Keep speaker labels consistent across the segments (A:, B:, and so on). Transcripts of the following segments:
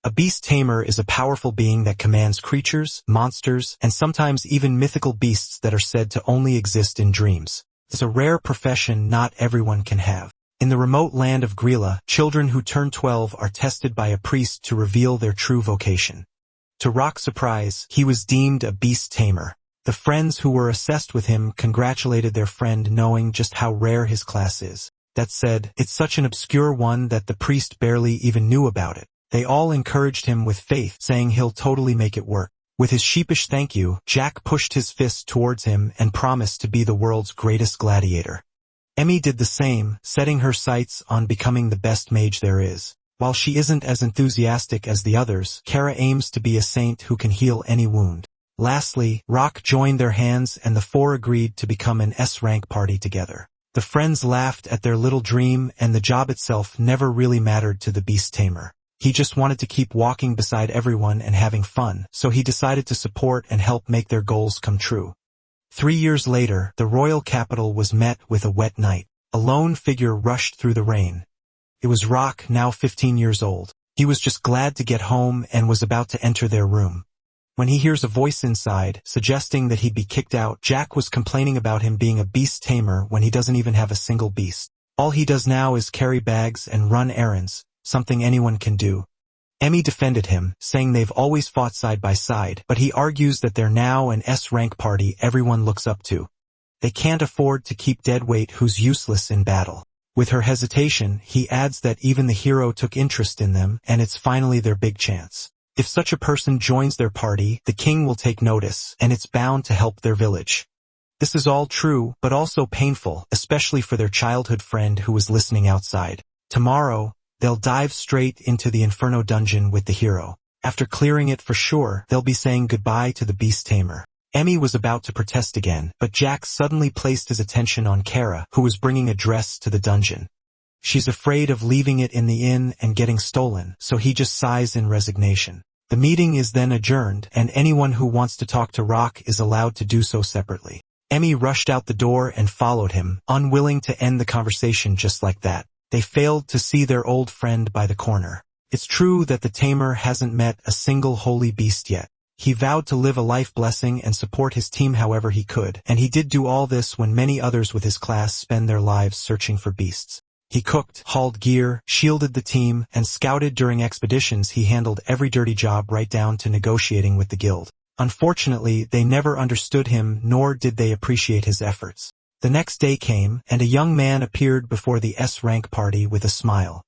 A: A beast tamer is a powerful being that commands creatures, monsters, and sometimes even mythical beasts that are said to only exist in dreams. It's a rare profession not everyone can have. In the remote land of Grilla, children who turn 12 are tested by a priest to reveal their true vocation. To Rock's surprise, he was deemed a beast tamer. The friends who were assessed with him congratulated their friend, knowing just how rare his class is. That said, it's such an obscure one that the priest barely even knew about it. They all encouraged him with faith, saying he'll totally make it work. With his sheepish thank you, Jack pushed his fist towards him and promised to be the world's greatest gladiator. Emmy did the same, setting her sights on becoming the best mage there is. While she isn't as enthusiastic as the others, Kara aims to be a saint who can heal any wound. Lastly, Rock joined their hands and the four agreed to become an S-rank party together. The friends laughed at their little dream, and the job itself never really mattered to the beast tamer. He just wanted to keep walking beside everyone and having fun, so he decided to support and help make their goals come true. 3 years later, the royal capital was met with a wet night. A lone figure rushed through the rain. It was Rock, now 15 years old. He was just glad to get home and was about to enter their room. When he hears a voice inside, suggesting that he'd be kicked out, Jack was complaining about him being a beast tamer when he doesn't even have a single beast. All he does now is carry bags and run errands, something anyone can do. Emmy defended him, saying they've always fought side by side, but he argues that they're now an S-rank party everyone looks up to. They can't afford to keep deadweight who's useless in battle. With her hesitation, he adds that even the hero took interest in them, and it's finally their big chance. If such a person joins their party, the king will take notice, and it's bound to help their village. This is all true, but also painful, especially for their childhood friend who was listening outside. Tomorrow, they'll dive straight into the Inferno dungeon with the hero. After clearing it for sure, they'll be saying goodbye to the beast tamer. Emmy was about to protest again, but Jack suddenly placed his attention on Kara, who was bringing a dress to the dungeon. She's afraid of leaving it in the inn and getting stolen, so he just sighs in resignation. The meeting is then adjourned, and anyone who wants to talk to Rock is allowed to do so separately. Emmy rushed out the door and followed him, unwilling to end the conversation just like that. They failed to see their old friend by the corner. It's true that the tamer hasn't met a single holy beast yet. He vowed to live a life blessing and support his team however he could, and he did do all this when many others with his class spend their lives searching for beasts. He cooked, hauled gear, shielded the team, and scouted during expeditions. He handled every dirty job right down to negotiating with the guild. Unfortunately, they never understood him, nor did they appreciate his efforts. The next day came, and a young man appeared before the S-rank party with a smile.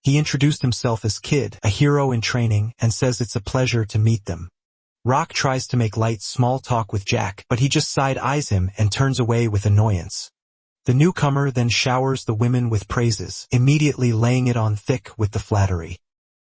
A: He introduced himself as Kid, a hero in training, and says it's a pleasure to meet them. Rock tries to make light small talk with Jack, but he just side-eyes him and turns away with annoyance. The newcomer then showers the women with praises, immediately laying it on thick with the flattery.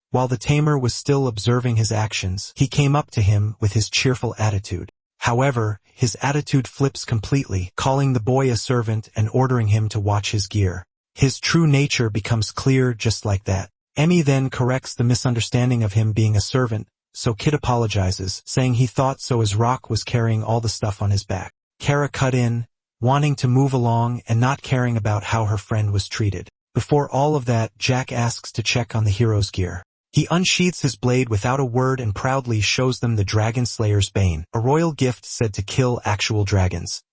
A: While the tamer was still observing his actions, he came up to him with his cheerful attitude. However, his attitude flips completely, calling the boy a servant and ordering him to watch his gear. His true nature becomes clear just like that. Emmy then corrects the misunderstanding of him being a servant, so Kid apologizes, saying he thought so as Rock was carrying all the stuff on his back. Kara cut in, wanting to move along and not caring about how her friend was treated. Before all of that, Jack asks to check on the hero's gear. He unsheathes his blade without a word and proudly shows them the Dragon Slayer's Bane, a royal gift said to kill actual dragons.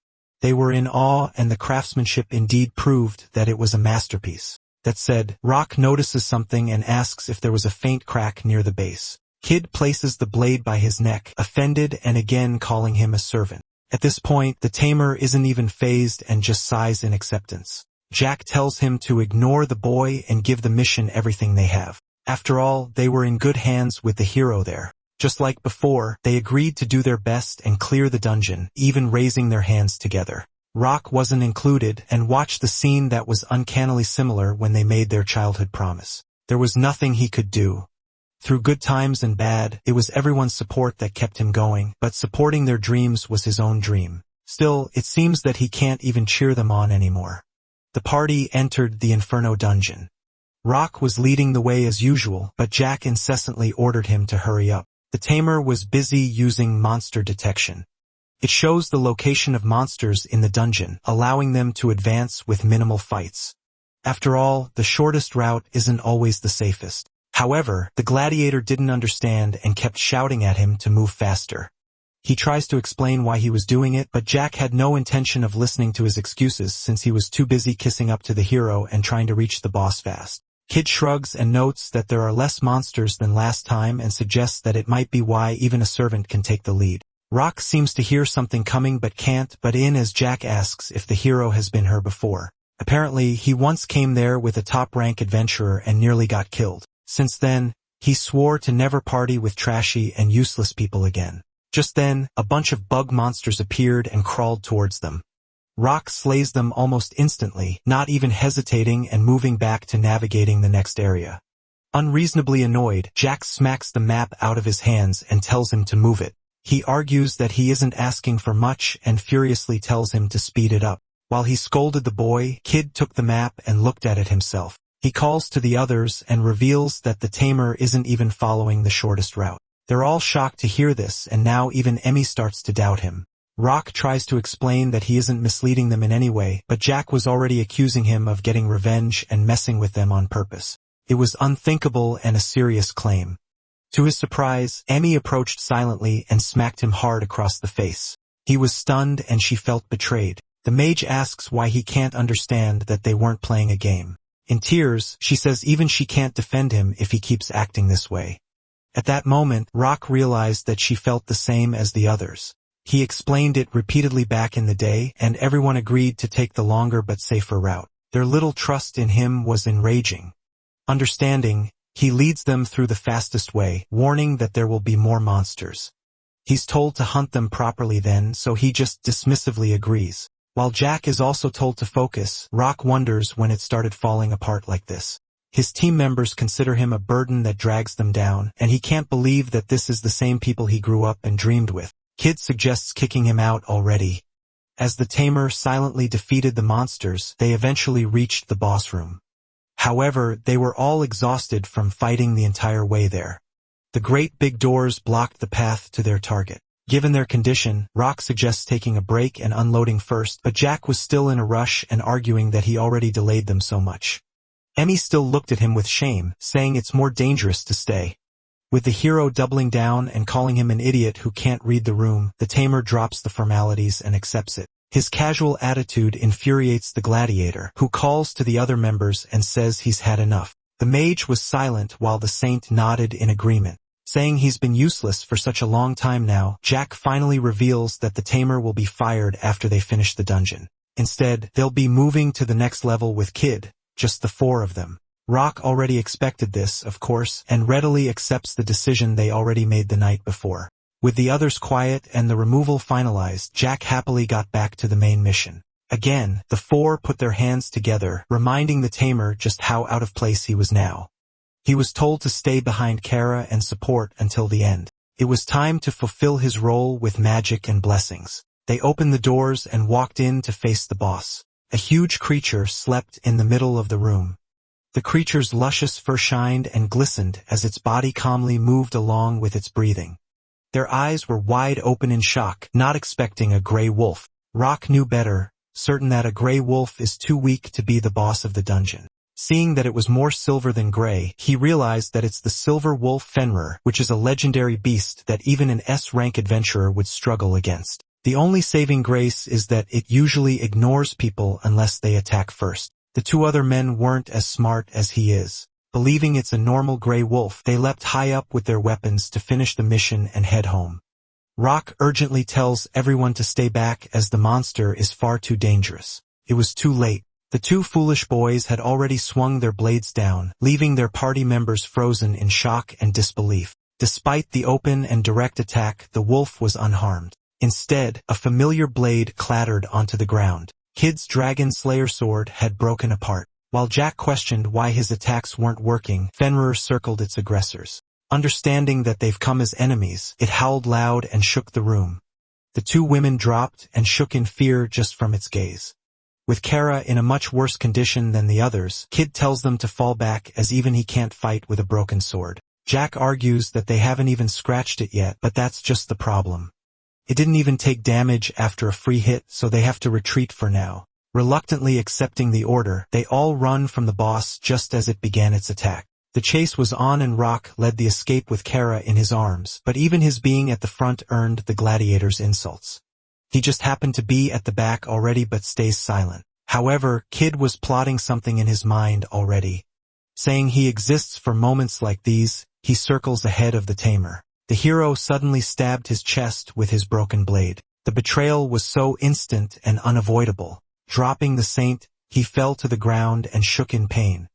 A: They were in awe, and the craftsmanship indeed proved that it was a masterpiece. That said, Rock notices something and asks if there was a faint crack near the base. Kid places the blade by his neck, offended and again calling him a servant. At this point, the tamer isn't even fazed and just sighs in acceptance. Jack tells him to ignore the boy and give the mission everything they have. After all, they were in good hands with the hero there. Just like before, they agreed to do their best and clear the dungeon, even raising their hands together. Rock wasn't included and watched the scene that was uncannily similar when they made their childhood promise. There was nothing he could do. Through good times and bad, it was everyone's support that kept him going, but supporting their dreams was his own dream. Still, it seems that he can't even cheer them on anymore. The party entered the Inferno dungeon. Rock was leading the way as usual, but Jack incessantly ordered him to hurry up. The tamer was busy using monster detection. It shows the location of monsters in the dungeon, allowing them to advance with minimal fights. After all, the shortest route isn't always the safest. However, the gladiator didn't understand and kept shouting at him to move faster. He tries to explain why he was doing it, but Jack had no intention of listening to his excuses since he was too busy kissing up to the hero and trying to reach the boss fast. Kid shrugs and notes that there are less monsters than last time and suggests that it might be why even a servant can take the lead. Rock seems to hear something coming but can't butt in as Jack asks if the hero has been here before. Apparently, he once came there with a top-rank adventurer and nearly got killed. Since then, he swore to never party with trashy and useless people again. Just then, a bunch of bug monsters appeared and crawled towards them. Rock slays them almost instantly, not even hesitating and moving back to navigating the next area. Unreasonably annoyed, Jack smacks the map out of his hands and tells him to move it. He argues that he isn't asking for much and furiously tells him to speed it up. While he scolded the boy, Kid took the map and looked at it himself. He calls to the others and reveals that the tamer isn't even following the shortest route. They're all shocked to hear this, and now even Emmy starts to doubt him. Rock tries to explain that he isn't misleading them in any way, but Jack was already accusing him of getting revenge and messing with them on purpose. It was unthinkable and a serious claim. To his surprise, Emmy approached silently and smacked him hard across the face. He was stunned and she felt betrayed. The mage asks why he can't understand that they weren't playing a game. In tears, she says even she can't defend him if he keeps acting this way. At that moment, Rock realized that she felt the same as the others. He explained it repeatedly back in the day, and everyone agreed to take the longer but safer route. Their little trust in him was enraging. Understanding, he leads them through the fastest way, warning that there will be more monsters. He's told to hunt them properly then, so he just dismissively agrees. While Jack is also told to focus, Rock wonders when it started falling apart like this. His team members consider him a burden that drags them down, and he can't believe that this is the same people he grew up and dreamed with. Kid suggests kicking him out already. As the tamer silently defeated the monsters, they eventually reached the boss room. However, they were all exhausted from fighting the entire way there. The great big doors blocked the path to their target. Given their condition, Rock suggests taking a break and unloading first, but Jack was still in a rush and arguing that he already delayed them so much. Emmy still looked at him with shame, saying it's more dangerous to stay. With the hero doubling down and calling him an idiot who can't read the room, the tamer drops the formalities and accepts it. His casual attitude infuriates the gladiator, who calls to the other members and says he's had enough. The mage was silent while the saint nodded in agreement. Saying he's been useless for such a long time now, Jack finally reveals that the tamer will be fired after they finish the dungeon. Instead, they'll be moving to the next level with Kid, just the four of them. Rock already expected this, of course, and readily accepts the decision they already made the night before. With the others quiet and the removal finalized, Jack happily got back to the main mission. Again, the four put their hands together, reminding the tamer just how out of place he was now. He was told to stay behind Kara and support until the end. It was time to fulfill his role with magic and blessings. They opened the doors and walked in to face the boss. A huge creature slept in the middle of the room. The creature's luscious fur shined and glistened as its body calmly moved along with its breathing. Their eyes were wide open in shock, not expecting a gray wolf. Rock knew better, certain that a gray wolf is too weak to be the boss of the dungeon. Seeing that it was more silver than gray, he realized that it's the silver wolf Fenrir, which is a legendary beast that even an S-rank adventurer would struggle against. The only saving grace is that it usually ignores people unless they attack first. The two other men weren't as smart as he is. Believing it's a normal gray wolf, they leapt high up with their weapons to finish the mission and head home. Rock urgently tells everyone to stay back as the monster is far too dangerous. It was too late. The two foolish boys had already swung their blades down, leaving their party members frozen in shock and disbelief. Despite the open and direct attack, the wolf was unharmed. Instead, a familiar blade clattered onto the ground. Kid's dragon slayer sword had broken apart. While Jack questioned why his attacks weren't working, Fenrir circled its aggressors. Understanding that they've come as enemies, it howled loud and shook the room. The two women dropped and shook in fear just from its gaze. With Kara in a much worse condition than the others, Kid tells them to fall back as even he can't fight with a broken sword. Jack argues that they haven't even scratched it yet, but that's just the problem. It didn't even take damage after a free hit, so they have to retreat for now. Reluctantly accepting the order, they all run from the boss just as it began its attack. The chase was on and Rock led the escape with Kara in his arms, but even his being at the front earned the gladiator's insults. He just happened to be at the back already but stays silent. However, Kid was plotting something in his mind already. Saying he exists for moments like these, he circles ahead of the tamer. The hero suddenly stabbed his chest with his broken blade. The betrayal was so instant and unavoidable. Dropping the saint, he fell to the ground and shook in pain.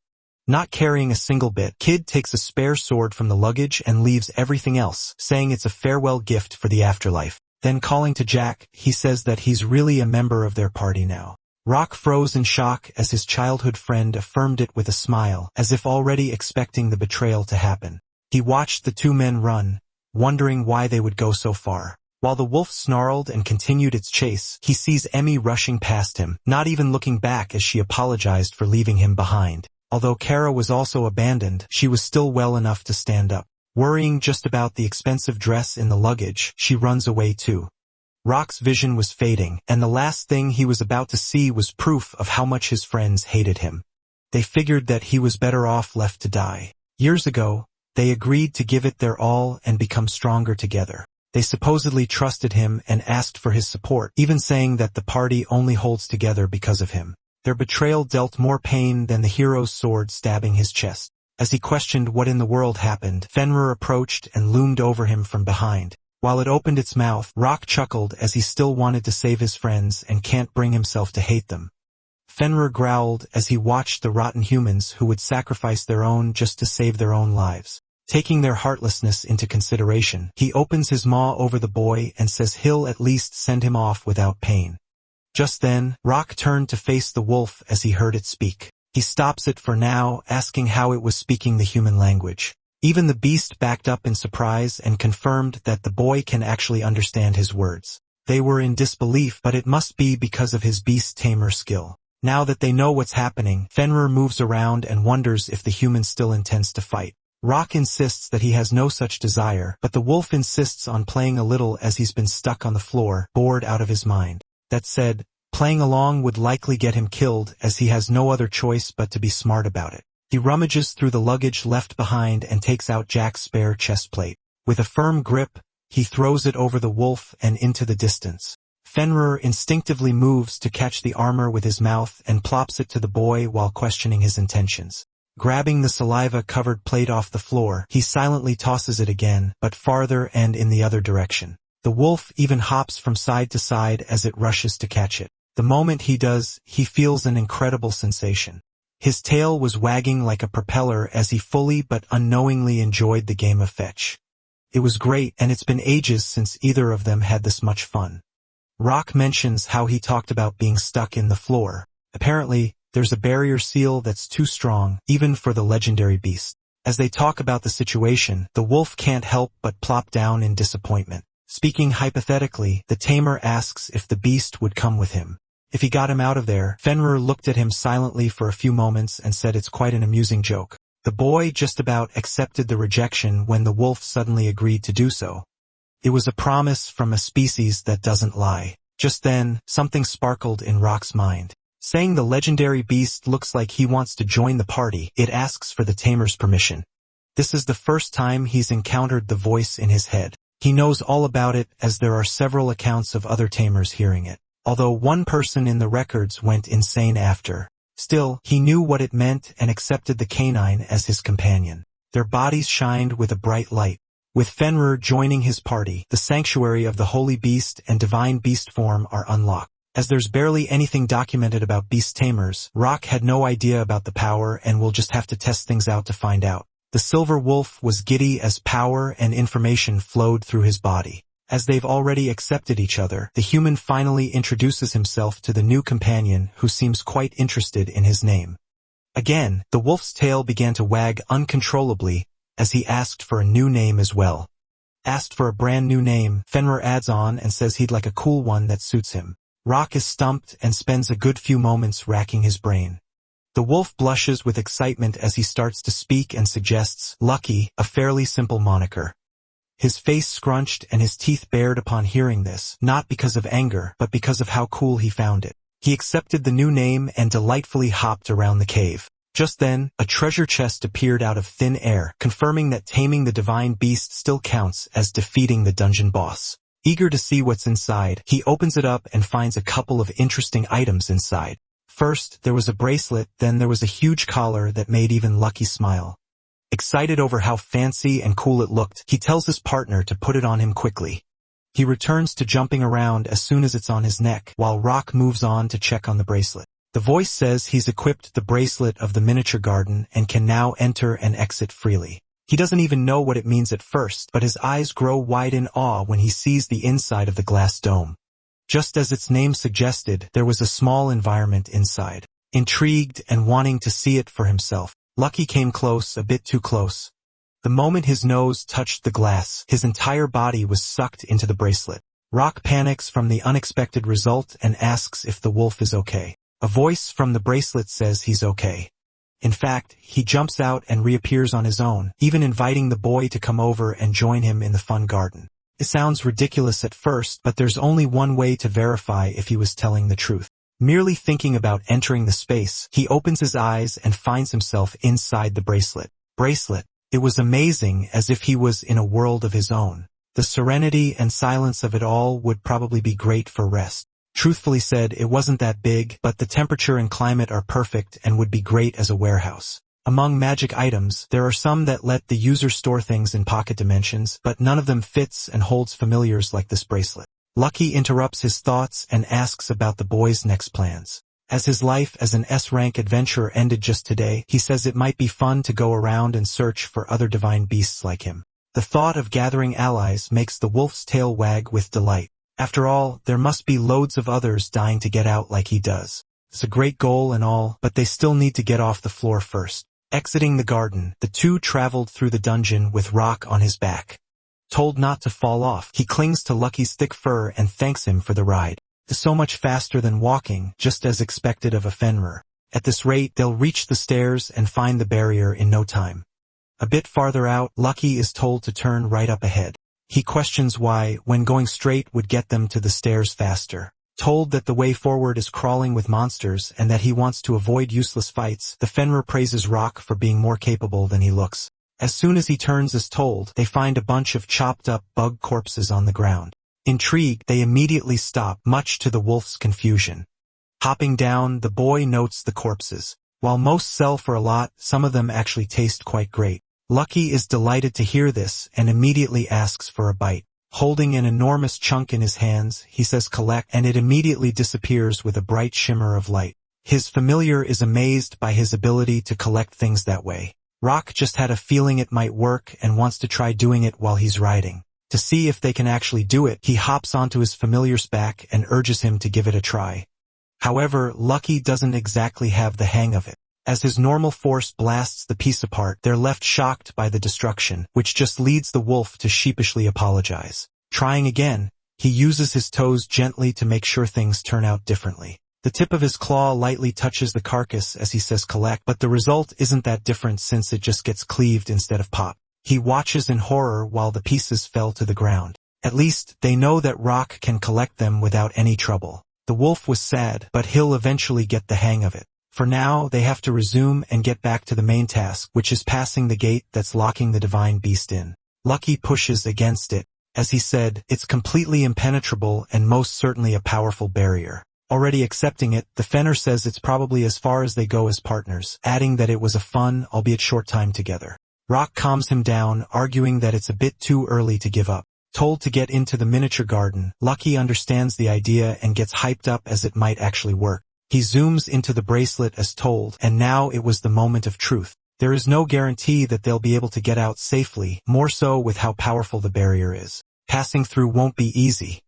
A: Not carrying a single bit, Kid takes a spare sword from the luggage and leaves everything else, saying it's a farewell gift for the afterlife. Then calling to Jack, he says that he's really a member of their party now. Rock froze in shock as his childhood friend affirmed it with a smile, as if already expecting the betrayal to happen. He watched the two men run, wondering why they would go so far. While the wolf snarled and continued its chase, he sees Emmy rushing past him, not even looking back as she apologized for leaving him behind. Although Kara was also abandoned, she was still well enough to stand up. Worrying just about the expensive dress in the luggage, she runs away too. Rock's vision was fading, and the last thing he was about to see was proof of how much his friends hated him. They figured that he was better off left to die. Years ago, they agreed to give it their all and become stronger together. They supposedly trusted him and asked for his support, even saying that the party only holds together because of him. Their betrayal dealt more pain than the hero's sword stabbing his chest. As he questioned what in the world happened, Fenrir approached and loomed over him from behind. While it opened its mouth, Rock chuckled as he still wanted to save his friends and can't bring himself to hate them. Fenrir growled as he watched the rotten humans who would sacrifice their own just to save their own lives. Taking their heartlessness into consideration, he opens his maw over the boy and says he'll at least send him off without pain. Just then, Rock turned to face the wolf as he heard it speak. He stops it for now, asking how it was speaking the human language. Even the beast backed up in surprise and confirmed that the boy can actually understand his words. They were in disbelief, but it must be because of his beast tamer skill. Now that they know what's happening, Fenrir moves around and wonders if the human still intends to fight. Rock insists that he has no such desire, but the wolf insists on playing a little as he's been stuck on the floor, bored out of his mind. That said, playing along would likely get him killed as he has no other choice but to be smart about it. He rummages through the luggage left behind and takes out Jack's spare chest plate. With a firm grip, he throws it over the wolf and into the distance. Fenrir instinctively moves to catch the armor with his mouth and plops it to the boy while questioning his intentions. Grabbing the saliva-covered plate off the floor, he silently tosses it again, but farther and in the other direction. The wolf even hops from side to side as it rushes to catch it. The moment he does, he feels an incredible sensation. His tail was wagging like a propeller as he fully but unknowingly enjoyed the game of fetch. It was great, and it's been ages since either of them had this much fun. Rock mentions how he talked about being stuck in the floor. Apparently, there's a barrier seal that's too strong, even for the legendary beast. As they talk about the situation, the wolf can't help but plop down in disappointment. Speaking hypothetically, the tamer asks if the beast would come with him. If he got him out of there, Fenrir looked at him silently for a few moments and said it's quite an amusing joke. The boy just about accepted the rejection when the wolf suddenly agreed to do so. It was a promise from a species that doesn't lie. Just then, something sparkled in Rock's mind. Saying the legendary beast looks like he wants to join the party, it asks for the tamer's permission. This is the first time he's encountered the voice in his head. He knows all about it as there are several accounts of other tamers hearing it. Although one person in the records went insane after. Still, he knew what it meant and accepted the canine as his companion. Their bodies shined with a bright light. With Fenrir joining his party, the sanctuary of the holy beast and divine beast form are unlocked. As there's barely anything documented about beast tamers, Rock had no idea about the power and will just have to test things out to find out. The silver wolf was giddy as power and information flowed through his body. As they've already accepted each other, the human finally introduces himself to the new companion who seems quite interested in his name. Again, the wolf's tail began to wag uncontrollably as he asked for a new name as well. Asked for a brand new name, Fenrir adds on and says he'd like a cool one that suits him. Rock is stumped and spends a good few moments racking his brain. The wolf blushes with excitement as he starts to speak and suggests Lucky, a fairly simple moniker. His face scrunched and his teeth bared upon hearing this, not because of anger, but because of how cool he found it. He accepted the new name and delightfully hopped around the cave. Just then, a treasure chest appeared out of thin air, confirming that taming the divine beast still counts as defeating the dungeon boss. Eager to see what's inside, he opens it up and finds a couple of interesting items inside. First, there was a bracelet, then there was a huge collar that made even Lucky smile. Excited over how fancy and cool it looked, he tells his partner to put it on him quickly. He returns to jumping around as soon as it's on his neck, while Rock moves on to check on the bracelet. The voice says he's equipped the bracelet of the miniature garden and can now enter and exit freely. He doesn't even know what it means at first, but his eyes grow wide in awe when he sees the inside of the glass dome. Just as its name suggested, there was a small environment inside. Intrigued and wanting to see it for himself, Lucky came close, a bit too close. The moment his nose touched the glass, his entire body was sucked into the bracelet. Rock panics from the unexpected result and asks if the wolf is okay. A voice from the bracelet says he's okay. In fact, he jumps out and reappears on his own, even inviting the boy to come over and join him in the fun garden. It sounds ridiculous at first, but there's only one way to verify if he was telling the truth. Merely thinking about entering the space, he opens his eyes and finds himself inside the bracelet. It was amazing, as if he was in a world of his own. The serenity and silence of it all would probably be great for rest. Truthfully said, it wasn't that big, but the temperature and climate are perfect and would be great as a warehouse. Among magic items, there are some that let the user store things in pocket dimensions, but none of them fits and holds familiars like this bracelet. Lucky interrupts his thoughts and asks about the boy's next plans. As his life as an S-rank adventurer ended just today, he says it might be fun to go around and search for other divine beasts like him. The thought of gathering allies makes the wolf's tail wag with delight. After all, there must be loads of others dying to get out like he does. It's a great goal and all, but they still need to get off the floor first. Exiting the garden, the two traveled through the dungeon with Rock on his back. Told not to fall off, he clings to Lucky's thick fur and thanks him for the ride. It's so much faster than walking, just as expected of a Fenrir. At this rate, they'll reach the stairs and find the barrier in no time. A bit farther out, Lucky is told to turn right up ahead. He questions why, when going straight would get them to the stairs faster. Told that the way forward is crawling with monsters and that he wants to avoid useless fights, the Fenrir praises Rock for being more capable than he looks. As soon as he turns as told, they find a bunch of chopped-up bug corpses on the ground. Intrigued, they immediately stop, much to the wolf's confusion. Hopping down, the boy notes the corpses. While most sell for a lot, some of them actually taste quite great. Lucky is delighted to hear this and immediately asks for a bite. Holding an enormous chunk in his hands, he says collect, and it immediately disappears with a bright shimmer of light. His familiar is amazed by his ability to collect things that way. Rock just had a feeling it might work and wants to try doing it while he's riding. To see if they can actually do it, he hops onto his familiar's back and urges him to give it a try. However, Lucky doesn't exactly have the hang of it. As his normal force blasts the piece apart, they're left shocked by the destruction, which just leads the wolf to sheepishly apologize. Trying again, he uses his toes gently to make sure things turn out differently. The tip of his claw lightly touches the carcass as he says collect, but the result isn't that different since it just gets cleaved instead of popped. He watches in horror while the pieces fell to the ground. At least, they know that Rock can collect them without any trouble. The wolf was sad, but he'll eventually get the hang of it. For now, they have to resume and get back to the main task, which is passing the gate that's locking the divine beast in. Lucky pushes against it. As he said, it's completely impenetrable and most certainly a powerful barrier. Already accepting it, the Fenrir says it's probably as far as they go as partners, adding that it was a fun, albeit short time together. Rock calms him down, arguing that it's a bit too early to give up. Told to get into the miniature garden, Lucky understands the idea and gets hyped up as it might actually work. He zooms into the bracelet as told, and now it was the moment of truth. There is no guarantee that they'll be able to get out safely, more so with how powerful the barrier is. Passing through won't be easy.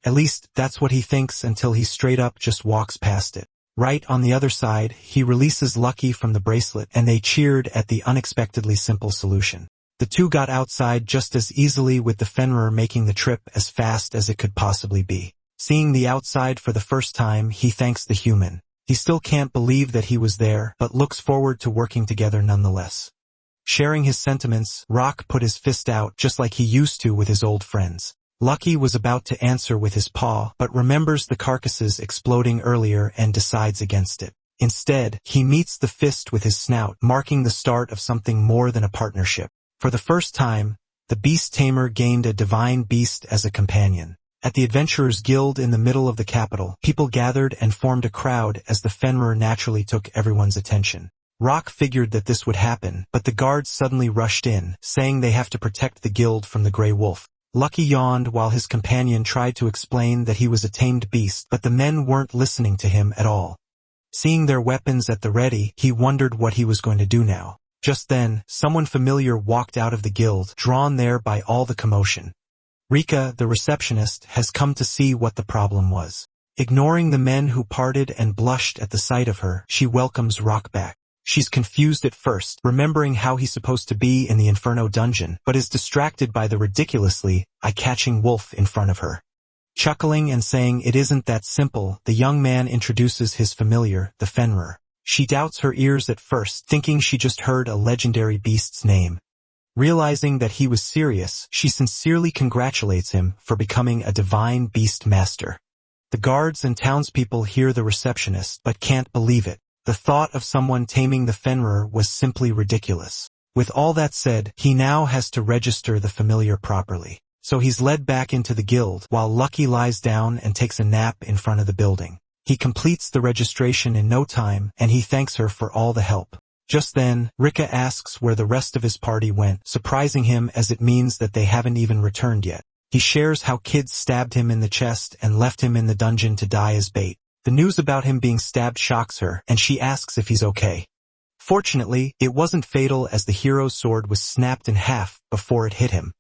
A: At least, that's what he thinks until he straight up just walks past it. Right on the other side, he releases Lucky from the bracelet, and they cheered at the unexpectedly simple solution. The two got outside just as easily, with the Fenrir making the trip as fast as it could possibly be. Seeing the outside for the first time, he thanks the human. He still can't believe that he was there, but looks forward to working together nonetheless. Sharing his sentiments, Rock put his fist out just like he used to with his old friends. Lucky was about to answer with his paw, but remembers the carcasses exploding earlier and decides against it. Instead, he meets the fist with his snout, marking the start of something more than a partnership. For the first time, the beast tamer gained a divine beast as a companion. At the Adventurers Guild in the middle of the capital, people gathered and formed a crowd as the Fenrir naturally took everyone's attention. Rock figured that this would happen, but the guards suddenly rushed in, saying they have to protect the guild from the Grey Wolf. Lucky yawned while his companion tried to explain that he was a tamed beast, but the men weren't listening to him at all. Seeing their weapons at the ready, he wondered what he was going to do now. Just then, someone familiar walked out of the guild, drawn there by all the commotion. Rika, the receptionist, has come to see what the problem was. Ignoring the men who parted and blushed at the sight of her, she welcomes Rock back. She's confused at first, remembering how he's supposed to be in the Inferno dungeon, but is distracted by the ridiculously eye-catching wolf in front of her. Chuckling and saying it isn't that simple, the young man introduces his familiar, the Fenrir. She doubts her ears at first, thinking she just heard a legendary beast's name. Realizing that he was serious, she sincerely congratulates him for becoming a divine beast master. The guards and townspeople hear the receptionist, but can't believe it. The thought of someone taming the Fenrir was simply ridiculous. With all that said, he now has to register the familiar properly. So he's led back into the guild, while Lucky lies down and takes a nap in front of the building. He completes the registration in no time, and he thanks her for all the help. Just then, Rika asks where the rest of his party went, surprising him as it means that they haven't even returned yet. He shares how kids stabbed him in the chest and left him in the dungeon to die as bait. The news about him being stabbed shocks her, and she asks if he's okay. Fortunately, it wasn't fatal as the hero's sword was snapped in half before it hit him.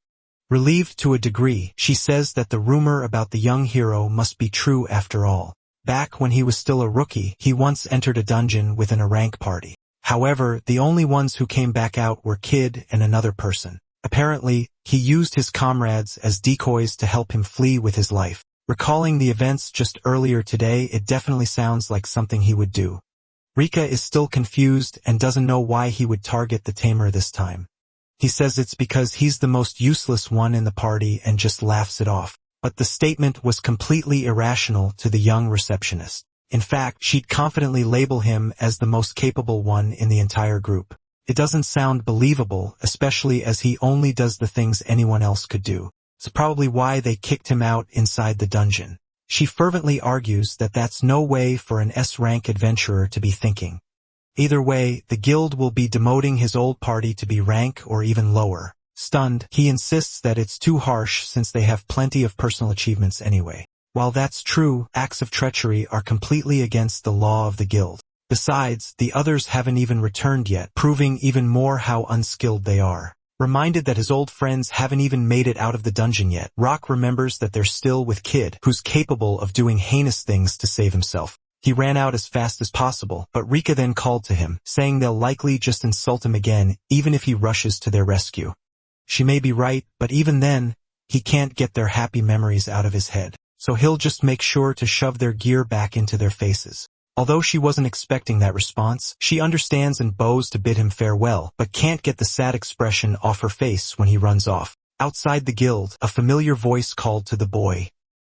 A: Relieved to a degree, she says that the rumor about the young hero must be true after all. Back when he was still a rookie, he once entered a dungeon with an rank party. However, the only ones who came back out were Kid and another person. Apparently, he used his comrades as decoys to help him flee with his life. Recalling the events just earlier today, it definitely sounds like something he would do. Rika is still confused and doesn't know why he would target the tamer this time. He says it's because he's the most useless one in the party and just laughs it off. But the statement was completely irrational to the young receptionist. In fact, she'd confidently label him as the most capable one in the entire group. It doesn't sound believable, especially as he only does the things anyone else could do. It's probably why they kicked him out inside the dungeon. She fervently argues that that's no way for an S-rank adventurer to be thinking. Either way, the guild will be demoting his old party to be rank or even lower. Stunned, he insists that it's too harsh since they have plenty of personal achievements anyway. While that's true, acts of treachery are completely against the law of the guild. Besides, the others haven't even returned yet, proving even more how unskilled they are. Reminded that his old friends haven't even made it out of the dungeon yet, Rock remembers that they're still with Kid, who's capable of doing heinous things to save himself. He ran out as fast as possible, but Rika then called to him, saying they'll likely just insult him again, even if he rushes to their rescue. She may be right, but even then, he can't get their happy memories out of his head. So he'll just make sure to shove their gear back into their faces. Although she wasn't expecting that response, she understands and bows to bid him farewell, but can't get the sad expression off her face when he runs off. Outside the guild, a familiar voice called to the boy.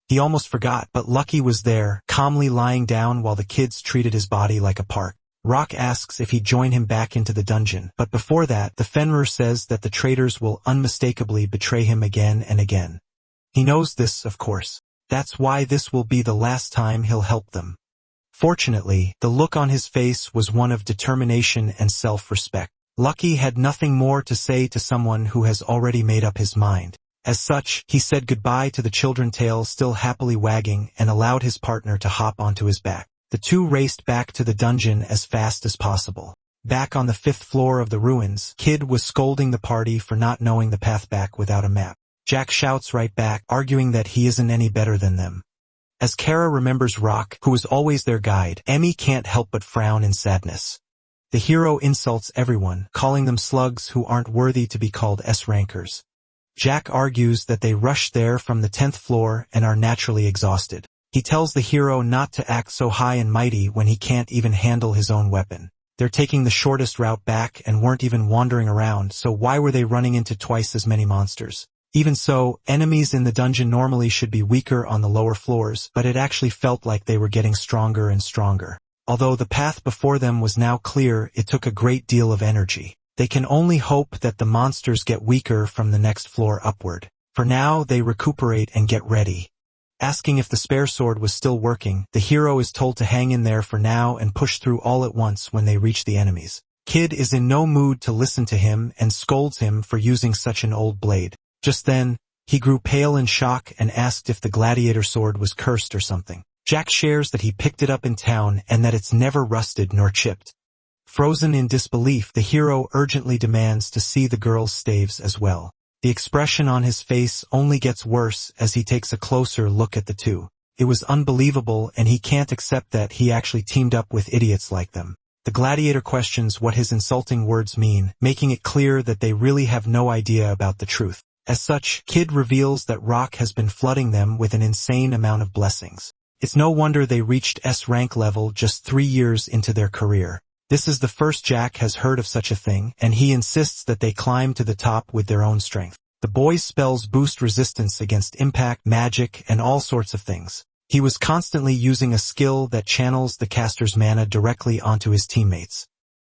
A: He almost forgot, but Lucky was there, calmly lying down while the kids treated his body like a park. Rock asks if he'd join him back into the dungeon, but before that, the Fenrir says that the traitors will unmistakably betray him again and again. He knows this, of course. That's why this will be the last time he'll help them. Fortunately, the look on his face was one of determination and self-respect. Lucky had nothing more to say to someone who has already made up his mind. As such, he said goodbye to the children's tail still happily wagging and allowed his partner to hop onto his back. The two raced back to the dungeon as fast as possible. Back on the 5th floor of the ruins, Kid was scolding the party for not knowing the path back without a map. Jack shouts right back, arguing that he isn't any better than them. As Kara remembers Rock, who was always their guide, Emmy can't help but frown in sadness. The hero insults everyone, calling them slugs who aren't worthy to be called S-rankers. Jack argues that they rushed there from the 10th floor and are naturally exhausted. He tells the hero not to act so high and mighty when he can't even handle his own weapon. They're taking the shortest route back and weren't even wandering around, so why were they running into twice as many monsters? Even so, enemies in the dungeon normally should be weaker on the lower floors, but it actually felt like they were getting stronger and stronger. Although the path before them was now clear, it took a great deal of energy. They can only hope that the monsters get weaker from the next floor upward. For now, they recuperate and get ready. Asking if the spare sword was still working, the hero is told to hang in there for now and push through all at once when they reach the enemies. Kid is in no mood to listen to him and scolds him for using such an old blade. Just then, he grew pale in shock and asked if the gladiator sword was cursed or something. Jack shares that he picked it up in town and that it's never rusted nor chipped. Frozen in disbelief, the hero urgently demands to see the girl's staves as well. The expression on his face only gets worse as he takes a closer look at the two. It was unbelievable, and he can't accept that he actually teamed up with idiots like them. The gladiator questions what his insulting words mean, making it clear that they really have no idea about the truth. As such, Kid reveals that Rock has been flooding them with an insane amount of blessings. It's no wonder they reached S rank level just 3 years into their career. This is the first Jack has heard of such a thing, and he insists that they climb to the top with their own strength. The boy's spells boost resistance against impact, magic, and all sorts of things. He was constantly using a skill that channels the caster's mana directly onto his teammates.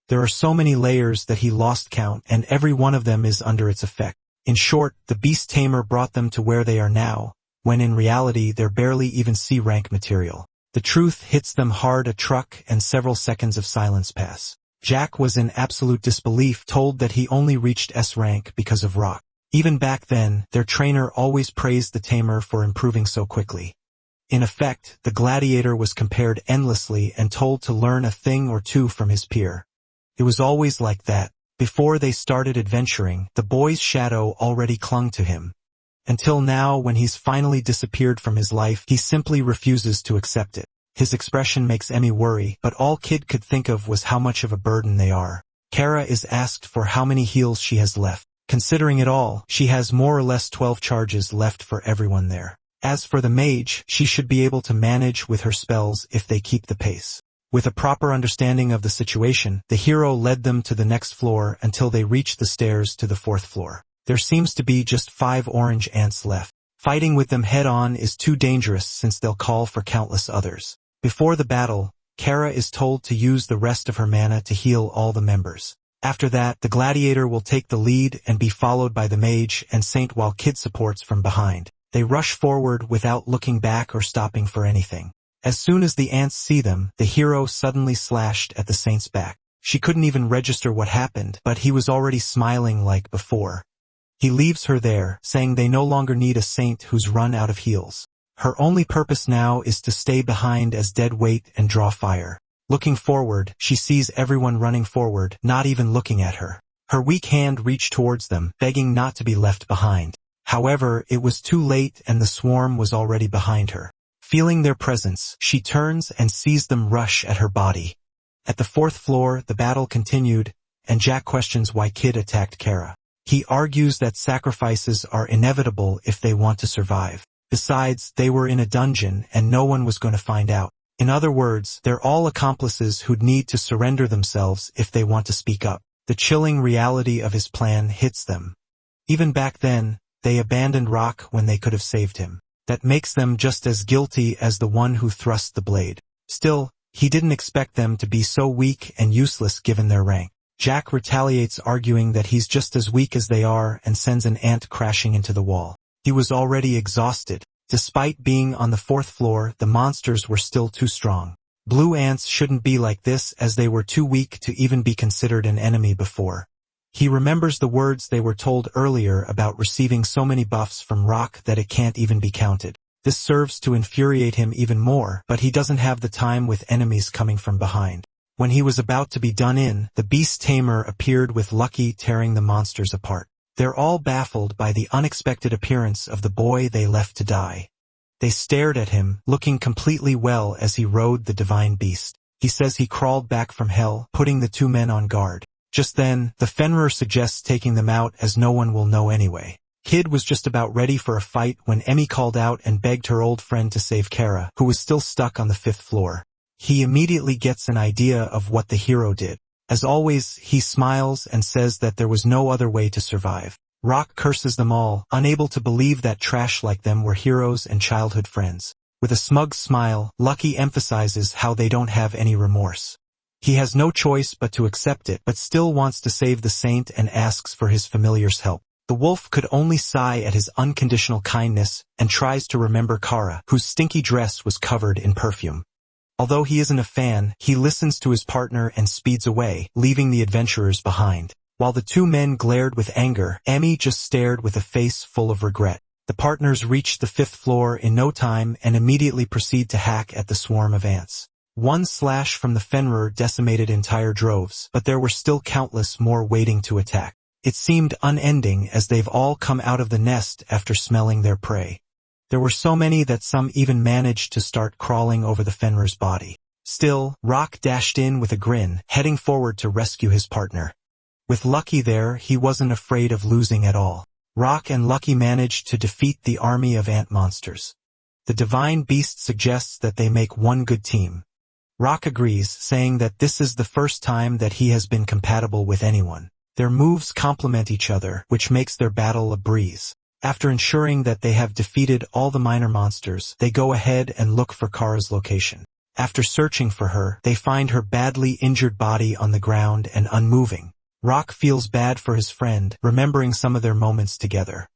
A: There are so many layers that he lost count, and every one of them is under its effect. In short, the Beast Tamer brought them to where they are now, when in reality they're barely even C rank material. The truth hits them hard. A truck and several seconds of silence pass. Jack was in absolute disbelief, told that he only reached S rank because of Rock. Even back then, their trainer always praised the Tamer for improving so quickly. In effect, the gladiator was compared endlessly and told to learn a thing or two from his peer. It was always like that. Before they started adventuring, the boy's shadow already clung to him. Until now, when he's finally disappeared from his life, he simply refuses to accept it. His expression makes Emmy worry, but all Kid could think of was how much of a burden they are. Kara is asked for how many heals she has left. Considering it all, she has more or less 12 charges left for everyone there. As for the mage, she should be able to manage with her spells if they keep the pace. With a proper understanding of the situation, the hero led them to the next floor until they reached the stairs to the 4th floor. There seems to be just 5 orange ants left. Fighting with them head-on is too dangerous since they'll call for countless others. Before the battle, Kara is told to use the rest of her mana to heal all the members. After that, the gladiator will take the lead and be followed by the mage and saint while Kid supports from behind. They rush forward without looking back or stopping for anything. As soon as the ants see them, the hero suddenly slashed at the saint's back. She couldn't even register what happened, but he was already smiling like before. He leaves her there, saying they no longer need a saint who's run out of heals. Her only purpose now is to stay behind as dead weight and draw fire. Looking forward, she sees everyone running forward, not even looking at her. Her weak hand reached towards them, begging not to be left behind. However, it was too late and the swarm was already behind her. Feeling their presence, she turns and sees them rush at her body. At the 4th floor, the battle continued, and Jack questions why Kid attacked Kara. He argues that sacrifices are inevitable if they want to survive. Besides, they were in a dungeon and no one was going to find out. In other words, they're all accomplices who'd need to surrender themselves if they want to speak up. The chilling reality of his plan hits them. Even back then, they abandoned Rock when they could have saved him. That makes them just as guilty as the one who thrust the blade. Still, he didn't expect them to be so weak and useless given their rank. Jack retaliates, arguing that he's just as weak as they are, and sends an ant crashing into the wall. He was already exhausted. Despite being on the 4th floor, the monsters were still too strong. Blue ants shouldn't be like this, as they were too weak to even be considered an enemy before. He remembers the words they were told earlier about receiving so many buffs from Rock that it can't even be counted. This serves to infuriate him even more, but he doesn't have the time with enemies coming from behind. When he was about to be done in, the Beast Tamer appeared with Lucky tearing the monsters apart. They're all baffled by the unexpected appearance of the boy they left to die. They stared at him, looking completely well as he rode the divine beast. He says he crawled back from hell, putting the 2 men on guard. Just then, the Fenrir suggests taking them out as no one will know anyway. Kid was just about ready for a fight when Emmy called out and begged her old friend to save Kara, who was still stuck on the 5th floor. He immediately gets an idea of what the hero did. As always, he smiles and says that there was no other way to survive. Rock curses them all, unable to believe that trash like them were heroes and childhood friends. With a smug smile, Lucky emphasizes how they don't have any remorse. He has no choice but to accept it, but still wants to save the saint and asks for his familiar's help. The wolf could only sigh at his unconditional kindness and tries to remember Kara, whose stinky dress was covered in perfume. Although he isn't a fan, he listens to his partner and speeds away, leaving the adventurers behind. While the two men glared with anger, Amy just stared with a face full of regret. The partners reached the 5th floor in no time and immediately proceed to hack at the swarm of ants. One slash from the Fenrir decimated entire droves, but there were still countless more waiting to attack. It seemed unending as they've all come out of the nest after smelling their prey. There were so many that some even managed to start crawling over the Fenrir's body. Still, Rock dashed in with a grin, heading forward to rescue his partner. With Lucky there, he wasn't afraid of losing at all. Rock and Lucky managed to defeat the army of ant monsters. The divine beast suggests that they make one good team. Rock agrees, saying that this is the first time that he has been compatible with anyone. Their moves complement each other, which makes their battle a breeze. After ensuring that they have defeated all the minor monsters, they go ahead and look for Kara's location. After searching for her, they find her badly injured body on the ground and unmoving. Rock feels bad for his friend, remembering some of their moments together.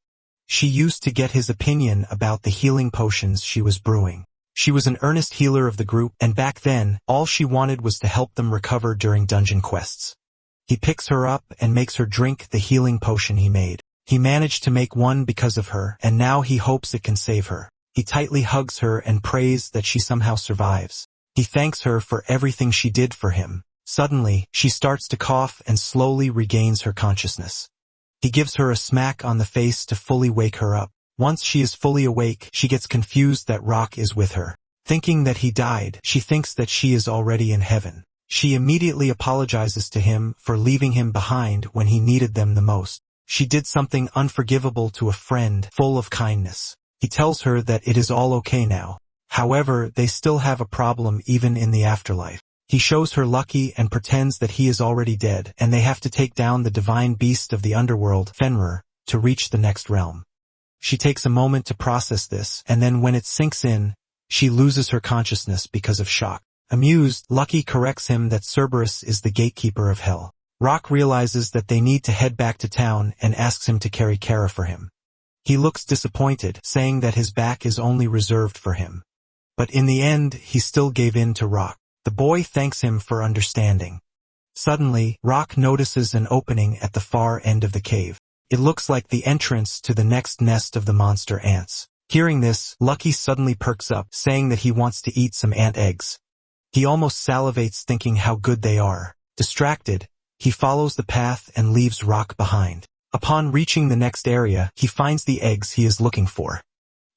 A: She used to get his opinion about the healing potions she was brewing. She was an earnest healer of the group, and back then, all she wanted was to help them recover during dungeon quests. He picks her up and makes her drink the healing potion he made. He managed to make one because of her, and now he hopes it can save her. He tightly hugs her and prays that she somehow survives. He thanks her for everything she did for him. Suddenly, she starts to cough and slowly regains her consciousness. He gives her a smack on the face to fully wake her up. Once she is fully awake, she gets confused that Rock is with her. Thinking that he died, she thinks that she is already in heaven. She immediately apologizes to him for leaving him behind when he needed them the most. She did something unforgivable to a friend, full of kindness. He tells her that it is all okay now. However, they still have a problem even in the afterlife. He shows her Lucky and pretends that he is already dead, and they have to take down the divine beast of the underworld, Fenrir, to reach the next realm. She takes a moment to process this, and then when it sinks in, she loses her consciousness because of shock. Amused, Lucky corrects him that Cerberus is the gatekeeper of hell. Rock realizes that they need to head back to town and asks him to carry Kara for him. He looks disappointed, saying that his back is only reserved for him. But in the end, he still gave in to Rock. The boy thanks him for understanding. Suddenly, Rock notices an opening at the far end of the cave. It looks like the entrance to the next nest of the monster ants. Hearing this, Lucky suddenly perks up, saying that he wants to eat some ant eggs. He almost salivates thinking how good they are. Distracted, he follows the path and leaves Rock behind. Upon reaching the next area, he finds the eggs he is looking for.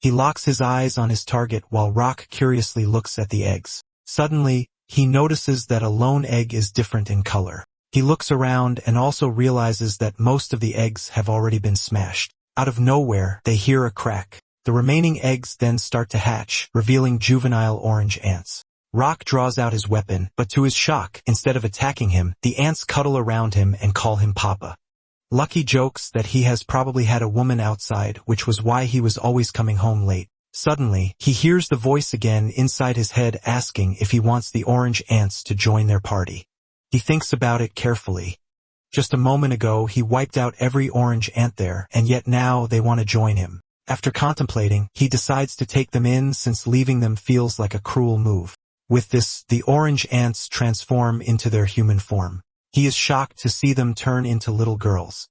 A: He locks his eyes on his target while Rock curiously looks at the eggs. Suddenly, he notices that a lone egg is different in color. He looks around and also realizes that most of the eggs have already been smashed. Out of nowhere, they hear a crack. The remaining eggs then start to hatch, revealing juvenile orange ants. Rock draws out his weapon, but to his shock, instead of attacking him, the ants cuddle around him and call him Papa. Lucky jokes that he has probably had a woman outside, which was why he was always coming home late. Suddenly, he hears the voice again inside his head asking if he wants the orange ants to join their party. He thinks about it carefully. Just a moment ago he wiped out every orange ant there, and yet now they want to join him. After contemplating, he decides to take them in since leaving them feels like a cruel move. With this, the orange ants transform into their human form. He is shocked to see them turn into little girls.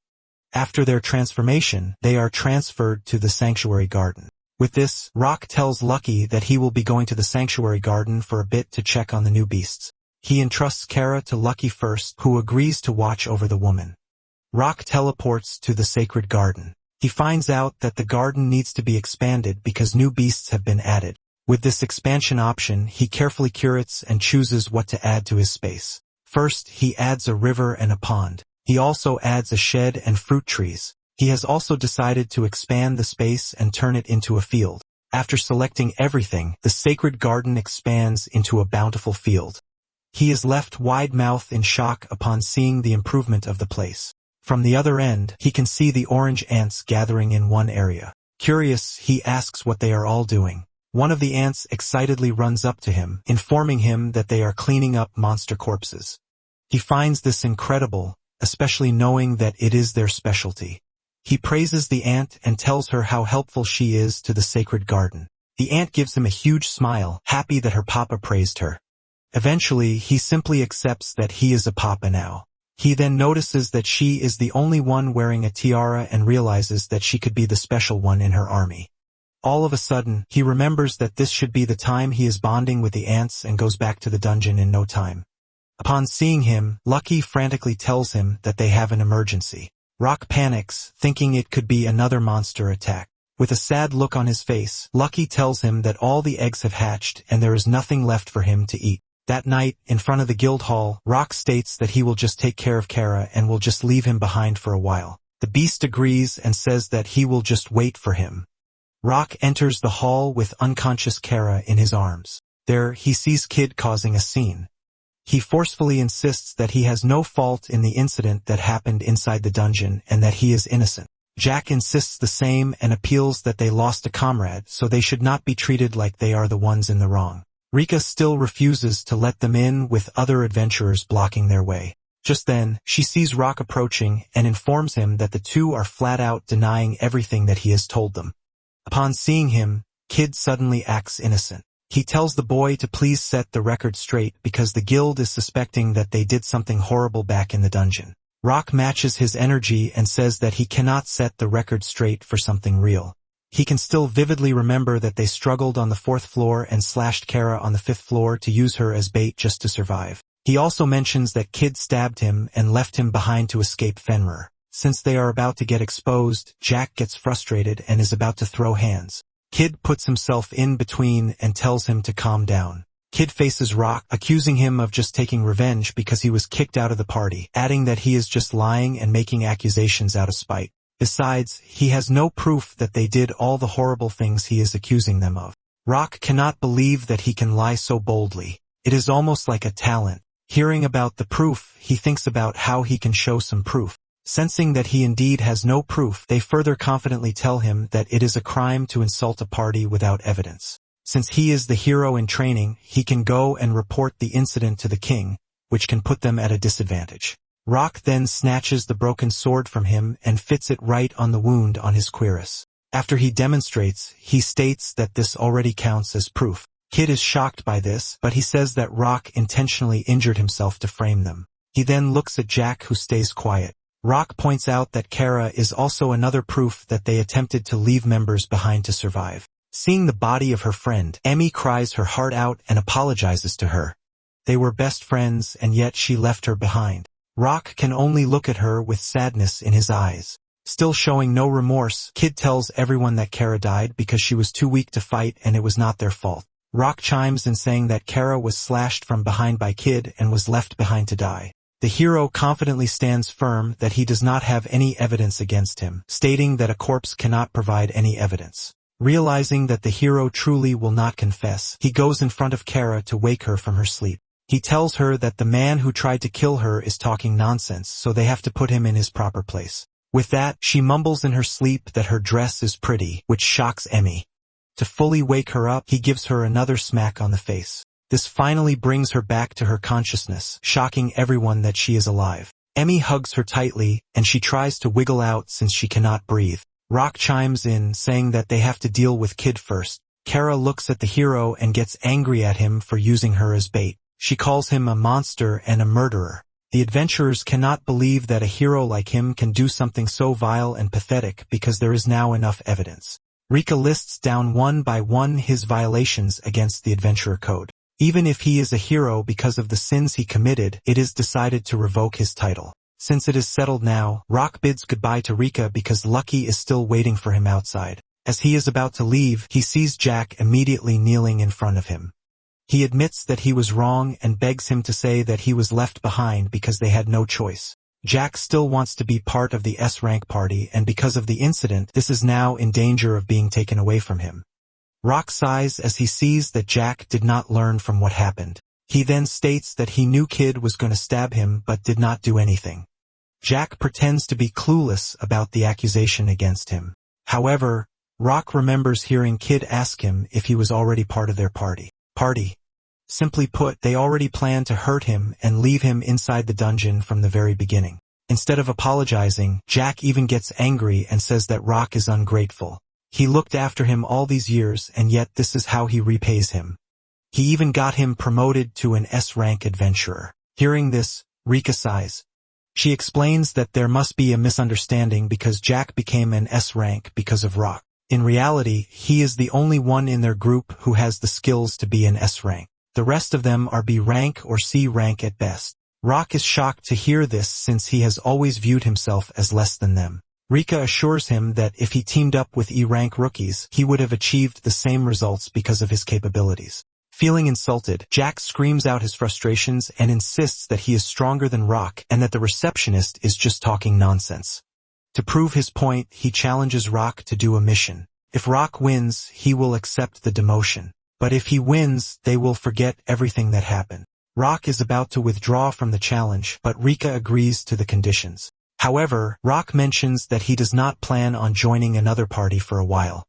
A: After their transformation, they are transferred to the sanctuary garden. With this, Rock tells Lucky that he will be going to the sanctuary garden for a bit to check on the new beasts. He entrusts Kara to Lucky first, who agrees to watch over the woman. Rock teleports to the sacred garden. He finds out that the garden needs to be expanded because new beasts have been added. With this expansion option, he carefully curates and chooses what to add to his space. First, he adds a river and a pond. He also adds a shed and fruit trees. He has also decided to expand the space and turn it into a field. After selecting everything, the sacred garden expands into a bountiful field. He is left wide-mouthed in shock upon seeing the improvement of the place. From the other end, he can see the orange ants gathering in one area. Curious, he asks what they are all doing. One of the ants excitedly runs up to him, informing him that they are cleaning up monster corpses. He finds this incredible, especially knowing that it is their specialty. He praises the ant and tells her how helpful she is to the sacred garden. The ant gives him a huge smile, happy that her papa praised her. Eventually, he simply accepts that he is a papa now. He then notices that she is the only one wearing a tiara and realizes that she could be the special one in her army. All of a sudden, he remembers that this should be the time he is bonding with the ants and goes back to the dungeon in no time. Upon seeing him, Lucky frantically tells him that they have an emergency. Rock panics, thinking it could be another monster attack. With a sad look on his face, Lucky tells him that all the eggs have hatched and there is nothing left for him to eat. That night, in front of the guild hall, Rock states that he will just take care of Kara and will just leave him behind for a while. The beast agrees and says that he will just wait for him. Rock enters the hall with unconscious Kara in his arms. There, he sees Kid causing a scene. He forcefully insists that he has no fault in the incident that happened inside the dungeon and that he is innocent. Jack insists the same and appeals that they lost a comrade, so they should not be treated like they are the ones in the wrong. Rika still refuses to let them in, with other adventurers blocking their way. Just then, she sees Rock approaching and informs him that the two are flat out denying everything that he has told them. Upon seeing him, Kid suddenly acts innocent. He tells the boy to please set the record straight because the guild is suspecting that they did something horrible back in the dungeon. Rock matches his energy and says that he cannot set the record straight for something real. He can still vividly remember that they struggled on the 4th floor and slashed Kara on the 5th floor to use her as bait just to survive. He also mentions that Kid stabbed him and left him behind to escape Fenrir. Since they are about to get exposed, Jack gets frustrated and is about to throw hands. Kid puts himself in between and tells him to calm down. Kid faces Rock, accusing him of just taking revenge because he was kicked out of the party, adding that he is just lying and making accusations out of spite. Besides, he has no proof that they did all the horrible things he is accusing them of. Rock cannot believe that he can lie so boldly. It is almost like a talent. Hearing about the proof, he thinks about how he can show some proof. Sensing that he indeed has no proof, they further confidently tell him that it is a crime to insult a party without evidence. Since he is the hero in training, he can go and report the incident to the king, which can put them at a disadvantage. Rock then snatches the broken sword from him and fits it right on the wound on his cuirass. After he demonstrates, he states that this already counts as proof. Kid is shocked by this, but he says that Rock intentionally injured himself to frame them. He then looks at Jack, who stays quiet. Rock points out that Kara is also another proof that they attempted to leave members behind to survive. Seeing the body of her friend, Emmy cries her heart out and apologizes to her. They were best friends and yet she left her behind. Rock can only look at her with sadness in his eyes. Still showing no remorse, Kid tells everyone that Kara died because she was too weak to fight and it was not their fault. Rock chimes in saying that Kara was slashed from behind by Kid and was left behind to die. The hero confidently stands firm that he does not have any evidence against him, stating that a corpse cannot provide any evidence. Realizing that the hero truly will not confess, he goes in front of Kara to wake her from her sleep. He tells her that the man who tried to kill her is talking nonsense, so they have to put him in his proper place. With that, she mumbles in her sleep that her dress is pretty, which shocks Emmy. To fully wake her up, he gives her another smack on the face. This finally brings her back to her consciousness, shocking everyone that she is alive. Emmy hugs her tightly, and she tries to wiggle out since she cannot breathe. Rock chimes in, saying that they have to deal with Kid first. Kara looks at the hero and gets angry at him for using her as bait. She calls him a monster and a murderer. The adventurers cannot believe that a hero like him can do something so vile and pathetic because there is now enough evidence. Rika lists down one by one his violations against the adventurer code. Even if he is a hero because of the sins he committed, it is decided to revoke his title. Since it is settled now, Rock bids goodbye to Rika because Lucky is still waiting for him outside. As he is about to leave, he sees Jack immediately kneeling in front of him. He admits that he was wrong and begs him to say that he was left behind because they had no choice. Jack still wants to be part of the S-rank party, and because of the incident, this is now in danger of being taken away from him. Rock sighs as he sees that Jack did not learn from what happened. He then states that he knew Kid was going to stab him but did not do anything. Jack pretends to be clueless about the accusation against him. However, Rock remembers hearing Kid ask him if he was already part of their party. Simply put, they already planned to hurt him and leave him inside the dungeon from the very beginning. Instead of apologizing, Jack even gets angry and says that Rock is ungrateful. He looked after him all these years, and yet this is how he repays him. He even got him promoted to an S-rank adventurer. Hearing this, Rika sighs. She explains that there must be a misunderstanding because Jack became an S-rank because of Rock. In reality, he is the only one in their group who has the skills to be an S-rank. The rest of them are B-rank or C-rank at best. Rock is shocked to hear this since he has always viewed himself as less than them. Rika assures him that if he teamed up with E-rank rookies, he would have achieved the same results because of his capabilities. Feeling insulted, Jack screams out his frustrations and insists that he is stronger than Rock and that the receptionist is just talking nonsense. To prove his point, he challenges Rock to do a mission. If Rock wins, he will accept the demotion. But if he wins, they will forget everything that happened. Rock is about to withdraw from the challenge, but Rika agrees to the conditions. However, Rock mentions that he does not plan on joining another party for a while.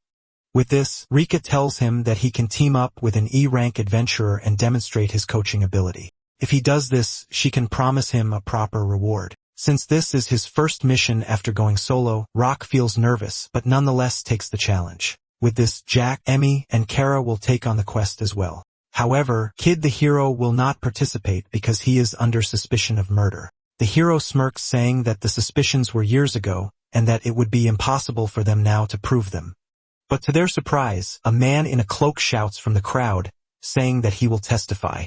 A: With this, Rika tells him that he can team up with an E-rank adventurer and demonstrate his coaching ability. If he does this, she can promise him a proper reward. Since this is his first mission after going solo, Rock feels nervous, but nonetheless takes the challenge. With this, Jack, Emmy, and Kara will take on the quest as well. However, Kid the hero will not participate because he is under suspicion of murder. The hero smirks, saying that the suspicions were years ago, and that it would be impossible for them now to prove them. But to their surprise, a man in a cloak shouts from the crowd, saying that he will testify.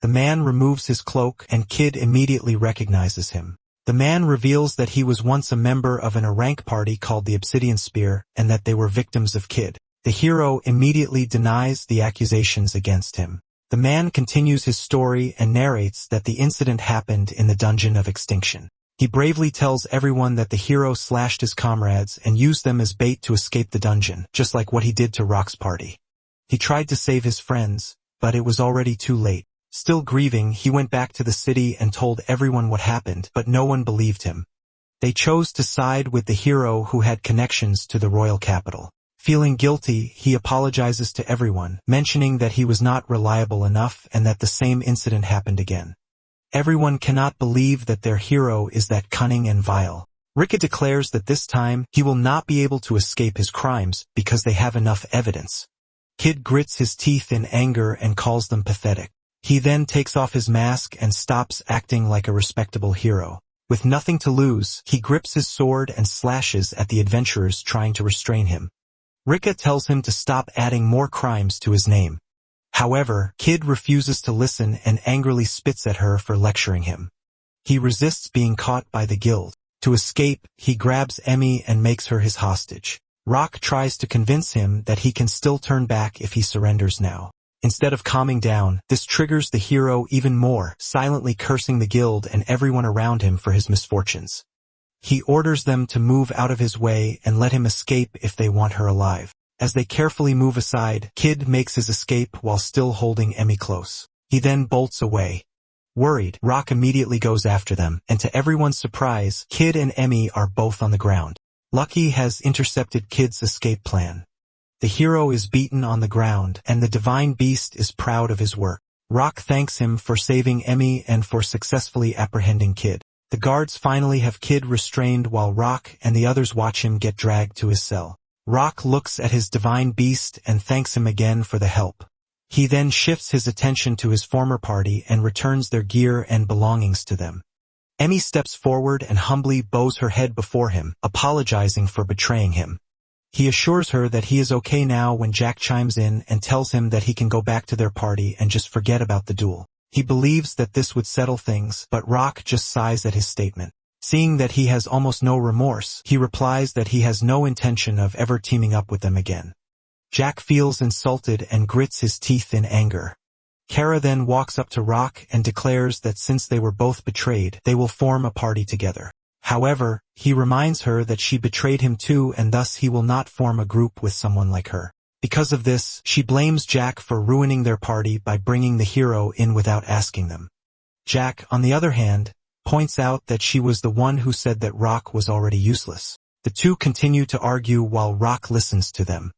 A: The man removes his cloak, and Kid immediately recognizes him. The man reveals that he was once a member of an A-rank party called the Obsidian Spear, and that they were victims of Kid. The hero immediately denies the accusations against him. The man continues his story and narrates that the incident happened in the Dungeon of Extinction. He bravely tells everyone that the hero slashed his comrades and used them as bait to escape the dungeon, just like what he did to Rock's party. He tried to save his friends, but it was already too late. Still grieving, he went back to the city and told everyone what happened, but no one believed him. They chose to side with the hero who had connections to the royal capital. Feeling guilty, he apologizes to everyone, mentioning that he was not reliable enough and that the same incident happened again. Everyone cannot believe that their hero is that cunning and vile. Rika declares that this time, he will not be able to escape his crimes because they have enough evidence. Kid grits his teeth in anger and calls them pathetic. He then takes off his mask and stops acting like a respectable hero. With nothing to lose, he grips his sword and slashes at the adventurers trying to restrain him. Rika tells him to stop adding more crimes to his name. However, Kid refuses to listen and angrily spits at her for lecturing him. He resists being caught by the guild. To escape, he grabs Emmy and makes her his hostage. Rock tries to convince him that he can still turn back if he surrenders now. Instead of calming down, this triggers the hero even more, silently cursing the guild and everyone around him for his misfortunes. He orders them to move out of his way and let him escape if they want her alive. As they carefully move aside, Kid makes his escape while still holding Emmy close. He then bolts away. Worried, Rock immediately goes after them, and to everyone's surprise, Kid and Emmy are both on the ground. Lucky has intercepted Kid's escape plan. The hero is beaten on the ground, and the divine beast is proud of his work. Rock thanks him for saving Emmy and for successfully apprehending Kid. The guards finally have Kid restrained while Rock and the others watch him get dragged to his cell. Rock looks at his divine beast and thanks him again for the help. He then shifts his attention to his former party and returns their gear and belongings to them. Emmy steps forward and humbly bows her head before him, apologizing for betraying him. He assures her that he is okay now when Jack chimes in and tells him that he can go back to their party and just forget about the duel. He believes that this would settle things, but Rock just sighs at his statement. Seeing that he has almost no remorse, he replies that he has no intention of ever teaming up with them again. Jack feels insulted and grits his teeth in anger. Kara then walks up to Rock and declares that since they were both betrayed, they will form a party together. However, he reminds her that she betrayed him too and thus he will not form a group with someone like her. Because of this, she blames Jack for ruining their party by bringing the hero in without asking them. Jack, on the other hand, points out that she was the one who said that Rock was already useless. The two continue to argue while Rock listens to them.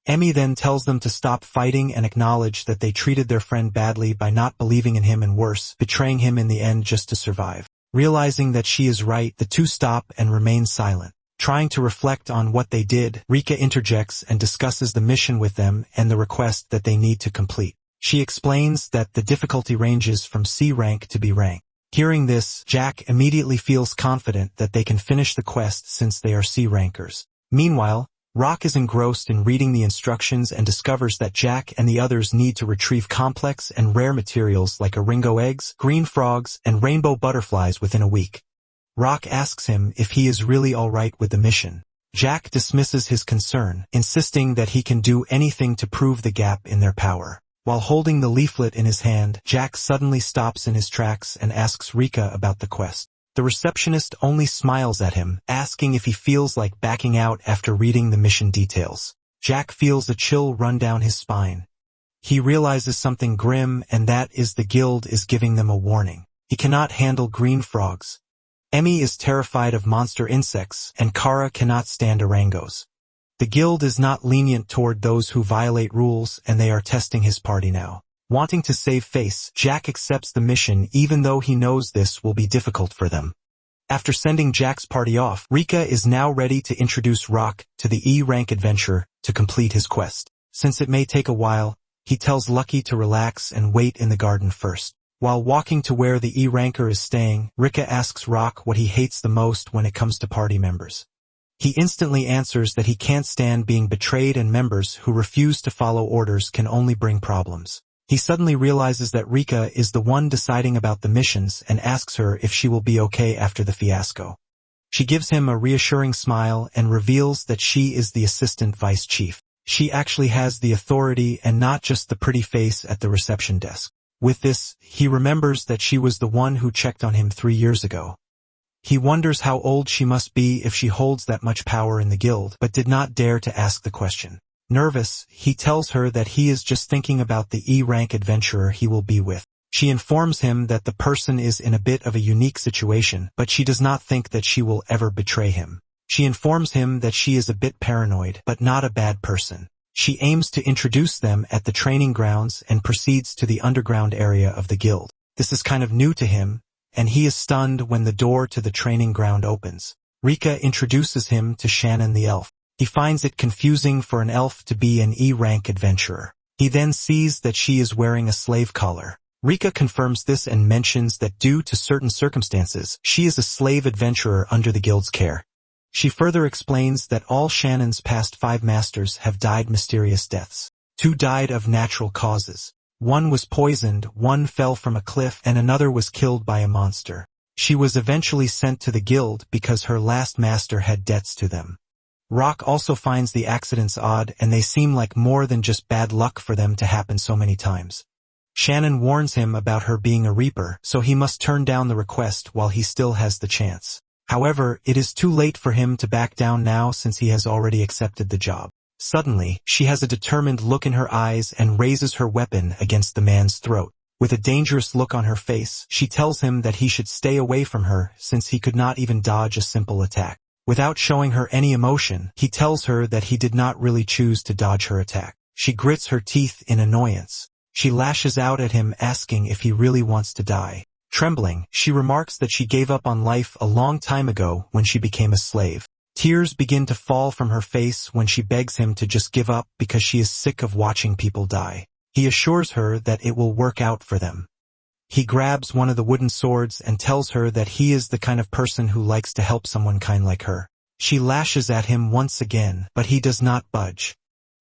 A: Emmy then tells them to stop fighting and acknowledge that they treated their friend badly by not believing in him and worse, betraying him in the end just to survive. Realizing that she is right, the two stop and remain silent. Trying to reflect on what they did, Rika interjects and discusses the mission with them and the request that they need to complete. She explains that the difficulty ranges from C rank to B rank. Hearing this, Jack immediately feels confident that they can finish the quest since they are C rankers. Meanwhile, Rock is engrossed in reading the instructions and discovers that Jack and the others need to retrieve complex and rare materials like Oringo eggs, green frogs, and rainbow butterflies within a week. Rock asks him if he is really alright with the mission. Jack dismisses his concern, insisting that he can do anything to prove the gap in their power. While holding the leaflet in his hand, Jack suddenly stops in his tracks and asks Rika about the quest. The receptionist only smiles at him, asking if he feels like backing out after reading the mission details. Jack feels a chill run down his spine. He realizes something grim, and that is the guild is giving them a warning. He cannot handle green frogs. Emmy is terrified of monster insects, and Kara cannot stand orangos. The guild is not lenient toward those who violate rules, and they are testing his party now. Wanting to save face, Jack accepts the mission even though he knows this will be difficult for them. After sending Jack's party off, Rika is now ready to introduce Rock to the E-rank adventurer to complete his quest. Since it may take a while, he tells Lucky to relax and wait in the garden first. While walking to where the E-ranker is staying, Rika asks Rock what he hates the most when it comes to party members. He instantly answers that he can't stand being betrayed, and members who refuse to follow orders can only bring problems. He suddenly realizes that Rika is the one deciding about the missions and asks her if she will be okay after the fiasco. She gives him a reassuring smile and reveals that she is the assistant vice chief. She actually has the authority and not just the pretty face at the reception desk. With this, he remembers that she was the one who checked on him 3 years ago. He wonders how old she must be if she holds that much power in the guild, but did not dare to ask the question. Nervous, he tells her that he is just thinking about the E-rank adventurer he will be with. She informs him that the person is in a bit of a unique situation, but she does not think that she will ever betray him. She informs him that she is a bit paranoid, but not a bad person. She aims to introduce them at the training grounds and proceeds to the underground area of the guild. This is kind of new to him, and he is stunned when the door to the training ground opens. Rika introduces him to Shannon the elf. He finds it confusing for an elf to be an E-rank adventurer. He then sees that she is wearing a slave collar. Rika confirms this and mentions that due to certain circumstances, she is a slave adventurer under the guild's care. She further explains that all Shannon's past 5 masters have died mysterious deaths. 2 died of natural causes. 1 was poisoned, 1 fell from a cliff, and another was killed by a monster. She was eventually sent to the guild because her last master had debts to them. Rock also finds the accidents odd, and they seem like more than just bad luck for them to happen so many times. Shannon warns him about her being a reaper, so he must turn down the request while he still has the chance. However, it is too late for him to back down now since he has already accepted the job. Suddenly, she has a determined look in her eyes and raises her weapon against the man's throat. With a dangerous look on her face, she tells him that he should stay away from her since he could not even dodge a simple attack. Without showing her any emotion, he tells her that he did not really choose to dodge her attack. She grits her teeth in annoyance. She lashes out at him, asking if he really wants to die. Trembling, she remarks that she gave up on life a long time ago when she became a slave. Tears begin to fall from her face when she begs him to just give up because she is sick of watching people die. He assures her that it will work out for them. He grabs one of the wooden swords and tells her that he is the kind of person who likes to help someone kind like her. She lashes at him once again, but he does not budge.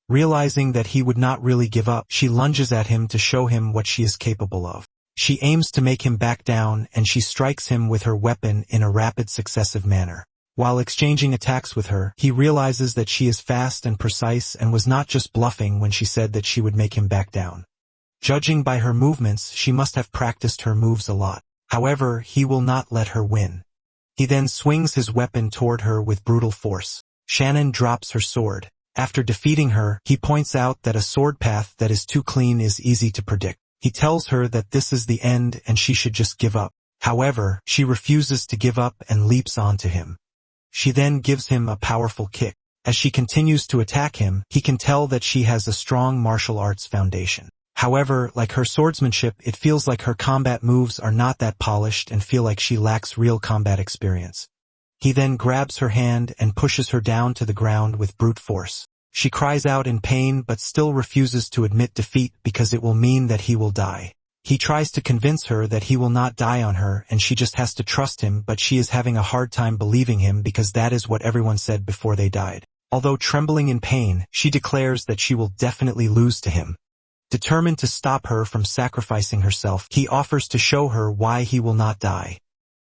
A: Realizing that he would not really give up, she lunges at him to show him what she is capable of. She aims to make him back down, and she strikes him with her weapon in a rapid, successive manner. While exchanging attacks with her, he realizes that she is fast and precise and was not just bluffing when she said that she would make him back down. Judging by her movements, she must have practiced her moves a lot. However, he will not let her win. He then swings his weapon toward her with brutal force. Shannon drops her sword. After defeating her, he points out that a sword path that is too clean is easy to predict. He tells her that this is the end and she should just give up. However, she refuses to give up and leaps onto him. She then gives him a powerful kick. As she continues to attack him, he can tell that she has a strong martial arts foundation. However, like her swordsmanship, it feels like her combat moves are not that polished and feel like she lacks real combat experience. He then grabs her hand and pushes her down to the ground with brute force. She cries out in pain but still refuses to admit defeat because it will mean that he will die. He tries to convince her that he will not die on her and she just has to trust him, but she is having a hard time believing him because that is what everyone said before they died. Although trembling in pain, she declares that she will definitely lose to him. Determined to stop her from sacrificing herself, he offers to show her why he will not die.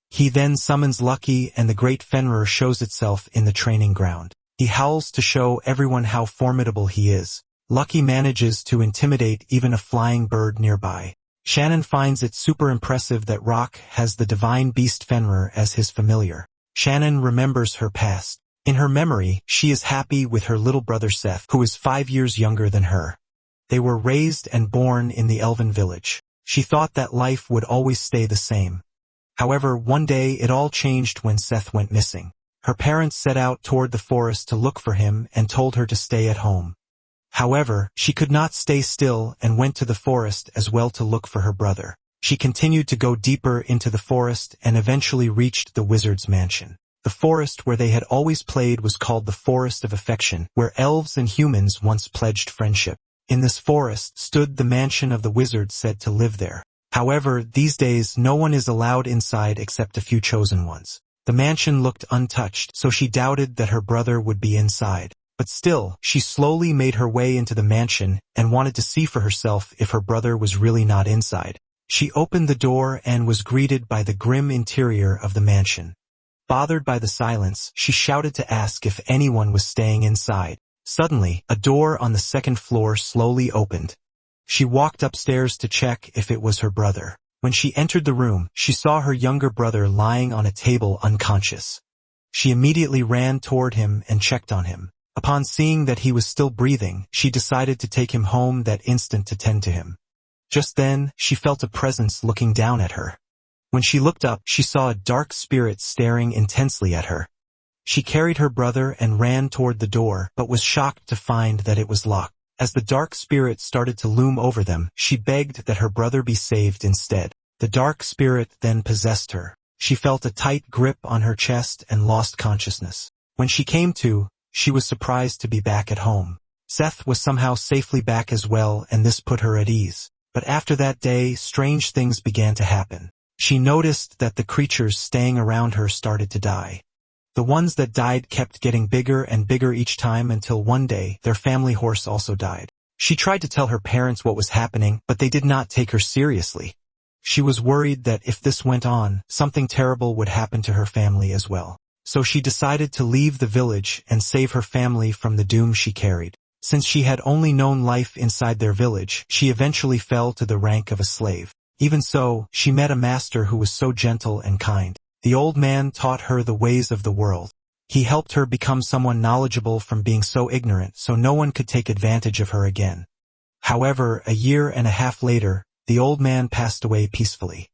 A: He then summons Lucky and the great Fenrir shows itself in the training ground. He howls to show everyone how formidable he is. Lucky manages to intimidate even a flying bird nearby. Shannon finds it super impressive that Rock has the divine beast Fenrir as his familiar. Shannon remembers her past. In her memory, she is happy with her little brother Seth, who is 5 years younger than her. They were raised and born in the elven village. She thought that life would always stay the same. However, one day it all changed when Seth went missing. Her parents set out toward the forest to look for him and told her to stay at home. However, she could not stay still and went to the forest as well to look for her brother. She continued to go deeper into the forest and eventually reached the wizard's mansion. The forest where they had always played was called the Forest of Affection, where elves and humans once pledged friendship. In this forest stood the mansion of the wizard said to live there. However, these days no one is allowed inside except a few chosen ones. The mansion looked untouched, so she doubted that her brother would be inside. But still, she slowly made her way into the mansion and wanted to see for herself if her brother was really not inside. She opened the door and was greeted by the grim interior of the mansion. Bothered by the silence, she shouted to ask if anyone was staying inside. Suddenly, a door on the second floor slowly opened. She walked upstairs to check if it was her brother. When she entered the room, she saw her younger brother lying on a table unconscious. She immediately ran toward him and checked on him. Upon seeing that he was still breathing, she decided to take him home that instant to tend to him. Just then, she felt a presence looking down at her. When she looked up, she saw a dark spirit staring intensely at her. She carried her brother and ran toward the door, but was shocked to find that it was locked. As the dark spirit started to loom over them, she begged that her brother be saved instead. The dark spirit then possessed her. She felt a tight grip on her chest and lost consciousness. When she came to, she was surprised to be back at home. Seth was somehow safely back as well, and this put her at ease. But after that day, strange things began to happen. She noticed that the creatures staying around her started to die. The ones that died kept getting bigger and bigger each time until one day, their family horse also died. She tried to tell her parents what was happening, but they did not take her seriously. She was worried that if this went on, something terrible would happen to her family as well. So she decided to leave the village and save her family from the doom she carried. Since she had only known life inside their village, she eventually fell to the rank of a slave. Even so, she met a master who was so gentle and kind. The old man taught her the ways of the world. He helped her become someone knowledgeable from being so ignorant so no one could take advantage of her again. However, a year and a half later, the old man passed away peacefully.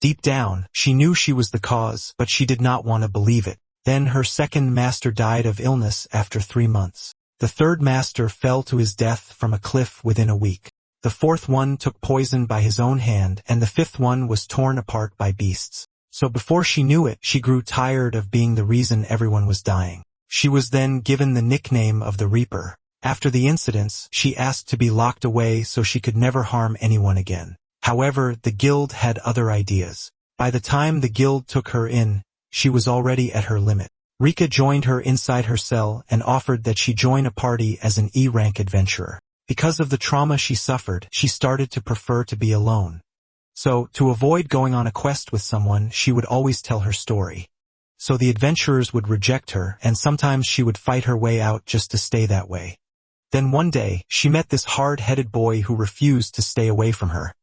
A: Deep down, she knew she was the cause, but she did not want to believe it. Then her second master died of illness after 3 months. The third master fell to his death from a cliff within a week. The fourth one took poison by his own hand, and the fifth one was torn apart by beasts. So before she knew it, she grew tired of being the reason everyone was dying. She was then given the nickname of the Reaper. After the incidents, she asked to be locked away so she could never harm anyone again. However, the guild had other ideas. By the time the guild took her in, she was already at her limit. Rika joined her inside her cell and offered that she join a party as an E-rank adventurer. Because of the trauma she suffered, she started to prefer to be alone. So, to avoid going on a quest with someone, she would always tell her story. So the adventurers would reject her, and sometimes she would fight her way out just to stay that way. Then one day, she met this hard-headed boy who refused to stay away from her.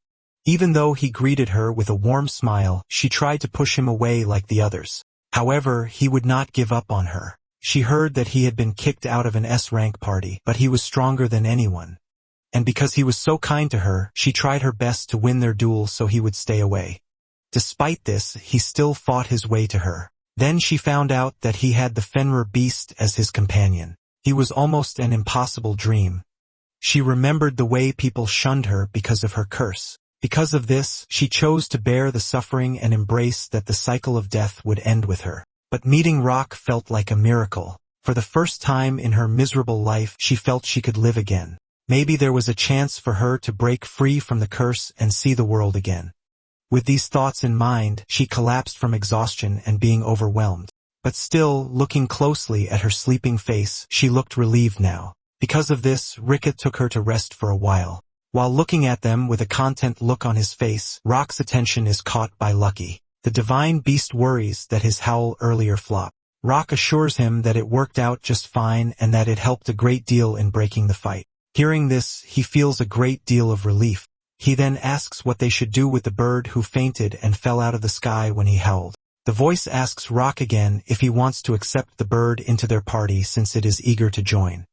A: Even though he greeted her with a warm smile, she tried to push him away like the others. However, he would not give up on her. She heard that he had been kicked out of an S-rank party, but he was stronger than anyone. And because he was so kind to her, she tried her best to win their duel so he would stay away. Despite this, he still fought his way to her. Then she found out that he had the Fenrir beast as his companion. He was almost an impossible dream. She remembered the way people shunned her because of her curse. Because of this, she chose to bear the suffering and embrace that the cycle of death would end with her. But meeting Rock felt like a miracle. For the first time in her miserable life, she felt she could live again. Maybe there was a chance for her to break free from the curse and see the world again. With these thoughts in mind, she collapsed from exhaustion and being overwhelmed. But still, looking closely at her sleeping face, she looked relieved now. Because of this, Recap took her to rest for a while. While looking at them with a content look on his face, Rock's attention is caught by Lucky. The divine beast worries that his howl earlier flopped. Rock assures him that it worked out just fine and that it helped a great deal in breaking the fight. Hearing this, he feels a great deal of relief. He then asks what they should do with the bird who fainted and fell out of the sky when he howled. The voice asks Rock again if he wants to accept the bird into their party since it is eager to join.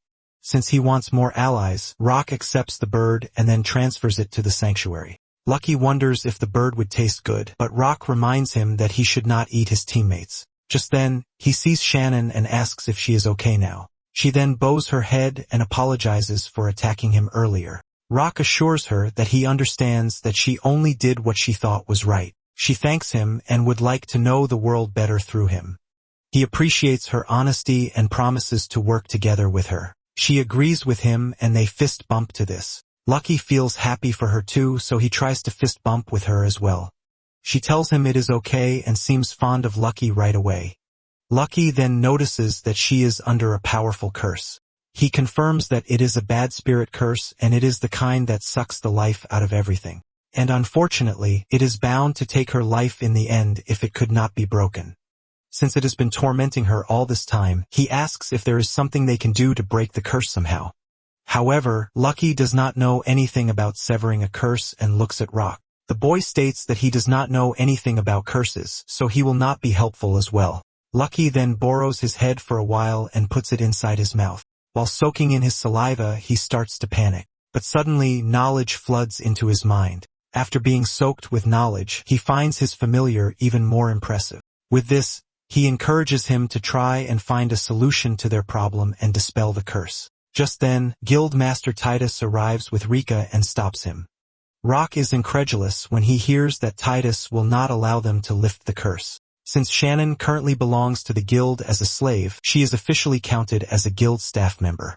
A: Since he wants more allies, Rock accepts the bird and then transfers it to the sanctuary. Lucky wonders if the bird would taste good, but Rock reminds him that he should not eat his teammates. Just then, he sees Shannon and asks if she is okay now. She then bows her head and apologizes for attacking him earlier. Rock assures her that he understands that she only did what she thought was right. She thanks him and would like to know the world better through him. He appreciates her honesty and promises to work together with her. She agrees with him and they fist bump to this. Lucky feels happy for her too, so he tries to fist bump with her as well. She tells him it is okay and seems fond of Lucky right away. Lucky then notices that she is under a powerful curse. He confirms that it is a bad spirit curse and it is the kind that sucks the life out of everything. And unfortunately, it is bound to take her life in the end if it could not be broken. Since it has been tormenting her all this time, he asks if there is something they can do to break the curse somehow. However, Lucky does not know anything about severing a curse and looks at Rock. The boy states that he does not know anything about curses, so he will not be helpful as well. Lucky then borrows his head for a while and puts it inside his mouth. While soaking in his saliva, he starts to panic. But suddenly, knowledge floods into his mind. After being soaked with knowledge, he finds his familiar even more impressive. With this, he encourages him to try and find a solution to their problem and dispel the curse. Just then, Guild Master Titus arrives with Rika and stops him. Rock is incredulous when he hears that Titus will not allow them to lift the curse. Since Shannon currently belongs to the guild as a slave, she is officially counted as a guild staff member.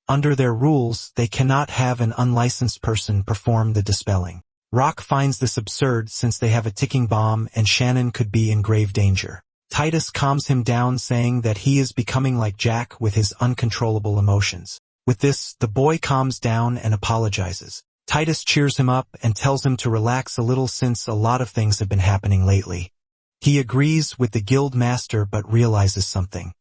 A: Under their rules, they cannot have an unlicensed person perform the dispelling. Rock finds this absurd since they have a ticking bomb and Shannon could be in grave danger. Titus calms him down saying that he is becoming like Jack with his uncontrollable emotions. With this, the boy calms down and apologizes. Titus cheers him up and tells him to relax a little since a lot of things have been happening lately. He agrees with the guild master but realizes something.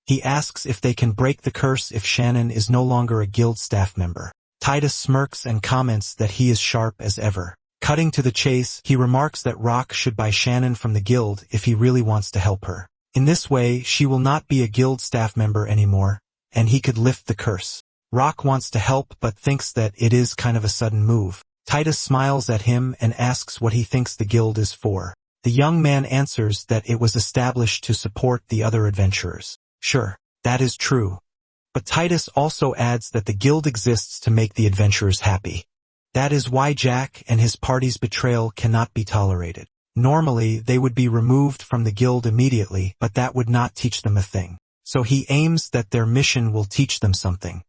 A: He asks if they can break the curse if Shannon is no longer a guild staff member. Titus smirks and comments that he is sharp as ever. Cutting to the chase, he remarks that Rock should buy Shannon from the guild if he really wants to help her. In this way, she will not be a guild staff member anymore, and he could lift the curse. Rock wants to help but thinks that it is kind of a sudden move. Titus smiles at him and asks what he thinks the guild is for. The young man answers that it was established to support the other adventurers. Sure, that is true. But Titus also adds that the guild exists to make the adventurers happy. That is why Jack and his party's betrayal cannot be tolerated. Normally, they would be removed from the guild immediately, but that would not teach them a thing. So he aims that their mission will teach them something.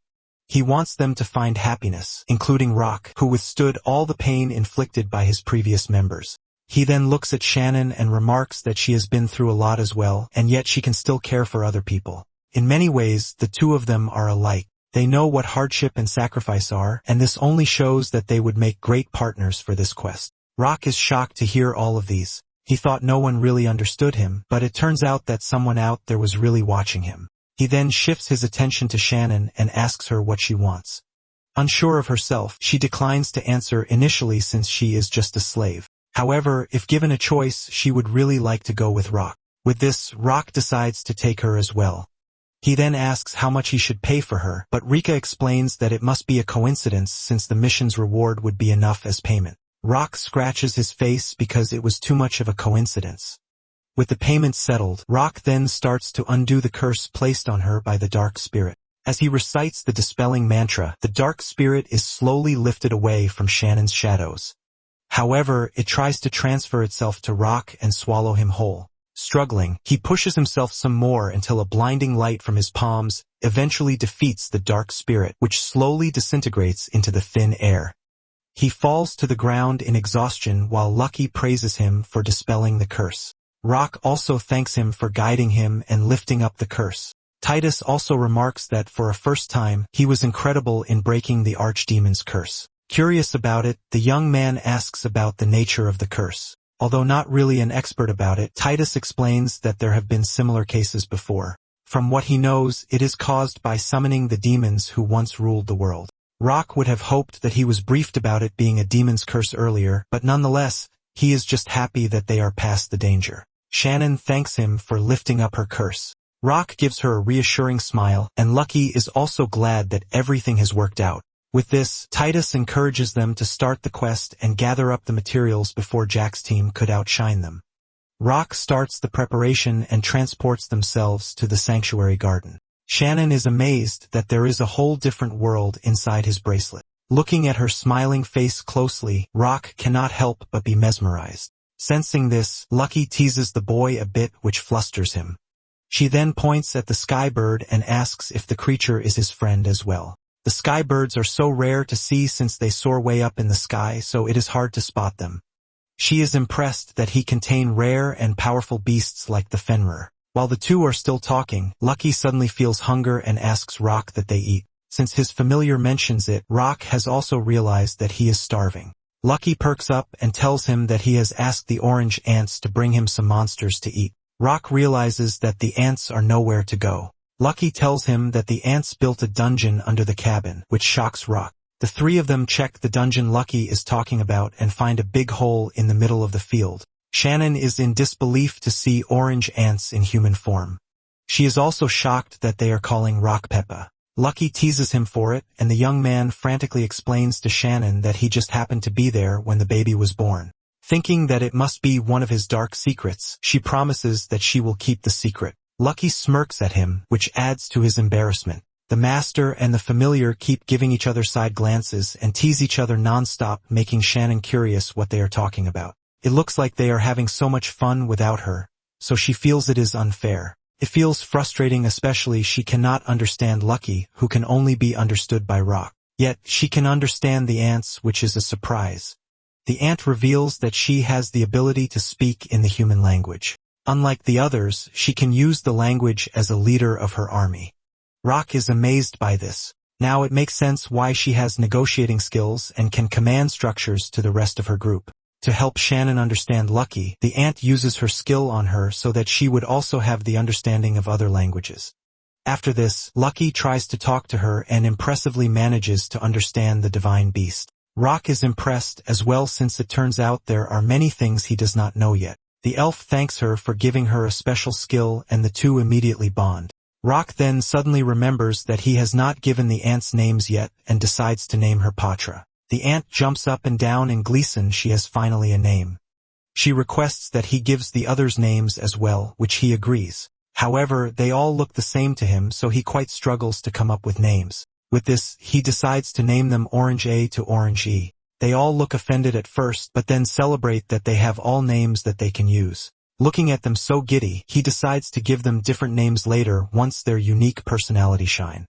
A: He wants them to find happiness, including Rock, who withstood all the pain inflicted by his previous members. He then looks at Shannon and remarks that she has been through a lot as well, and yet she can still care for other people. In many ways, the two of them are alike. They know what hardship and sacrifice are, and this only shows that they would make great partners for this quest. Rock is shocked to hear all of these. He thought no one really understood him, but it turns out that someone out there was really watching him. He then shifts his attention to Shannon and asks her what she wants. Unsure of herself, she declines to answer initially since she is just a slave. However, if given a choice, she would really like to go with Rock. With this, Rock decides to take her as well. He then asks how much he should pay for her, but Rika explains that it must be a coincidence since the mission's reward would be enough as payment. Rock scratches his face because it was too much of a coincidence. With the payment settled, Rock then starts to undo the curse placed on her by the dark spirit. As he recites the dispelling mantra, the dark spirit is slowly lifted away from Shannon's shadows. However, it tries to transfer itself to Rock and swallow him whole. Struggling, he pushes himself some more until a blinding light from his palms eventually defeats the dark spirit, which slowly disintegrates into the thin air. He falls to the ground in exhaustion while Lucky praises him for dispelling the curse. Rock also thanks him for guiding him and lifting up the curse. Titus also remarks that for a first time, he was incredible in breaking the archdemon's curse. Curious about it, the young man asks about the nature of the curse. Although not really an expert about it, Titus explains that there have been similar cases before. From what he knows, it is caused by summoning the demons who once ruled the world. Rock would have hoped that he was briefed about it being a demon's curse earlier, but nonetheless, he is just happy that they are past the danger. Shannon thanks him for lifting up her curse. Rock gives her a reassuring smile, and Lucky is also glad that everything has worked out. With this, Titus encourages them to start the quest and gather up the materials before Jack's team could outshine them. Rock starts the preparation and transports themselves to the sanctuary garden. Shannon is amazed that there is a whole different world inside his bracelet. Looking at her smiling face closely, Rock cannot help but be mesmerized. Sensing this, Lucky teases the boy a bit, which flusters him. She then points at the skybird and asks if the creature is his friend as well. The skybirds are so rare to see since they soar way up in the sky, so it is hard to spot them. She is impressed that he contain rare and powerful beasts like the Fenrir. While the two are still talking, Lucky suddenly feels hunger and asks Rock that they eat. Since his familiar mentions it, Rock has also realized that he is starving. Lucky perks up and tells him that he has asked the orange ants to bring him some monsters to eat. Rock realizes that the ants are nowhere to go. Lucky tells him that the ants built a dungeon under the cabin, which shocks Rock. The three of them check the dungeon Lucky is talking about and find a big hole in the middle of the field. Shannon is in disbelief to see orange ants in human form. She is also shocked that they are calling Rock Peppa. Lucky teases him for it, and the young man frantically explains to Shannon that he just happened to be there when the baby was born. Thinking that it must be one of his dark secrets, she promises that she will keep the secret. Lucky smirks at him, which adds to his embarrassment. The master and the familiar keep giving each other side glances and tease each other non-stop, making Shannon curious what they are talking about. It looks like they are having so much fun without her, so she feels it is unfair. It feels frustrating, especially she cannot understand Lucky, who can only be understood by Rock. Yet, she can understand the ants, which is a surprise. The ant reveals that she has the ability to speak in the human language. Unlike the others, she can use the language as a leader of her army. Rock is amazed by this. Now it makes sense why she has negotiating skills and can command structures to the rest of her group. To help Shannon understand Lucky, the ant uses her skill on her so that she would also have the understanding of other languages. After this, Lucky tries to talk to her and impressively manages to understand the divine beast. Rock is impressed as well since it turns out there are many things he does not know yet. The elf thanks her for giving her a special skill and the two immediately bond. Rock then suddenly remembers that he has not given the ants names yet and decides to name her Patra. The ant jumps up and down in gleeson she has finally a name. She requests that he gives the others names as well, which he agrees. However, they all look the same to him, so he quite struggles to come up with names. With this, he decides to name them Orange A to Orange E. They all look offended at first, but then celebrate that they have all names that they can use. Looking at them so giddy, he decides to give them different names later once their unique personality shine.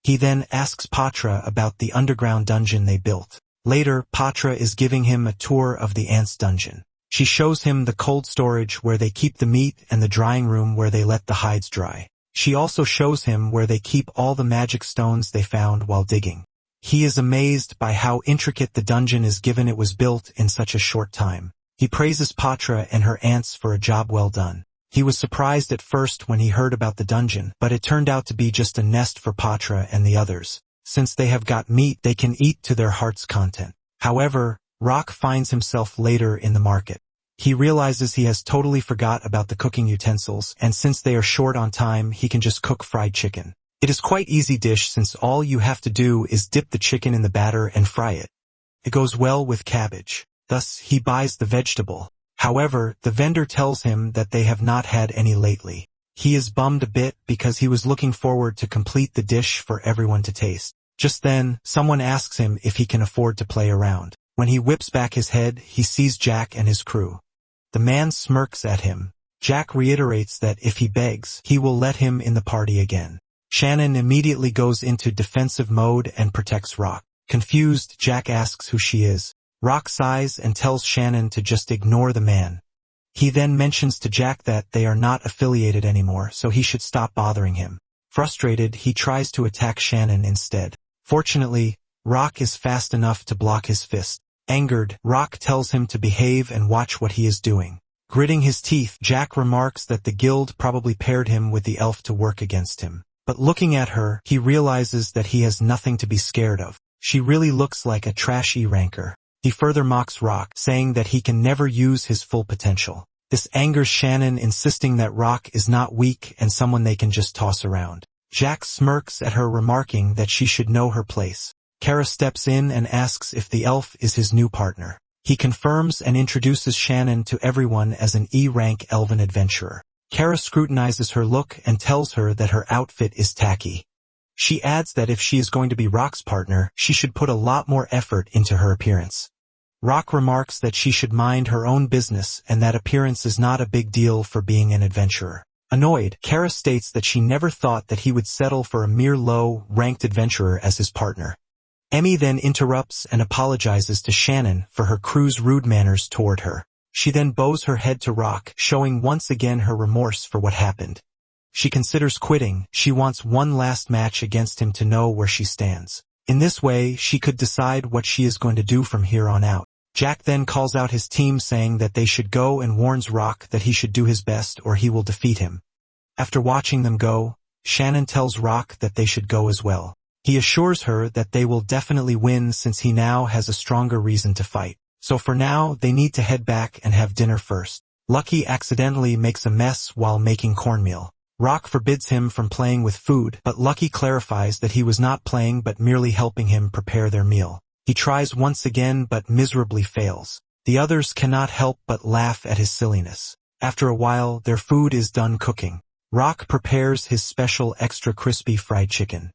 A: He then asks Patra about the underground dungeon they built. Later, Patra is giving him a tour of the ants' dungeon. She shows him the cold storage where they keep the meat and the drying room where they let the hides dry. She also shows him where they keep all the magic stones they found while digging. He is amazed by how intricate the dungeon is given it was built in such a short time. He praises Patra and her ants for a job well done. He was surprised at first when he heard about the dungeon, but it turned out to be just a nest for Patra and the others. Since they have got meat, they can eat to their heart's content. However, Rock finds himself later in the market. He realizes he has totally forgot about the cooking utensils, and since they are short on time, he can just cook fried chicken. It is quite easy dish since all you have to do is dip the chicken in the batter and fry it. It goes well with cabbage. Thus, he buys the vegetable. However, the vendor tells him that they have not had any lately. He is bummed a bit because he was looking forward to complete the dish for everyone to taste. Just then, someone asks him if he can afford to play around. When he whips back his head, he sees Jack and his crew. The man smirks at him. Jack reiterates that if he begs, he will let him in the party again. Shannon immediately goes into defensive mode and protects Rock. Confused, Jack asks who she is. Rock sighs and tells Shannon to just ignore the man. He then mentions to Jack that they are not affiliated anymore, so he should stop bothering him. Frustrated, he tries to attack Shannon instead. Fortunately, Rock is fast enough to block his fist. Angered, Rock tells him to behave and watch what he is doing. Gritting his teeth, Jack remarks that the guild probably paired him with the elf to work against him. But looking at her, he realizes that he has nothing to be scared of. She really looks like a trashy ranker. He further mocks Rock, saying that he can never use his full potential. This angers Shannon, insisting that Rock is not weak and someone they can just toss around. Jack smirks at her, remarking that she should know her place. Kara steps in and asks if the elf is his new partner. He confirms and introduces Shannon to everyone as an E-rank elven adventurer. Kara scrutinizes her look and tells her that her outfit is tacky. She adds that if she is going to be Rock's partner, she should put a lot more effort into her appearance. Rock remarks that she should mind her own business and that appearance is not a big deal for being an adventurer. Annoyed, Kara states that she never thought that he would settle for a mere low-ranked adventurer as his partner. Emmy then interrupts and apologizes to Shannon for her crew's rude manners toward her. She then bows her head to Rock, showing once again her remorse for what happened. She considers quitting. She wants one last match against him to know where she stands. In this way, she could decide what she is going to do from here on out. Jack then calls out his team, saying that they should go, and warns Rock that he should do his best or he will defeat him. After watching them go, Shannon tells Rock that they should go as well. He assures her that they will definitely win since he now has a stronger reason to fight. So for now, they need to head back and have dinner first. Lucky accidentally makes a mess while making cornmeal. Rock forbids him from playing with food, but Lucky clarifies that he was not playing but merely helping him prepare their meal. He tries once again but miserably fails. The others cannot help but laugh at his silliness. After a while, their food is done cooking. Rock prepares his special extra crispy fried chicken.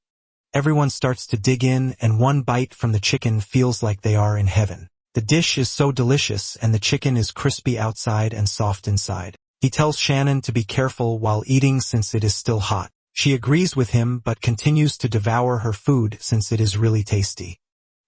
A: Everyone starts to dig in, and one bite from the chicken feels like they are in heaven. The dish is so delicious and the chicken is crispy outside and soft inside. He tells Shannon to be careful while eating since it is still hot. She agrees with him but continues to devour her food since it is really tasty.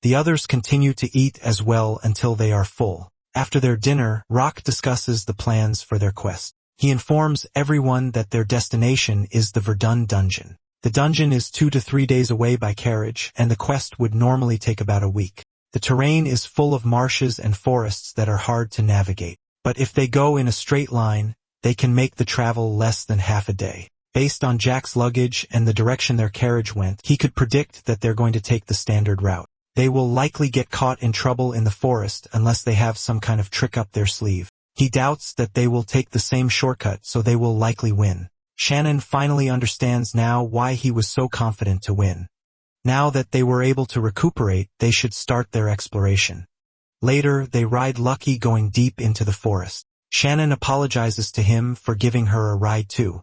A: The others continue to eat as well until they are full. After their dinner, Rock discusses the plans for their quest. He informs everyone that their destination is the Verdun dungeon. The dungeon is 2 to 3 days away by carriage, and the quest would normally take about a week. The terrain is full of marshes and forests that are hard to navigate. But if they go in a straight line, they can make the travel less than half a day. Based on Jack's luggage and the direction their carriage went, he could predict that they're going to take the standard route. They will likely get caught in trouble in the forest unless they have some kind of trick up their sleeve. He doubts that they will take the same shortcut, so they will likely win. Shannon finally understands now why he was so confident to win. Now that they were able to recuperate, they should start their exploration. Later, they ride Lucky going deep into the forest. Shannon apologizes to him for giving her a ride too.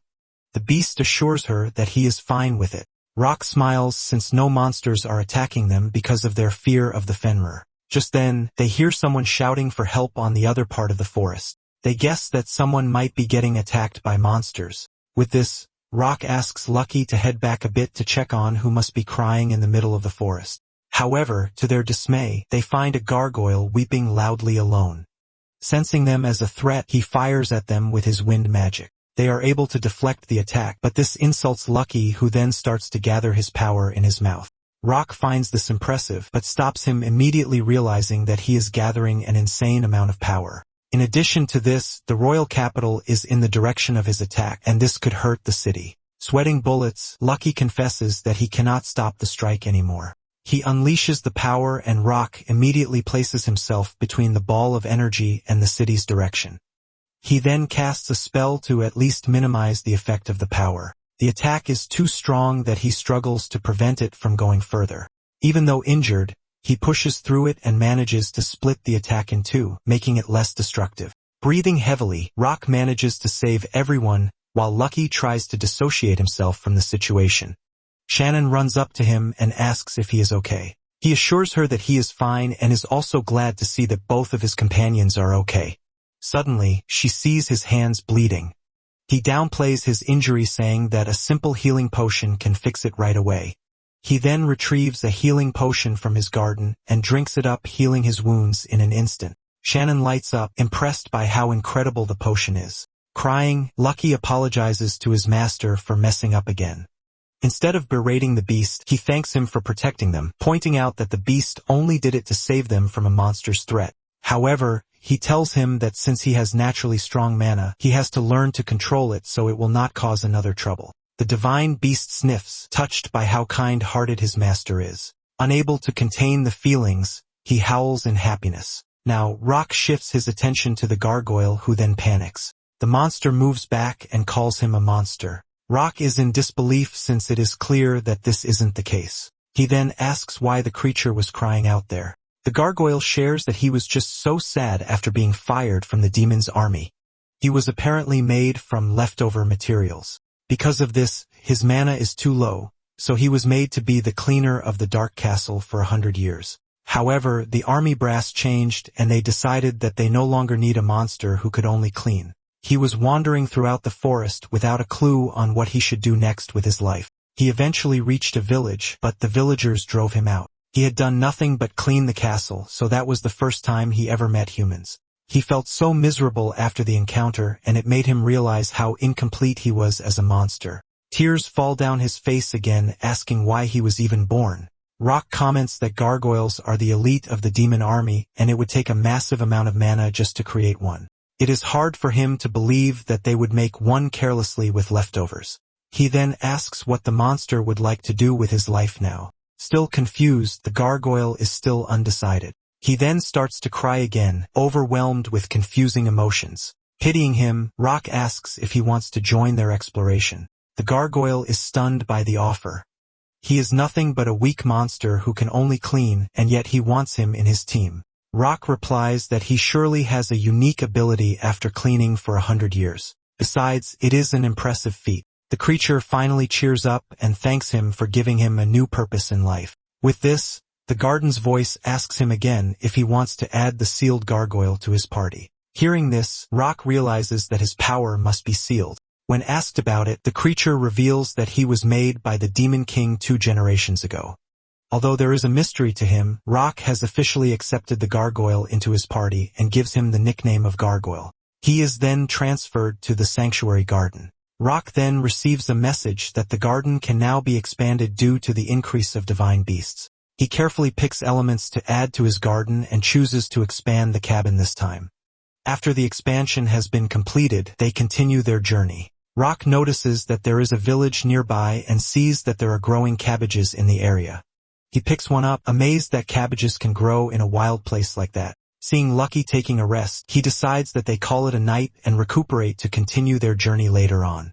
A: The beast assures her that he is fine with it. Rock smiles since no monsters are attacking them because of their fear of the Fenrir. Just then, they hear someone shouting for help on the other part of the forest. They guess that someone might be getting attacked by monsters. With this, Rock asks Lucky to head back a bit to check on who must be crying in the middle of the forest. However, to their dismay, they find a gargoyle weeping loudly alone. Sensing them as a threat, he fires at them with his wind magic. They are able to deflect the attack, but this insults Lucky, who then starts to gather his power in his mouth. Rock finds this impressive, but stops him immediately, realizing that he is gathering an insane amount of power. In addition to this, the royal capital is in the direction of his attack, and this could hurt the city. Sweating bullets, Lucky confesses that he cannot stop the strike anymore. He unleashes the power, and Rock immediately places himself between the ball of energy and the city's direction. He then casts a spell to at least minimize the effect of the power. The attack is too strong that he struggles to prevent it from going further. Even though injured, he pushes through it and manages to split the attack in two, making it less destructive. Breathing heavily, Rock manages to save everyone, while Lucky tries to dissociate himself from the situation. Shannon runs up to him and asks if he is okay. He assures her that he is fine and is also glad to see that both of his companions are okay. Suddenly, she sees his hands bleeding. He downplays his injury, saying that a simple healing potion can fix it right away. He then retrieves a healing potion from his garden and drinks it up, healing his wounds in an instant. Shannon lights up, impressed by how incredible the potion is. Crying, Lucky apologizes to his master for messing up again. Instead of berating the beast, he thanks him for protecting them, pointing out that the beast only did it to save them from a monster's threat. However, he tells him that since he has naturally strong mana, he has to learn to control it so it will not cause another trouble. The divine beast sniffs, touched by how kind-hearted his master is. Unable to contain the feelings, he howls in happiness. Now, Rock shifts his attention to the gargoyle, who then panics. The monster moves back and calls him a monster. Rock is in disbelief since it is clear that this isn't the case. He then asks why the creature was crying out there. The gargoyle shares that he was just so sad after being fired from the demon's army. He was apparently made from leftover materials. Because of this, his mana is too low, so he was made to be the cleaner of the Dark Castle for 100 years. However, the army brass changed and they decided that they no longer need a monster who could only clean. He was wandering throughout the forest without a clue on what he should do next with his life. He eventually reached a village, but the villagers drove him out. He had done nothing but clean the castle, so that was the first time he ever met humans. He felt so miserable after the encounter, and it made him realize how incomplete he was as a monster. Tears fall down his face again, asking why he was even born. Rock comments that gargoyles are the elite of the demon army, and it would take a massive amount of mana just to create one. It is hard for him to believe that they would make one carelessly with leftovers. He then asks what the monster would like to do with his life now. Still confused, the gargoyle is still undecided. He then starts to cry again, overwhelmed with confusing emotions. Pitying him, Rock asks if he wants to join their exploration. The gargoyle is stunned by the offer. He is nothing but a weak monster who can only clean, and yet he wants him in his team. Rock replies that he surely has a unique ability after cleaning for 100 years. Besides, it is an impressive feat. The creature finally cheers up and thanks him for giving him a new purpose in life. With this, the garden's voice asks him again if he wants to add the sealed gargoyle to his party. Hearing this, Rock realizes that his power must be sealed. When asked about it, the creature reveals that he was made by the Demon King 2 generations ago. Although there is a mystery to him, Rock has officially accepted the gargoyle into his party and gives him the nickname of Gargoyle. He is then transferred to the Sanctuary Garden. Rock then receives a message that the garden can now be expanded due to the increase of divine beasts. He carefully picks elements to add to his garden and chooses to expand the cabin this time. After the expansion has been completed, they continue their journey. Rock notices that there is a village nearby and sees that there are growing cabbages in the area. He picks one up, amazed that cabbages can grow in a wild place like that. Seeing Lucky taking a rest, he decides that they call it a night and recuperate to continue their journey later on.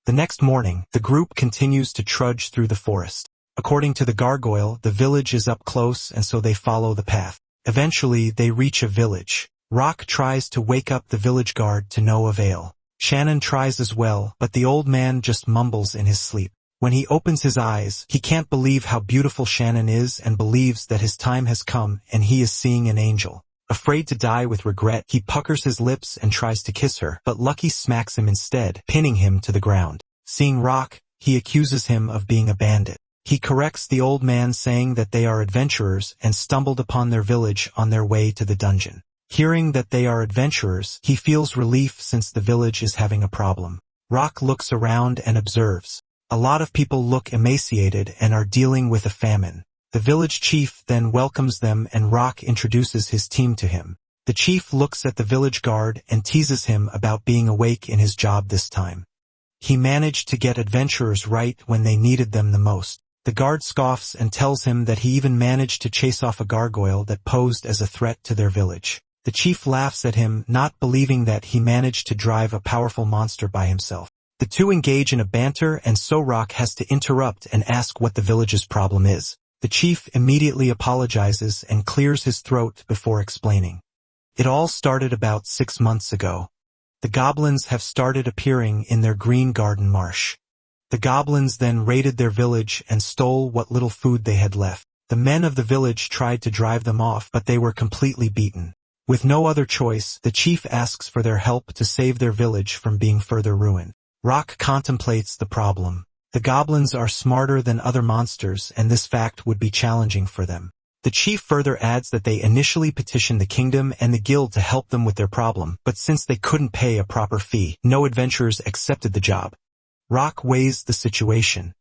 A: The next morning, the group continues to trudge through the forest. According to the gargoyle, the village is up close and so they follow the path. Eventually, they reach a village. Rock tries to wake up the village guard to no avail. Shannon tries as well, but the old man just mumbles in his sleep. When he opens his eyes, he can't believe how beautiful Shannon is and believes that his time has come and he is seeing an angel. Afraid to die with regret, he puckers his lips and tries to kiss her, but Lucky smacks him instead, pinning him to the ground. Seeing Rock, he accuses him of being a bandit. He corrects the old man, saying that they are adventurers and stumbled upon their village on their way to the dungeon. Hearing that they are adventurers, he feels relief since the village is having a problem. Rock looks around and observes. A lot of people look emaciated and are dealing with a famine. The village chief then welcomes them and Rock introduces his team to him. The chief looks at the village guard and teases him about being awake in his job this time. He managed to get adventurers right when they needed them the most. The guard scoffs and tells him that he even managed to chase off a gargoyle that posed as a threat to their village. The chief laughs at him, not believing that he managed to drive a powerful monster by himself. The two engage in a banter and so Rock has to interrupt and ask what the village's problem is. The chief immediately apologizes and clears his throat before explaining. It all started about 6 months ago. The goblins have started appearing in their green garden marsh. The goblins then raided their village and stole what little food they had left. The men of the village tried to drive them off, but they were completely beaten. With no other choice, the chief asks for their help to save their village from being further ruined. Rock contemplates the problem. The goblins are smarter than other monsters, and this fact would be challenging for them. The chief further adds that they initially petitioned the kingdom and the guild to help them with their problem, but since they couldn't pay a proper fee, no adventurers accepted the job. Rock weighs the situation.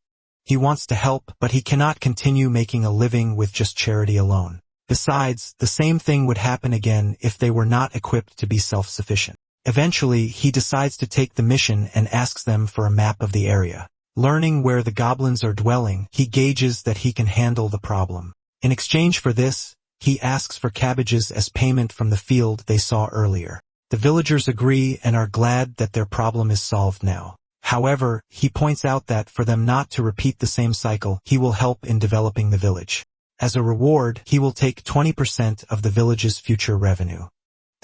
A: He wants to help, but he cannot continue making a living with just charity alone. Besides, the same thing would happen again if they were not equipped to be self-sufficient. Eventually, he decides to take the mission and asks them for a map of the area. Learning where the goblins are dwelling, he gauges that he can handle the problem. In exchange for this, he asks for cabbages as payment from the field they saw earlier. The villagers agree and are glad that their problem is solved now. However, he points out that for them not to repeat the same cycle, he will help in developing the village. As a reward, he will take 20% of the village's future revenue.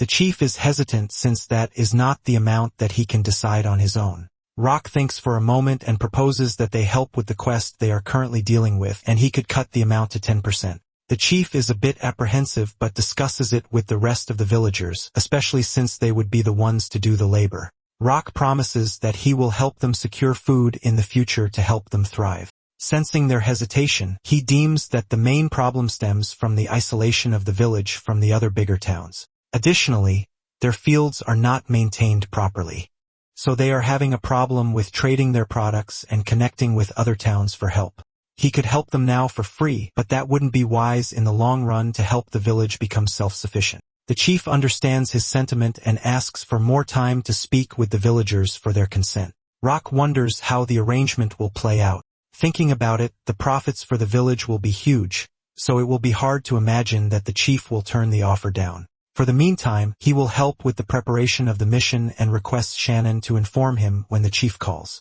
A: The chief is hesitant since that is not the amount that he can decide on his own. Rock thinks for a moment and proposes that they help with the quest they are currently dealing with, and he could cut the amount to 10%. The chief is a bit apprehensive but discusses it with the rest of the villagers, especially since they would be the ones to do the labor. Rock promises that he will help them secure food in the future to help them thrive. Sensing their hesitation, he deems that the main problem stems from the isolation of the village from the other bigger towns. Additionally, their fields are not maintained properly. So they are having a problem with trading their products and connecting with other towns for help. He could help them now for free, but that wouldn't be wise in the long run to help the village become self-sufficient. The chief understands his sentiment and asks for more time to speak with the villagers for their consent. Rock wonders how the arrangement will play out. Thinking about it, the profits for the village will be huge, so it will be hard to imagine that the chief will turn the offer down. For the meantime, he will help with the preparation of the mission and requests Shannon to inform him when the chief calls.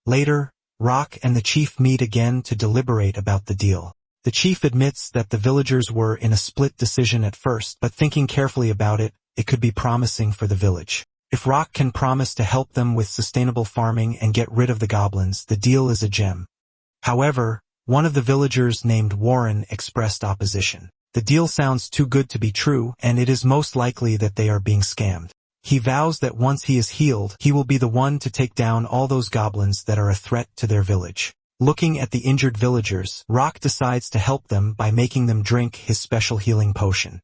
A: Later, Rock and the chief meet again to deliberate about the deal. The chief admits that the villagers were in a split decision at first, but thinking carefully about it, it could be promising for the village. If Rock can promise to help them with sustainable farming and get rid of the goblins, the deal is a gem. However, one of the villagers named Warren expressed opposition. The deal sounds too good to be true, and it is most likely that they are being scammed. He vows that once he is healed, he will be the one to take down all those goblins that are a threat to their village. Looking at the injured villagers, Rock decides to help them by making them drink his special healing potion.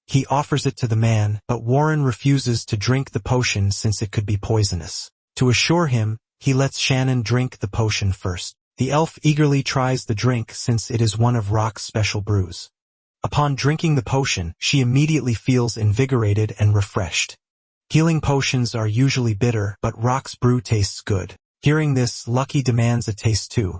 A: He offers it to the man, but Warren refuses to drink the potion since it could be poisonous. To assure him, he lets Shannon drink the potion first. The elf eagerly tries the drink since it is one of Rock's special brews. Upon drinking the potion, she immediately feels invigorated and refreshed. Healing potions are usually bitter, but Rock's brew tastes good. Hearing this, Lucky demands a taste too.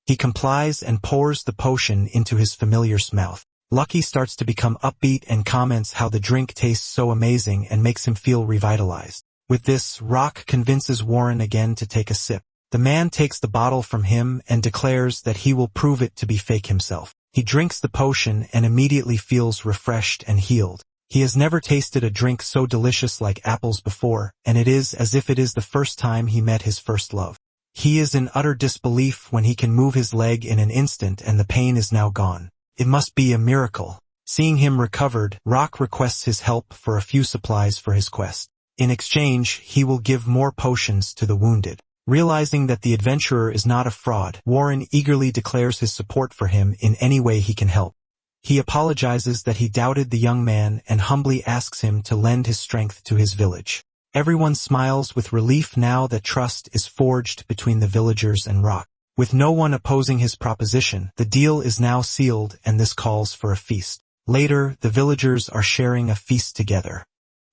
A: He complies and pours the potion into his familiar's mouth. Lucky starts to become upbeat and comments how the drink tastes so amazing and makes him feel revitalized. With this, Rock convinces Warren again to take a sip. The man takes the bottle from him and declares that he will prove it to be fake himself. He drinks the potion and immediately feels refreshed and healed. He has never tasted a drink so delicious like apples before, and it is as if it is the first time he met his first love. He is in utter disbelief when he can move his leg in an instant and the pain is now gone. It must be a miracle. Seeing him recovered, Rock requests his help for a few supplies for his quest. In exchange, he will give more potions to the wounded. Realizing that the adventurer is not a fraud, Warren eagerly declares his support for him in any way he can help. He apologizes that he doubted the young man and humbly asks him to lend his strength to his village. Everyone smiles with relief now that trust is forged between the villagers and Rock. With no one opposing his proposition, the deal is now sealed and this calls for a feast. Later, the villagers are sharing a feast together.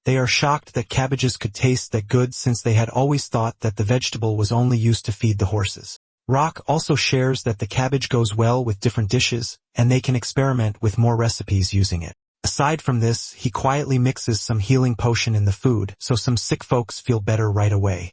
A: They are shocked that cabbages could taste that good since they had always thought that the vegetable was only used to feed the horses. Rock also shares that the cabbage goes well with different dishes, and they can experiment with more recipes using it. Aside from this, he quietly mixes some healing potion in the food, so some sick folks feel better right away.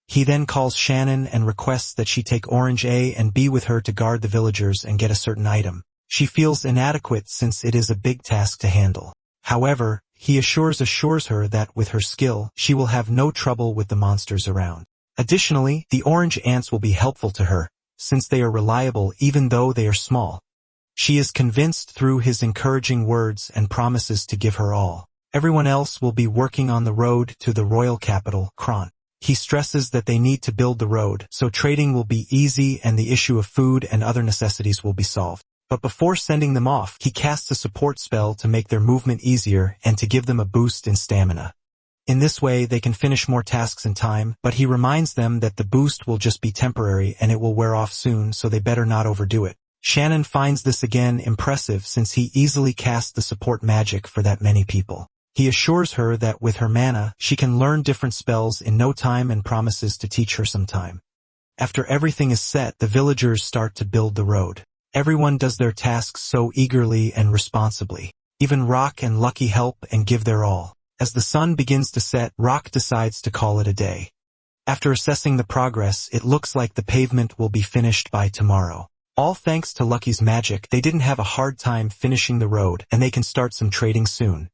A: He then calls Shannon and requests that she take Orange A and B with her to guard the villagers and get a certain item. She feels inadequate since it is a big task to handle. However, he assures her that with her skill, she will have no trouble with the monsters around. Additionally, the orange ants will be helpful to her, since they are reliable even though they are small. She is convinced through his encouraging words and promises to give her all. Everyone else will be working on the road to the royal capital, Kron. He stresses that they need to build the road, so trading will be easy and the issue of food and other necessities will be solved. But before sending them off, he casts a support spell to make their movement easier and to give them a boost in stamina. In this way, they can finish more tasks in time, but he reminds them that the boost will just be temporary and it will wear off soon, so they better not overdo it. Shannon finds this again impressive since he easily cast the support magic for that many people. He assures her that with her mana, she can learn different spells in no time and promises to teach her some time. After everything is set, the villagers start to build the road. Everyone does their tasks so eagerly and responsibly. Even Rock and Lucky help and give their all. As the sun begins to set, Rock decides to call it a day. After assessing the progress, it looks like the pavement will be finished by tomorrow. All thanks to Lucky's magic, they didn't have a hard time finishing the road, and they can start some trading soon.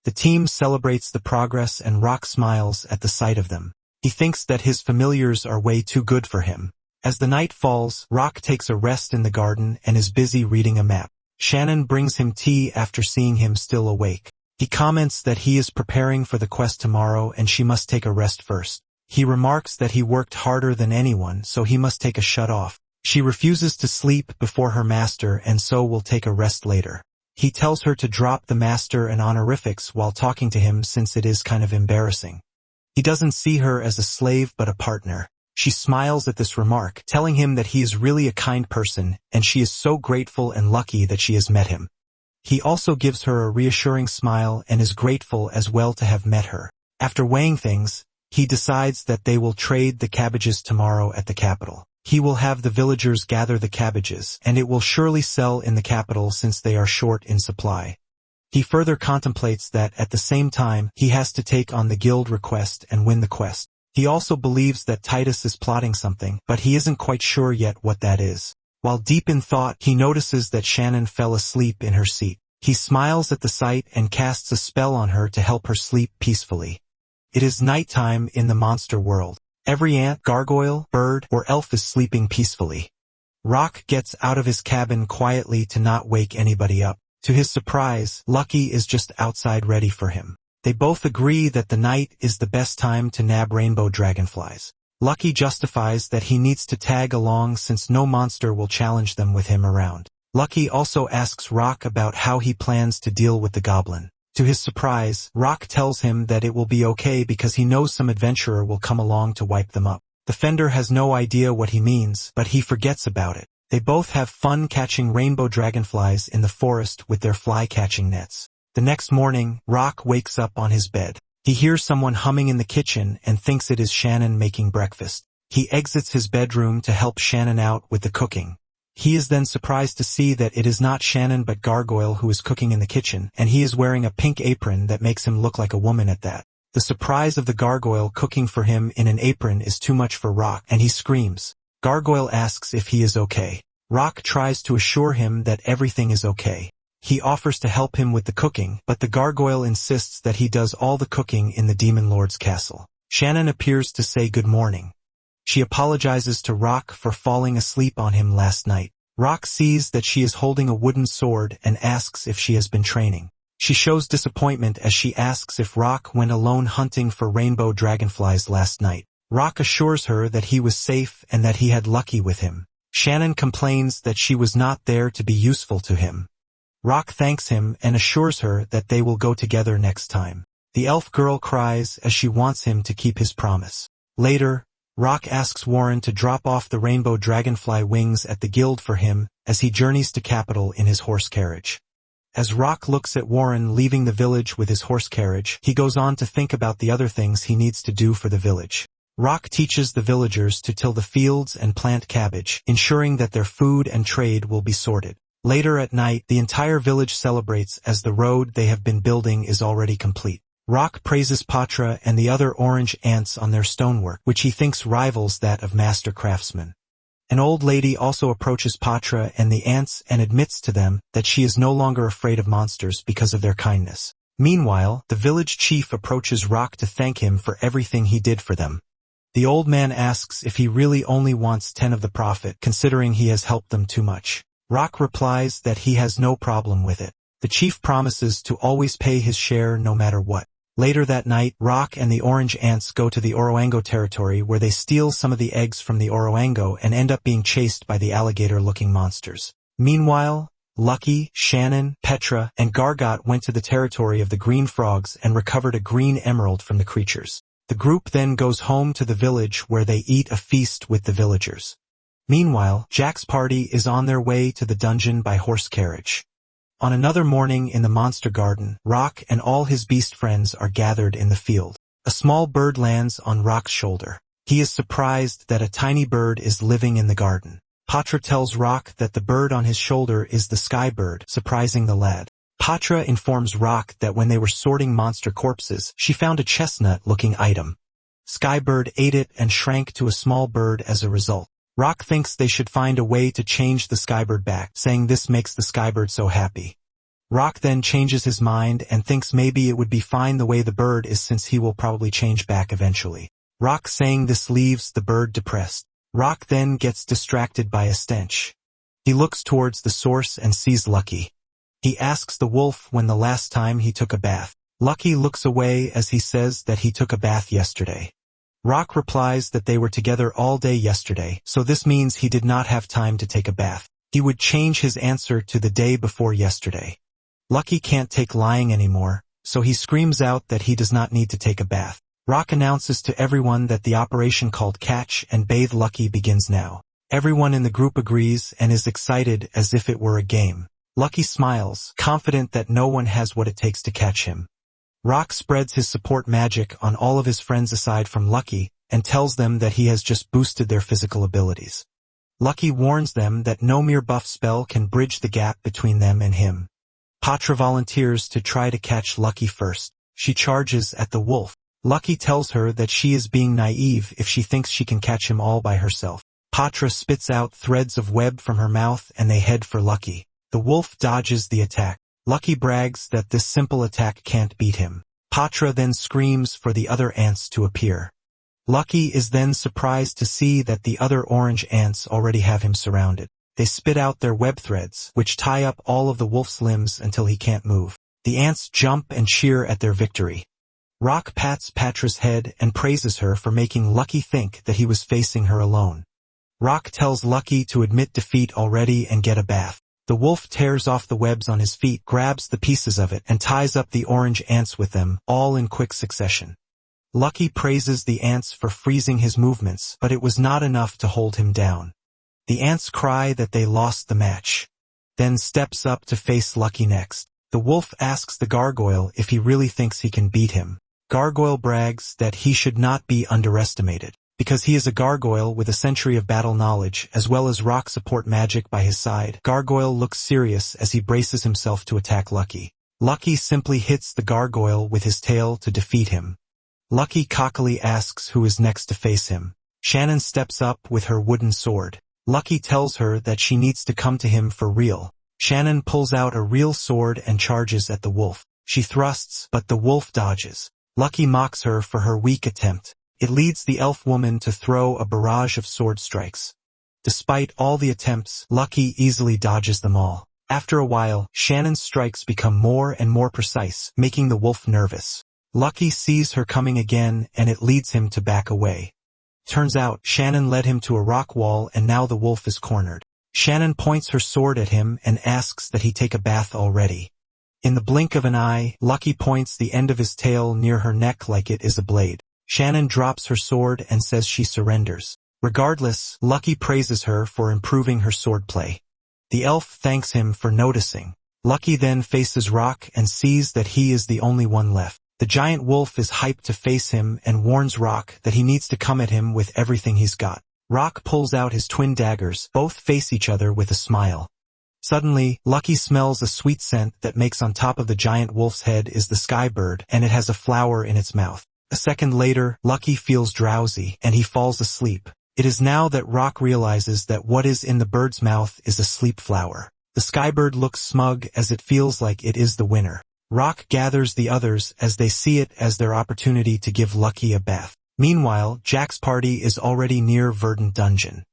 A: The team celebrates the progress and Rock smiles at the sight of them. He thinks that his familiars are way too good for him. As the night falls, Rock takes a rest in the garden and is busy reading a map. Shannon brings him tea after seeing him still awake. He comments that he is preparing for the quest tomorrow and she must take a rest first. He remarks that he worked harder than anyone, so he must take a shut off. She refuses to sleep before her master and so will take a rest later. He tells her to drop the master and honorifics while talking to him since it is kind of embarrassing. He doesn't see her as a slave but a partner. She smiles at this remark, telling him that he is really a kind person and she is so grateful and lucky that she has met him. He also gives her a reassuring smile and is grateful as well to have met her. After weighing things, he decides that they will trade the cabbages tomorrow at the capital. He will have the villagers gather the cabbages, and it will surely sell in the capital since they are short in supply. He further contemplates that at the same time, he has to take on the guild request and win the quest. He also believes that Titus is plotting something, but he isn't quite sure yet what that is. While deep in thought, he notices that Shannon fell asleep in her seat. He smiles at the sight and casts a spell on her to help her sleep peacefully. It is nighttime in the monster world. Every ant, gargoyle, bird, or elf is sleeping peacefully. Rock gets out of his cabin quietly to not wake anybody up. To his surprise, Lucky is just outside ready for him. They both agree that the night is the best time to nab rainbow dragonflies. Lucky justifies that he needs to tag along since no monster will challenge them with him around. Lucky also asks Rock about how he plans to deal with the goblin. To his surprise, Rock tells him that it will be okay because he knows some adventurer will come along to wipe them up. The Fender has no idea what he means, but he forgets about it. They both have fun catching rainbow dragonflies in the forest with their fly-catching nets. The next morning, Rock wakes up on his bed. He hears someone humming in the kitchen and thinks it is Shannon making breakfast. He exits his bedroom to help Shannon out with the cooking. He is then surprised to see that it is not Shannon but Gargoyle who is cooking in the kitchen, and he is wearing a pink apron that makes him look like a woman at that. The surprise of the Gargoyle cooking for him in an apron is too much for Rock, and he screams. Gargoyle asks if he is okay. Rock tries to assure him that everything is okay. He offers to help him with the cooking, but the Gargoyle insists that he does all the cooking in the Demon Lord's castle. Shannon appears to say good morning. She apologizes to Rock for falling asleep on him last night. Rock sees that she is holding a wooden sword and asks if she has been training. She shows disappointment as she asks if Rock went alone hunting for rainbow dragonflies last night. Rock assures her that he was safe and that he had Lucky with him. Shannon complains that she was not there to be useful to him. Rock thanks him and assures her that they will go together next time. The elf girl cries as she wants him to keep his promise. Later, Rock asks Warren to drop off the rainbow dragonfly wings at the guild for him as he journeys to capital in his horse carriage. As Rock looks at Warren leaving the village with his horse carriage, he goes on to think about the other things he needs to do for the village. Rock teaches the villagers to till the fields and plant cabbage, ensuring that their food and trade will be sorted. Later at night, the entire village celebrates as the road they have been building is already complete. Rock praises Patra and the other orange ants on their stonework, which he thinks rivals that of master craftsmen. An old lady also approaches Patra and the ants and admits to them that she is no longer afraid of monsters because of their kindness. Meanwhile, the village chief approaches Rock to thank him for everything he did for them. The old man asks if he really only wants 10 of the profit, considering he has helped them too much. Rock replies that he has no problem with it. The chief promises to always pay his share no matter what. Later that night, Rock and the orange ants go to the Oroango territory where they steal some of the eggs from the Oroango and end up being chased by the alligator-looking monsters. Meanwhile, Lucky, Shannon, Petra, and Gargot went to the territory of the green frogs and recovered a green emerald from the creatures. The group then goes home to the village where they eat a feast with the villagers. Meanwhile, Jack's party is on their way to the dungeon by horse carriage. On another morning in the monster garden, Rock and all his beast friends are gathered in the field. A small bird lands on Rock's shoulder. He is surprised that a tiny bird is living in the garden. Patra tells Rock that the bird on his shoulder is the sky bird, surprising the lad. Patra informs Rock that when they were sorting monster corpses, she found a chestnut-looking item. Skybird ate it and shrank to a small bird as a result. Rock thinks they should find a way to change the skybird back, saying this makes the skybird so happy. Rock then changes his mind and thinks maybe it would be fine the way the bird is since he will probably change back eventually. Rock saying this leaves the bird depressed. Rock then gets distracted by a stench. He looks towards the source and sees Lucky. He asks the wolf when the last time he took a bath. Lucky looks away as he says that he took a bath yesterday. Rock replies that they were together all day yesterday, so this means he did not have time to take a bath. He would change his answer to the day before yesterday. Lucky can't take lying anymore, so he screams out that he does not need to take a bath. Rock announces to everyone that the operation called Catch and Bathe Lucky begins now. Everyone in the group agrees and is excited as if it were a game. Lucky smiles, confident that no one has what it takes to catch him. Rock spreads his support magic on all of his friends aside from Lucky, and tells them that he has just boosted their physical abilities. Lucky warns them that no mere buff spell can bridge the gap between them and him. Patra volunteers to try to catch Lucky first. She charges at the wolf. Lucky tells her that she is being naive if she thinks she can catch him all by herself. Patra spits out threads of web from her mouth and they head for Lucky. The wolf dodges the attack. Lucky brags that this simple attack can't beat him. Patra then screams for the other ants to appear. Lucky is then surprised to see that the other orange ants already have him surrounded. They spit out their web threads, which tie up all of the wolf's limbs until he can't move. The ants jump and cheer at their victory. Rock pats Patra's head and praises her for making Lucky think that he was facing her alone. Rock tells Lucky to admit defeat already and get a bath. The wolf tears off the webs on his feet, grabs the pieces of it, and ties up the orange ants with them, all in quick succession. Lucky praises the ants for freezing his movements, but it was not enough to hold him down. The ants cry that they lost the match. Then steps up to face Lucky next. The wolf asks the gargoyle if he really thinks he can beat him. Gargoyle brags that he should not be underestimated. Because he is a gargoyle with a century of battle knowledge, as well as rock support magic by his side, Gargoyle looks serious as he braces himself to attack Lucky. Lucky simply hits the gargoyle with his tail to defeat him. Lucky cockily asks who is next to face him. Shannon steps up with her wooden sword. Lucky tells her that she needs to come to him for real. Shannon pulls out a real sword and charges at the wolf. She thrusts, but the wolf dodges. Lucky mocks her for her weak attempt. It leads the elf woman to throw a barrage of sword strikes. Despite all the attempts, Lucky easily dodges them all. After a while, Shannon's strikes become more and more precise, making the wolf nervous. Lucky sees her coming again and it leads him to back away. Turns out, Shannon led him to a rock wall and now the wolf is cornered. Shannon points her sword at him and asks that he take a bath already. In the blink of an eye, Lucky points the end of his tail near her neck like it is a blade. Shannon drops her sword and says she surrenders. Regardless, Lucky praises her for improving her swordplay. The elf thanks him for noticing. Lucky then faces Rock and sees that he is the only one left. The giant wolf is hyped to face him and warns Rock that he needs to come at him with everything he's got. Rock pulls out his twin daggers, both face each other with a smile. Suddenly, Lucky smells a sweet scent that makes on top of the giant wolf's head is the sky bird and it has a flower in its mouth. A second later, Lucky feels drowsy, and he falls asleep. It is now that Rock realizes that what is in the bird's mouth is a sleep flower. The skybird looks smug as it feels like it is the winner. Rock gathers the others as they see it as their opportunity to give Lucky a bath. Meanwhile, Jack's party is already near Verdant Dungeon.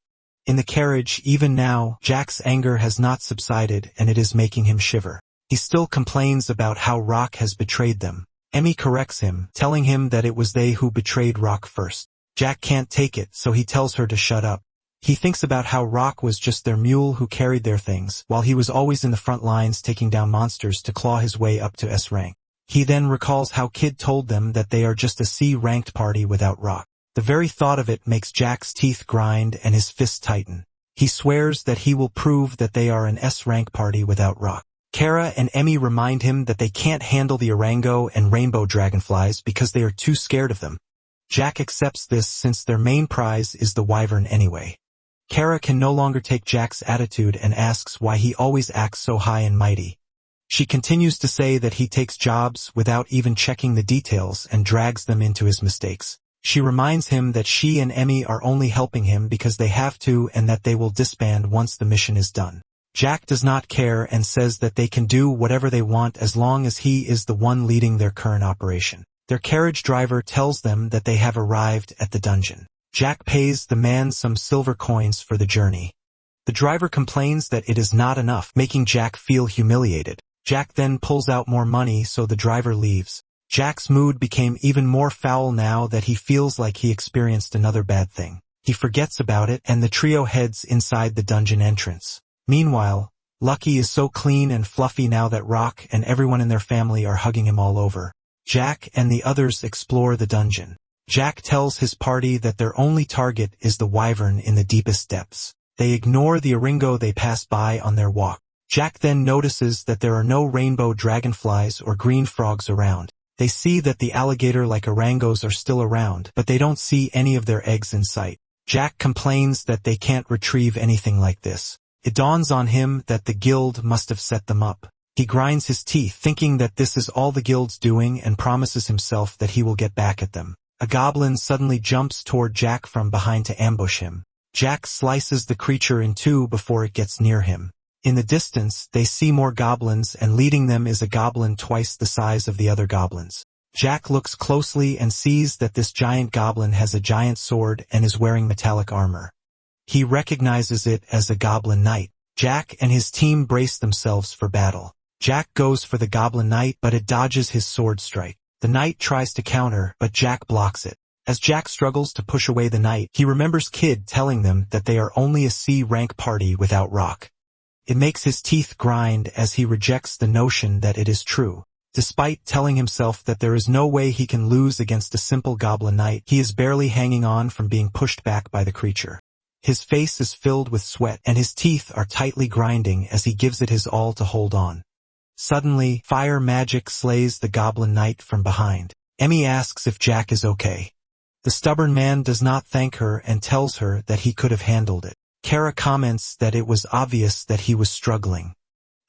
A: In the carriage, even now, Jack's anger has not subsided and it is making him shiver. He still complains about how Rock has betrayed them. Emmy corrects him, telling him that it was they who betrayed Rock first. Jack can't take it, so he tells her to shut up. He thinks about how Rock was just their mule who carried their things, while he was always in the front lines taking down monsters to claw his way up to S rank. He then recalls how Kid told them that they are just a C-ranked party without Rock. The very thought of it makes Jack's teeth grind and his fists tighten. He swears that he will prove that they are an S-rank party without Rock. Kara and Emmy remind him that they can't handle the Orango and Rainbow Dragonflies because they are too scared of them. Jack accepts this since their main prize is the Wyvern anyway. Kara can no longer take Jack's attitude and asks why he always acts so high and mighty. She continues to say that he takes jobs without even checking the details and drags them into his mistakes. She reminds him that she and Emmy are only helping him because they have to and that they will disband once the mission is done. Jack does not care and says that they can do whatever they want as long as he is the one leading their current operation. Their carriage driver tells them that they have arrived at the dungeon. Jack pays the man some silver coins for the journey. The driver complains that it is not enough, making Jack feel humiliated. Jack then pulls out more money so the driver leaves. Jack's mood became even more foul now that he feels like he experienced another bad thing. He forgets about it and the trio heads inside the dungeon entrance. Meanwhile, Lucky is so clean and fluffy now that Rock and everyone in their family are hugging him all over. Jack and the others explore the dungeon. Jack tells his party that their only target is the Wyvern in the deepest depths. They ignore the Oringo they pass by on their walk. Jack then notices that there are no rainbow dragonflies or green frogs around. They see that the alligator-like orangos are still around, but they don't see any of their eggs in sight. Jack complains that they can't retrieve anything like this. It dawns on him that the guild must have set them up. He grinds his teeth, thinking that this is all the guild's doing and promises himself that he will get back at them. A goblin suddenly jumps toward Jack from behind to ambush him. Jack slices the creature in two before it gets near him. In the distance, they see more goblins and leading them is a goblin twice the size of the other goblins. Jack looks closely and sees that this giant goblin has a giant sword and is wearing metallic armor. He recognizes it as a goblin knight. Jack and his team brace themselves for battle. Jack goes for the goblin knight, but it dodges his sword strike. The knight tries to counter, but Jack blocks it. As Jack struggles to push away the knight, he remembers Kid telling them that they are only a C-rank party without Rock. It makes his teeth grind as he rejects the notion that it is true. Despite telling himself that there is no way he can lose against a simple goblin knight, he is barely hanging on from being pushed back by the creature. His face is filled with sweat and his teeth are tightly grinding as he gives it his all to hold on. Suddenly, fire magic slays the goblin knight from behind. Emmy asks if Jack is okay. The stubborn man does not thank her and tells her that he could have handled it. Kara comments that it was obvious that he was struggling.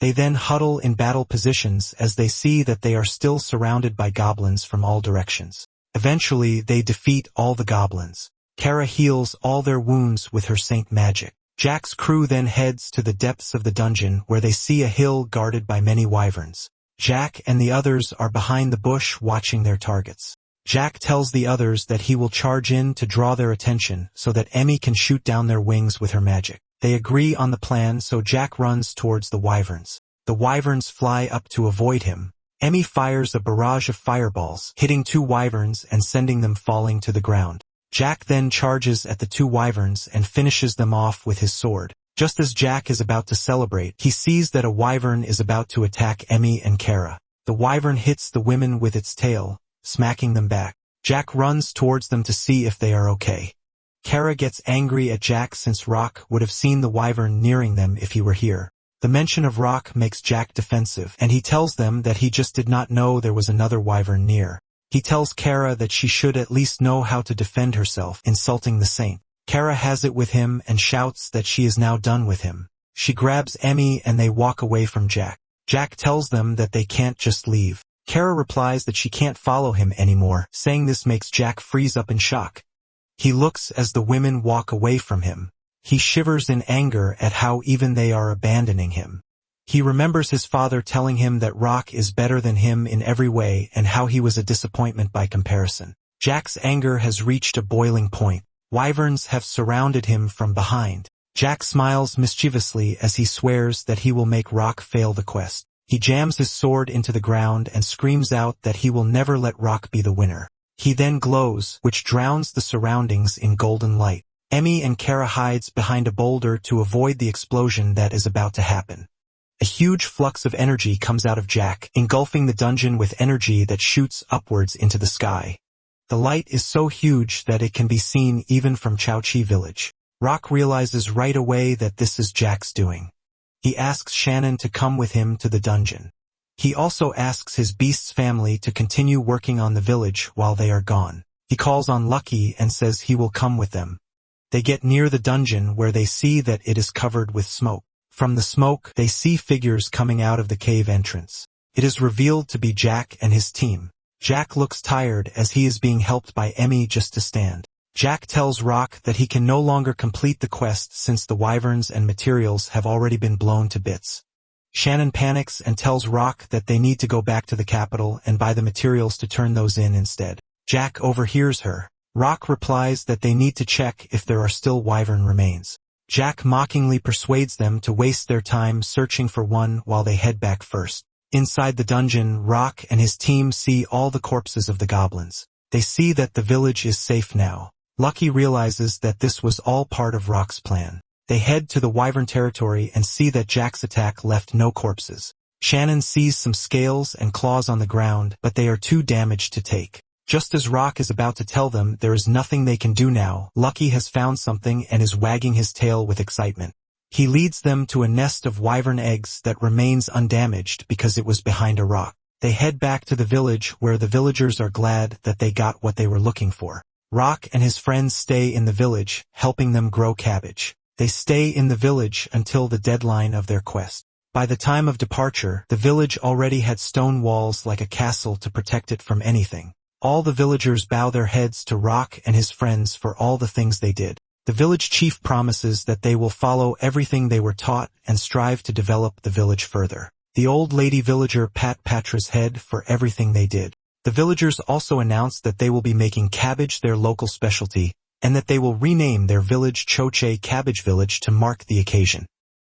A: They then huddle in battle positions as they see that they are still surrounded by goblins from all directions. Eventually, they defeat all the goblins. Kara heals all their wounds with her saint magic. Jack's crew then heads to the depths of the dungeon where they see a hill guarded by many wyverns. Jack and the others are behind the bush watching their targets. Jack tells the others that he will charge in to draw their attention so that Emmy can shoot down their wings with her magic. They agree on the plan, so Jack runs towards the wyverns. The wyverns fly up to avoid him. Emmy fires a barrage of fireballs, hitting two wyverns and sending them falling to the ground. Jack then charges at the two wyverns and finishes them off with his sword. Just as Jack is about to celebrate, he sees that a wyvern is about to attack Emmy and Kara. The wyvern hits the women with its tail, smacking them back. Jack runs towards them to see if they are okay. Kara gets angry at Jack since Rock would have seen the wyvern nearing them if he were here. The mention of Rock makes Jack defensive, and he tells them that he just did not know there was another wyvern near. He tells Kara that she should at least know how to defend herself, insulting the saint. Kara has it with him and shouts that she is now done with him. She grabs Emmy and they walk away from Jack. Jack tells them that they can't just leave. Kara replies that she can't follow him anymore, saying this makes Jack freeze up in shock. He looks as the women walk away from him. He shivers in anger at how even they are abandoning him. He remembers his father telling him that Rock is better than him in every way and how he was a disappointment by comparison. Jack's anger has reached a boiling point. Wyverns have surrounded him from behind. Jack smiles mischievously as he swears that he will make Rock fail the quest. He jams his sword into the ground and screams out that he will never let Rock be the winner. He then glows, which drowns the surroundings in golden light. Emmy and Kara hides behind a boulder to avoid the explosion that is about to happen. A huge flux of energy comes out of Jack, engulfing the dungeon with energy that shoots upwards into the sky. The light is so huge that it can be seen even from Chao-Chi village. Rock realizes right away that this is Jack's doing. He asks Shannon to come with him to the dungeon. He also asks his beast's family to continue working on the village while they are gone. He calls on Lucky and says he will come with them. They get near the dungeon where they see that it is covered with smoke. From the smoke, they see figures coming out of the cave entrance. It is revealed to be Jack and his team. Jack looks tired as he is being helped by Emmy just to stand. Jack tells Rock that he can no longer complete the quest since the wyverns and materials have already been blown to bits. Shannon panics and tells Rock that they need to go back to the capital and buy the materials to turn those in instead. Jack overhears her. Rock replies that they need to check if there are still wyvern remains. Jack mockingly persuades them to waste their time searching for one while they head back first. Inside the dungeon, Rock and his team see all the corpses of the goblins. They see that the village is safe now. Lucky realizes that this was all part of Rock's plan. They head to the wyvern territory and see that Jack's attack left no corpses. Shannon sees some scales and claws on the ground, but they are too damaged to take. Just as Rock is about to tell them there is nothing they can do now, Lucky has found something and is wagging his tail with excitement. He leads them to a nest of wyvern eggs that remains undamaged because it was behind a rock. They head back to the village where the villagers are glad that they got what they were looking for. Rock and his friends stay in the village, helping them grow cabbage. They stay in the village until the deadline of their quest. By the time of departure, the village already had stone walls like a castle to protect it from anything. All the villagers bow their heads to Rock and his friends for all the things they did. The village chief promises that they will follow everything they were taught and strive to develop the village further. The old lady villager pat Patra's head for everything they did. The villagers also announce that they will be making cabbage their local specialty, and that they will rename their village Choche Cabbage Village to mark the occasion.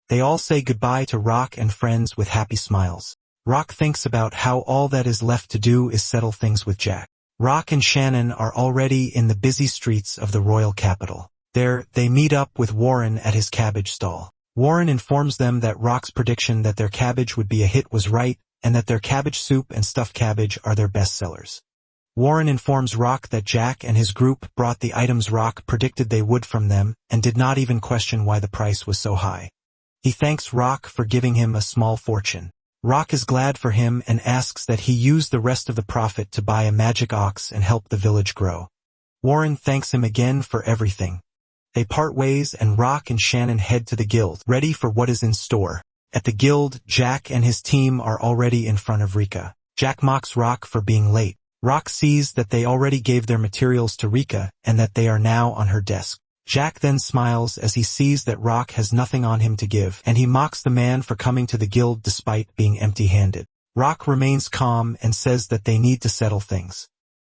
A: They all say goodbye to Rock and friends with happy smiles. Rock thinks about how all that is left to do is settle things with Jack. Rock and Shannon are already in the busy streets of the royal capital. There, they meet up with Warren at his cabbage stall. Warren informs them that Rock's prediction that their cabbage would be a hit was right, and that their cabbage soup and stuffed cabbage are their best sellers. Warren informs Rock that Jack and his group brought the items Rock predicted they would from them, and did not even question why the price was so high. He thanks Rock for giving him a small fortune. Rock is glad for him and asks that he use the rest of the profit to buy a magic ox and help the village grow. Warren thanks him again for everything. They part ways and Rock and Shannon head to the guild, ready for what is in store. At the guild, Jack and his team are already in front of Rika. Jack mocks Rock for being late. Rock sees that they already gave their materials to Rika and that they are now on her desk. Jack then smiles as he sees that Rock has nothing on him to give, and he mocks the man for coming to the guild despite being empty-handed. Rock remains calm and says that they need to settle things.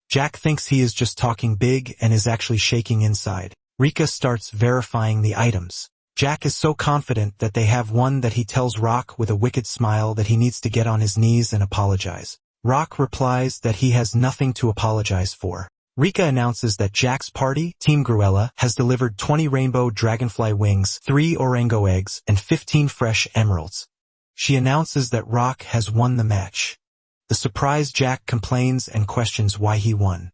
A: Jack thinks he is just talking big and is actually shaking inside. Rika starts verifying the items. Jack is so confident that they have one that he tells Rock with a wicked smile that he needs to get on his knees and apologize. Rock replies that he has nothing to apologize for. Rika announces that Jack's party, Team Gruella, has delivered 20 rainbow dragonfly wings, 3 orango eggs, and 15 fresh emeralds. She announces that Rock has won the match. The surprised Jack complains and questions why he won.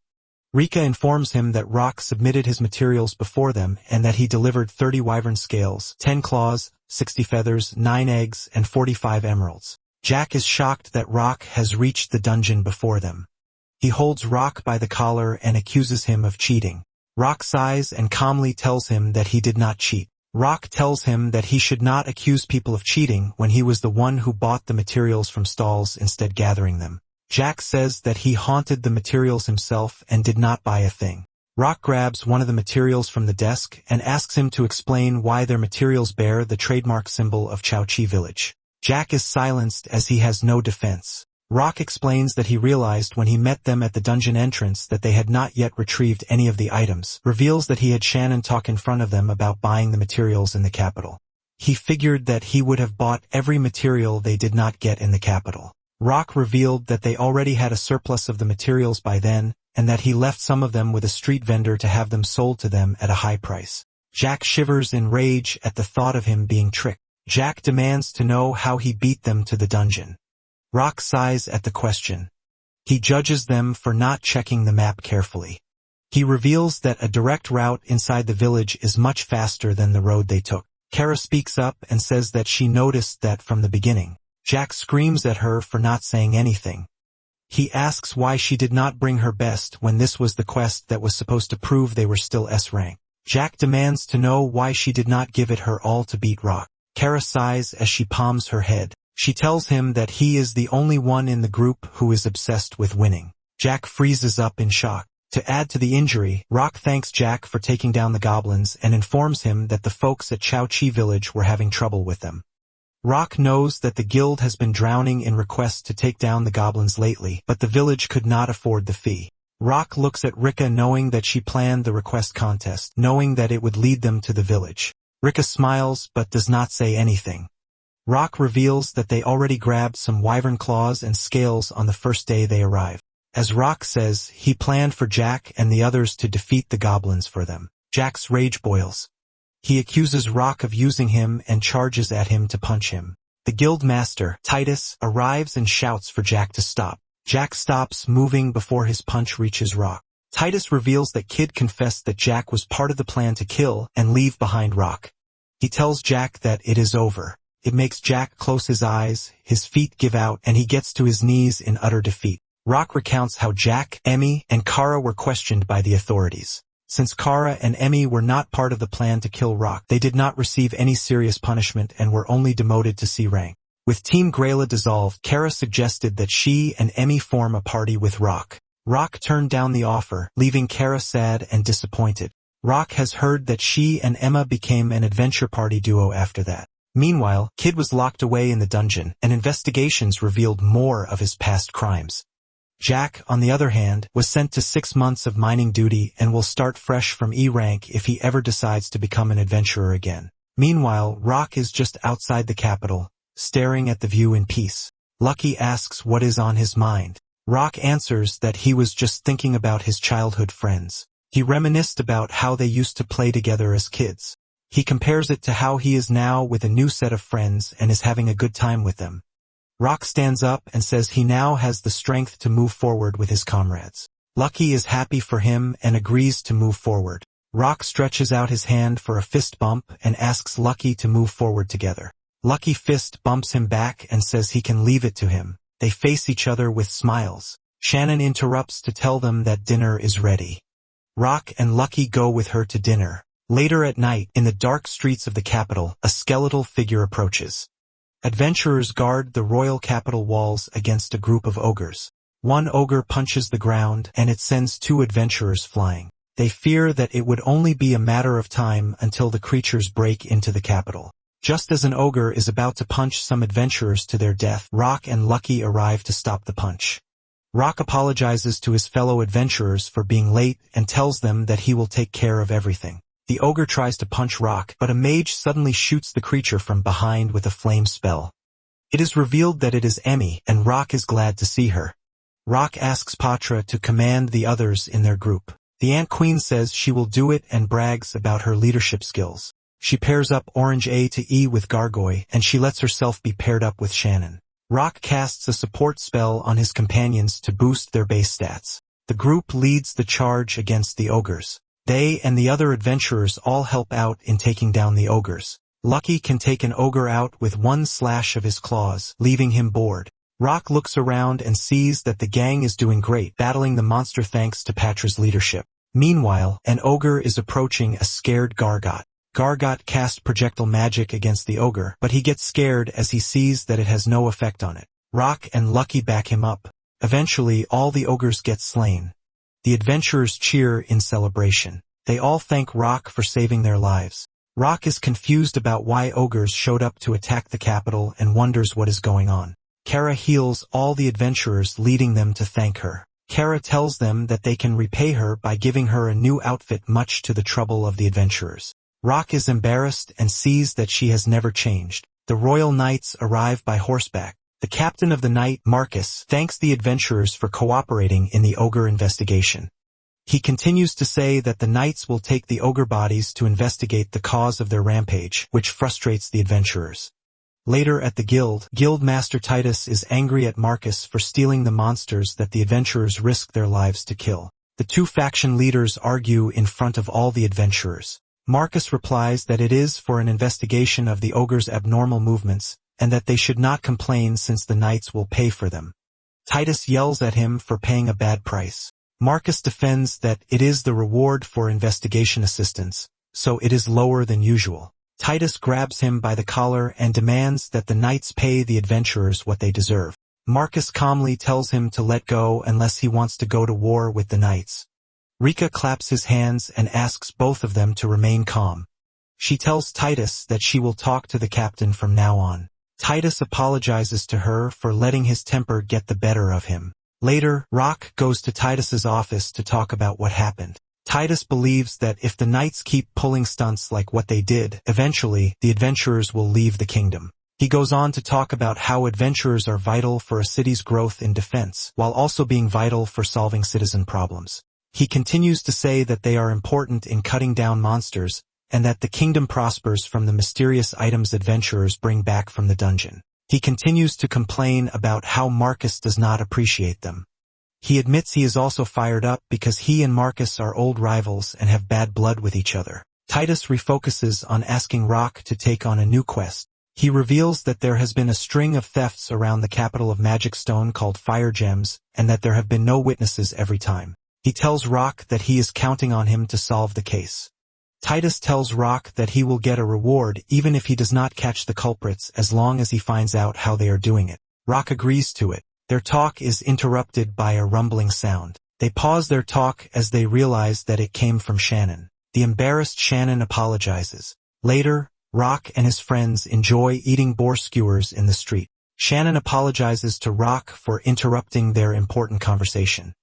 A: Rika informs him that Rock submitted his materials before them and that he delivered 30 wyvern scales, 10 claws, 60 feathers, 9 eggs, and 45 emeralds. Jack is shocked that Rock has reached the dungeon before them. He holds Rock by the collar and accuses him of cheating. Rock sighs and calmly tells him that he did not cheat. Rock tells him that he should not accuse people of cheating when he was the one who bought the materials from stalls instead gathering them. Jack says that he haunted the materials himself and did not buy a thing. Rock grabs one of the materials from the desk and asks him to explain why their materials bear the trademark symbol of Chao-Chi village. Jack is silenced as he has no defense. Rock explains that he realized when he met them at the dungeon entrance that they had not yet retrieved any of the items, reveals that he had Shannon talk in front of them about buying the materials in the capital. He figured that he would have bought every material they did not get in the capital. Rock revealed that they already had a surplus of the materials by then, and that he left some of them with a street vendor to have them sold to them at a high price. Jack shivers in rage at the thought of him being tricked. Jack demands to know how he beat them to the dungeon. Rock sighs at the question. He judges them for not checking the map carefully. He reveals that a direct route inside the village is much faster than the road they took. Kara speaks up and says that she noticed that from the beginning. Jack screams at her for not saying anything. He asks why she did not bring her best when this was the quest that was supposed to prove they were still S-rank. Jack demands to know why she did not give it her all to beat Rock. Kara sighs as she palms her head. She tells him that he is the only one in the group who is obsessed with winning. Jack freezes up in shock. To add to the injury, Rock thanks Jack for taking down the goblins and informs him that the folks at Chao Chi village were having trouble with them. Rock knows that the guild has been drowning in requests to take down the goblins lately, but the village could not afford the fee. Rock looks at Rika knowing that she planned the request contest, knowing that it would lead them to the village. Rika smiles but does not say anything. Rock reveals that they already grabbed some wyvern claws and scales on the first day they arrive. As Rock says, he planned for Jack and the others to defeat the goblins for them. Jack's rage boils. He accuses Rock of using him and charges at him to punch him. The guild master, Titus, arrives and shouts for Jack to stop. Jack stops moving before his punch reaches Rock. Titus reveals that Kid confessed that Jack was part of the plan to kill and leave behind Rock. He tells Jack that it is over. It makes Jack close his eyes, his feet give out, and he gets to his knees in utter defeat. Rock recounts how Jack, Emmy, and Kara were questioned by the authorities. Since Kara and Emmy were not part of the plan to kill Rock, they did not receive any serious punishment and were only demoted to C rank. With Team Grayla dissolved, Kara suggested that she and Emmy form a party with Rock. Rock turned down the offer, leaving Kara sad and disappointed. Rock has heard that she and Emma became an adventure party duo after that. Meanwhile, Kid was locked away in the dungeon, and investigations revealed more of his past crimes. Jack, on the other hand, was sent to 6 months of mining duty and will start fresh from E rank if he ever decides to become an adventurer again. Meanwhile, Rock is just outside the capital, staring at the view in peace. Lucky asks what is on his mind. Rock answers that he was just thinking about his childhood friends. He reminisced about how they used to play together as kids. He compares it to how he is now with a new set of friends and is having a good time with them. Rock stands up and says he now has the strength to move forward with his comrades. Lucky is happy for him and agrees to move forward. Rock stretches out his hand for a fist bump and asks Lucky to move forward together. Lucky fist bumps him back and says he can leave it to him. They face each other with smiles. Shannon interrupts to tell them that dinner is ready. Rock and Lucky go with her to dinner. Later at night, in the dark streets of the capital, a skeletal figure approaches. Adventurers guard the royal capital walls against a group of ogres. One ogre punches the ground, and it sends 2 adventurers flying. They fear that it would only be a matter of time until the creatures break into the capital. Just as an ogre is about to punch some adventurers to their death, Rock and Lucky arrive to stop the punch. Rock apologizes to his fellow adventurers for being late and tells them that he will take care of everything. The ogre tries to punch Rock, but a mage suddenly shoots the creature from behind with a flame spell. It is revealed that it is Emmy, and Rock is glad to see her. Rock asks Patra to command the others in their group. The Ant Queen says she will do it and brags about her leadership skills. She pairs up Orange A to E with Gargoyle, and she lets herself be paired up with Shannon. Rock casts a support spell on his companions to boost their base stats. The group leads the charge against the ogres. They and the other adventurers all help out in taking down the ogres. Lucky can take an ogre out with 1 slash of his claws, leaving him bored. Rock looks around and sees that the gang is doing great, battling the monster thanks to Patra's leadership. Meanwhile, an ogre is approaching a scared Gargot. Gargot casts projectile magic against the ogre, but he gets scared as he sees that it has no effect on it. Rock and Lucky back him up. Eventually, all the ogres get slain. The adventurers cheer in celebration. They all thank Rock for saving their lives. Rock is confused about why ogres showed up to attack the capital and wonders what is going on. Kara heals all the adventurers, leading them to thank her. Kara tells them that they can repay her by giving her a new outfit, much to the trouble of the adventurers. Rock is embarrassed and sees that she has never changed. The royal knights arrive by horseback. The captain of the night, Marcus, thanks the adventurers for cooperating in the ogre investigation. He continues to say that the knights will take the ogre bodies to investigate the cause of their rampage, which frustrates the adventurers. Later at the guild master Titus is angry at Marcus for stealing the monsters that the adventurers risk their lives to kill. The two faction leaders argue in front of all the adventurers. Marcus replies that it is for an investigation of the ogre's abnormal movements, and that they should not complain since the knights will pay for them. Titus yells at him for paying a bad price. Marcus defends that it is the reward for investigation assistance, so it is lower than usual. Titus grabs him by the collar and demands that the knights pay the adventurers what they deserve. Marcus calmly tells him to let go unless he wants to go to war with the knights. Rika claps his hands and asks both of them to remain calm. She tells Titus that she will talk to the captain from now on. Titus apologizes to her for letting his temper get the better of him. Later, Rock goes to Titus's office to talk about what happened. Titus believes that if the knights keep pulling stunts like what they did, eventually, the adventurers will leave the kingdom. He goes on to talk about how adventurers are vital for a city's growth in defense, while also being vital for solving citizen problems. He continues to say that they are important in cutting down monsters, and that the kingdom prospers from the mysterious items adventurers bring back from the dungeon. He continues to complain about how Marcus does not appreciate them. He admits he is also fired up because he and Marcus are old rivals and have bad blood with each other. Titus refocuses on asking Rock to take on a new quest. He reveals that there has been a string of thefts around the capital of Magic Stone called Fire Gems, and that there have been no witnesses every time. He tells Rock that he is counting on him to solve the case. Titus tells Rock that he will get a reward even if he does not catch the culprits as long as he finds out how they are doing it. Rock agrees to it. Their talk is interrupted by a rumbling sound. They pause their talk as they realize that it came from Shannon. The embarrassed Shannon apologizes. Later, Rock and his friends enjoy eating boar skewers in the street. Shannon apologizes to Rock for interrupting their important conversation.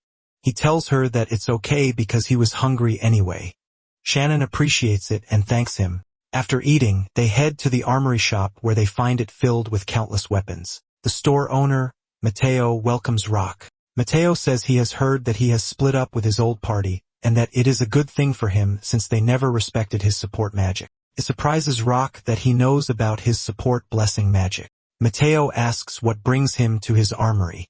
A: He tells her that it's okay because he was hungry anyway. Shannon appreciates it and thanks him. After eating, they head to the armory shop where they find it filled with countless weapons. The store owner, Mateo, welcomes Rock. Mateo says he has heard that he has split up with his old party, and that it is a good thing for him since they never respected his support magic. It surprises Rock that he knows about his support blessing magic. Mateo asks what brings him to his armory.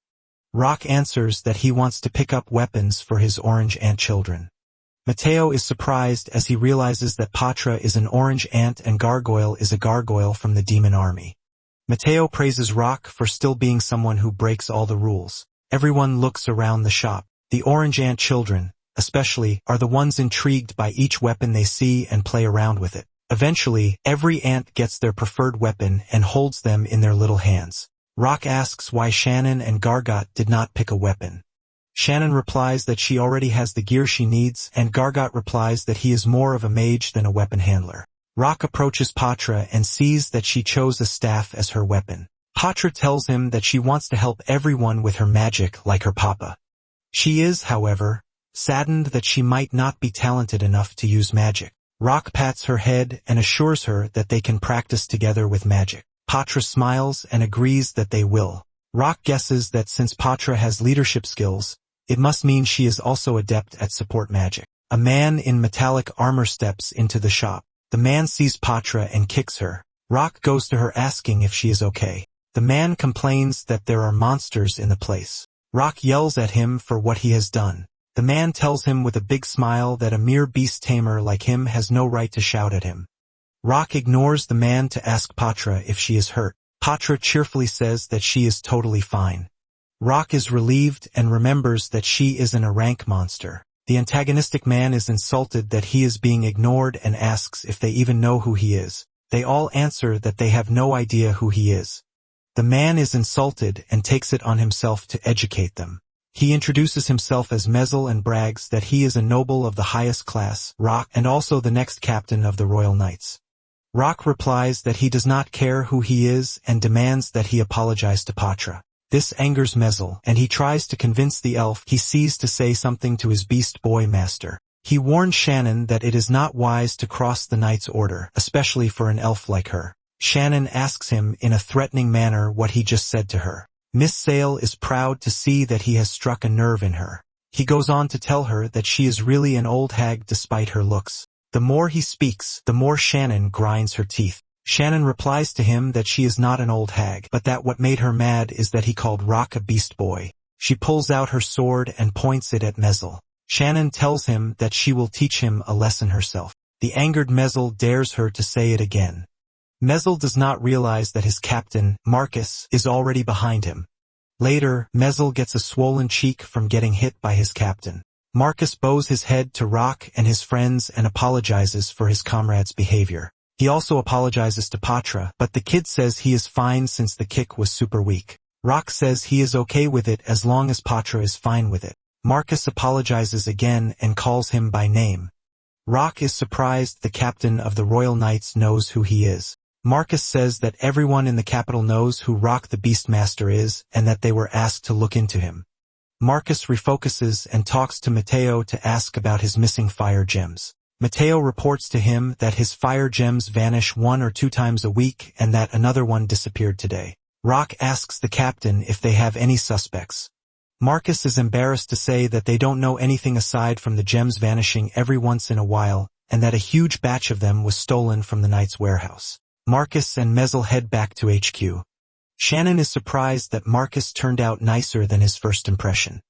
A: Rock answers that he wants to pick up weapons for his orange ant children. Mateo is surprised as he realizes that Patra is an orange ant and Gargoyle is a gargoyle from the demon army. Mateo praises Rock for still being someone who breaks all the rules. Everyone looks around the shop. The orange ant children, especially, are the ones intrigued by each weapon they see and play around with it. Eventually, every ant gets their preferred weapon and holds them in their little hands. Rock asks why Shannon and Gargot did not pick a weapon. Shannon replies that she already has the gear she needs, and Gargot replies that he is more of a mage than a weapon handler. Rock approaches Patra and sees that she chose a staff as her weapon. Patra tells him that she wants to help everyone with her magic like her papa. She is, however, saddened that she might not be talented enough to use magic. Rock pats her head and assures her that they can practice together with magic. Patra smiles and agrees that they will. Rock guesses that since Patra has leadership skills, it must mean she is also adept at support magic. A man in metallic armor steps into the shop. The man sees Patra and kicks her. Rock goes to her asking if she is okay. The man complains that there are monsters in the place. Rock yells at him for what he has done. The man tells him with a big smile that a mere beast tamer like him has no right to shout at him. Rock ignores the man to ask Patra if she is hurt. Patra cheerfully says that she is totally fine. Rock is relieved and remembers that she isn't a rank monster. The antagonistic man is insulted that he is being ignored and asks if they even know who he is. They all answer that they have no idea who he is. The man is insulted and takes it on himself to educate them. He introduces himself as Mezel and brags that he is a noble of the highest class, Rock, and also the next captain of the Royal Knights. Rock replies that he does not care who he is and demands that he apologize to Patra. This angers Mezel, and he tries to convince the elf he sees to say something to his beast boy master. He warns Shannon that it is not wise to cross the knight's order, especially for an elf like her. Shannon asks him in a threatening manner what he just said to her. Miss Sale is proud to see that he has struck a nerve in her. He goes on to tell her that she is really an old hag despite her looks. The more he speaks, the more Shannon grinds her teeth. Shannon replies to him that she is not an old hag, but that what made her mad is that he called Rock a beast boy. She pulls out her sword and points it at Mezel. Shannon tells him that she will teach him a lesson herself. The angered Mezel dares her to say it again. Mezel does not realize that his captain, Marcus, is already behind him. Later, Mezel gets a swollen cheek from getting hit by his captain. Marcus bows his head to Rock and his friends and apologizes for his comrade's behavior. He also apologizes to Patra, but the kid says he is fine since the kick was super weak. Rock says he is okay with it as long as Patra is fine with it. Marcus apologizes again and calls him by name. Rock is surprised the captain of the Royal Knights knows who he is. Marcus says that everyone in the capital knows who Rock the Beastmaster is and that they were asked to look into him. Marcus refocuses and talks to Mateo to ask about his missing fire gems. Mateo reports to him that his fire gems vanish 1 or 2 times a week and that another one disappeared today. Rock asks the captain if they have any suspects. Marcus is embarrassed to say that they don't know anything aside from the gems vanishing every once in a while and that a huge batch of them was stolen from the knight's warehouse. Marcus and Mezel head back to HQ. Shannon is surprised that Marcus turned out nicer than his first impression.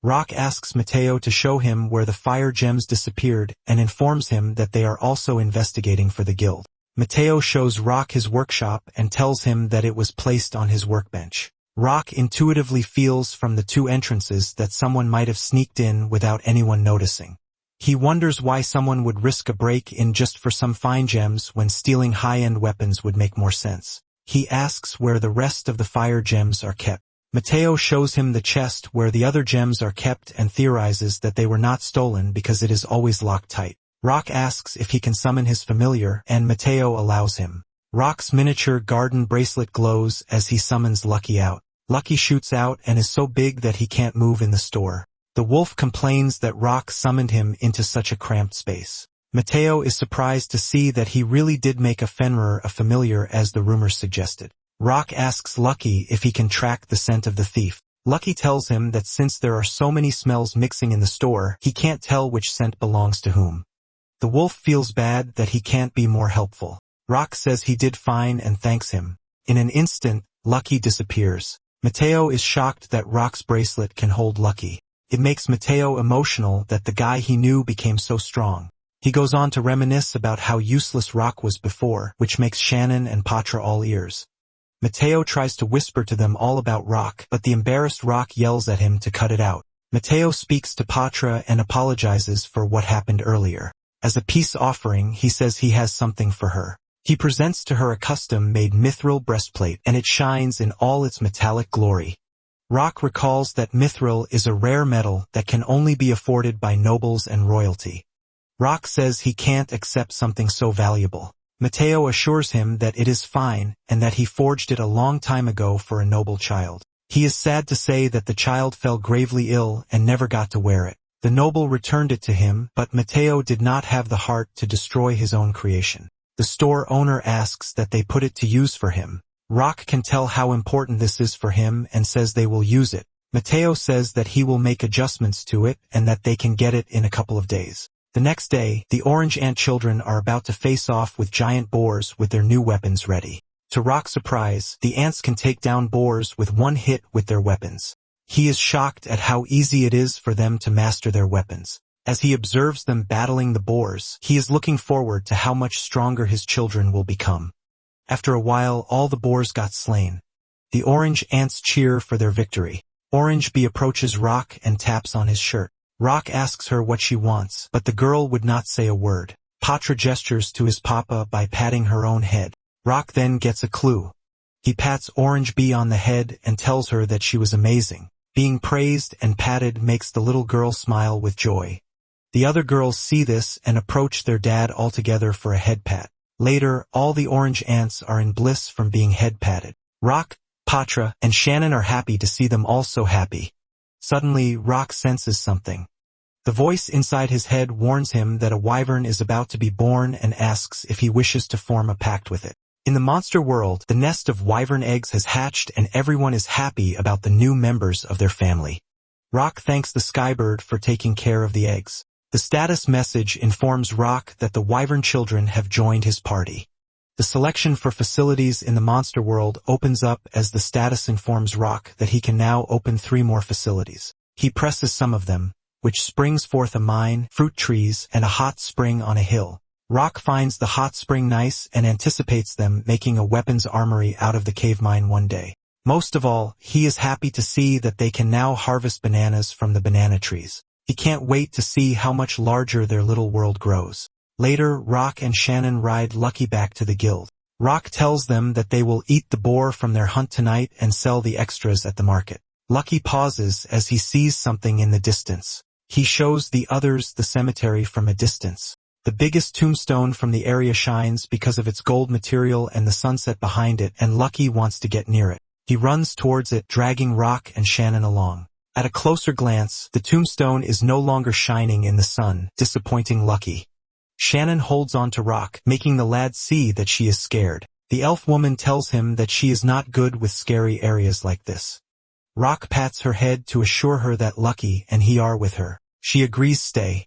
A: Rock asks Mateo to show him where the fire gems disappeared and informs him that they are also investigating for the guild. Mateo shows Rock his workshop and tells him that it was placed on his workbench. Rock intuitively feels from the 2 entrances that someone might have sneaked in without anyone noticing. He wonders why someone would risk a break-in just for some fine gems when stealing high-end weapons would make more sense. He asks where the rest of the fire gems are kept. Mateo shows him the chest where the other gems are kept and theorizes that they were not stolen because it is always locked tight. Rock asks if he can summon his familiar, and Mateo allows him. Rock's miniature garden bracelet glows as he summons Lucky out. Lucky shoots out and is so big that he can't move in the store. The wolf complains that Rock summoned him into such a cramped space. Mateo is surprised to see that he really did make a Fenrir a familiar as the rumors suggested. Rock asks Lucky if he can track the scent of the thief. Lucky tells him that since there are so many smells mixing in the store, he can't tell which scent belongs to whom. The wolf feels bad that he can't be more helpful. Rock says he did fine and thanks him. In an instant, Lucky disappears. Mateo is shocked that Rock's bracelet can hold Lucky. It makes Mateo emotional that the guy he knew became so strong. He goes on to reminisce about how useless Rock was before, which makes Shannon and Patra all ears. Mateo tries to whisper to them all about Rock, but the embarrassed Rock yells at him to cut it out. Mateo speaks to Patra and apologizes for what happened earlier. As a peace offering, he says he has something for her. He presents to her a custom-made mithril breastplate, and it shines in all its metallic glory. Rock recalls that mithril is a rare metal that can only be afforded by nobles and royalty. Rock says he can't accept something so valuable. Mateo assures him that it is fine and that he forged it a long time ago for a noble child. He is sad to say that the child fell gravely ill and never got to wear it. The noble returned it to him, but Mateo did not have the heart to destroy his own creation. The store owner asks that they put it to use for him. Rock can tell how important this is for him and says they will use it. Mateo says that he will make adjustments to it and that they can get it in a couple of days. The next day, the orange ant children are about to face off with giant boars with their new weapons ready. To Rock's surprise, the ants can take down boars with one hit with their weapons. He is shocked at how easy it is for them to master their weapons. As he observes them battling the boars, he is looking forward to how much stronger his children will become. After a while, all the boars got slain. The orange ants cheer for their victory. Orange Bee approaches Rock and taps on his shirt. Rock asks her what she wants, but the girl would not say a word. Patra gestures to his papa by patting her own head. Rock then gets a clue. He pats Orange Bee on the head and tells her that she was amazing. Being praised and patted makes the little girl smile with joy. The other girls see this and approach their dad altogether for a head pat. Later, all the orange ants are in bliss from being head-patted. Rock, Patra, and Shannon are happy to see them all so happy. Suddenly, Rock senses something. The voice inside his head warns him that a wyvern is about to be born and asks if he wishes to form a pact with it. In the monster world, the nest of wyvern eggs has hatched and everyone is happy about the new members of their family. Rock thanks the skybird for taking care of the eggs. The status message informs Rock that the wyvern children have joined his party. The selection for facilities in the monster world opens up as the status informs Rock that he can now open 3 more facilities. He presses some of them, which springs forth a mine, fruit trees, and a hot spring on a hill. Rock finds the hot spring nice and anticipates them making a weapons armory out of the cave mine one day. Most of all, he is happy to see that they can now harvest bananas from the banana trees. He can't wait to see how much larger their little world grows. Later, Rock and Shannon ride Lucky back to the guild. Rock tells them that they will eat the boar from their hunt tonight and sell the extras at the market. Lucky pauses as he sees something in the distance. He shows the others the cemetery from a distance. The biggest tombstone from the area shines because of its gold material and the sunset behind it, and Lucky wants to get near it. He runs towards it, dragging Rock and Shannon along. At a closer glance, the tombstone is no longer shining in the sun, disappointing Lucky. Shannon holds on to Rock, making the lad see that she is scared. The elf woman tells him that she is not good with scary areas like this. Rock pats her head to assure her that Lucky and he are with her. She agrees stay.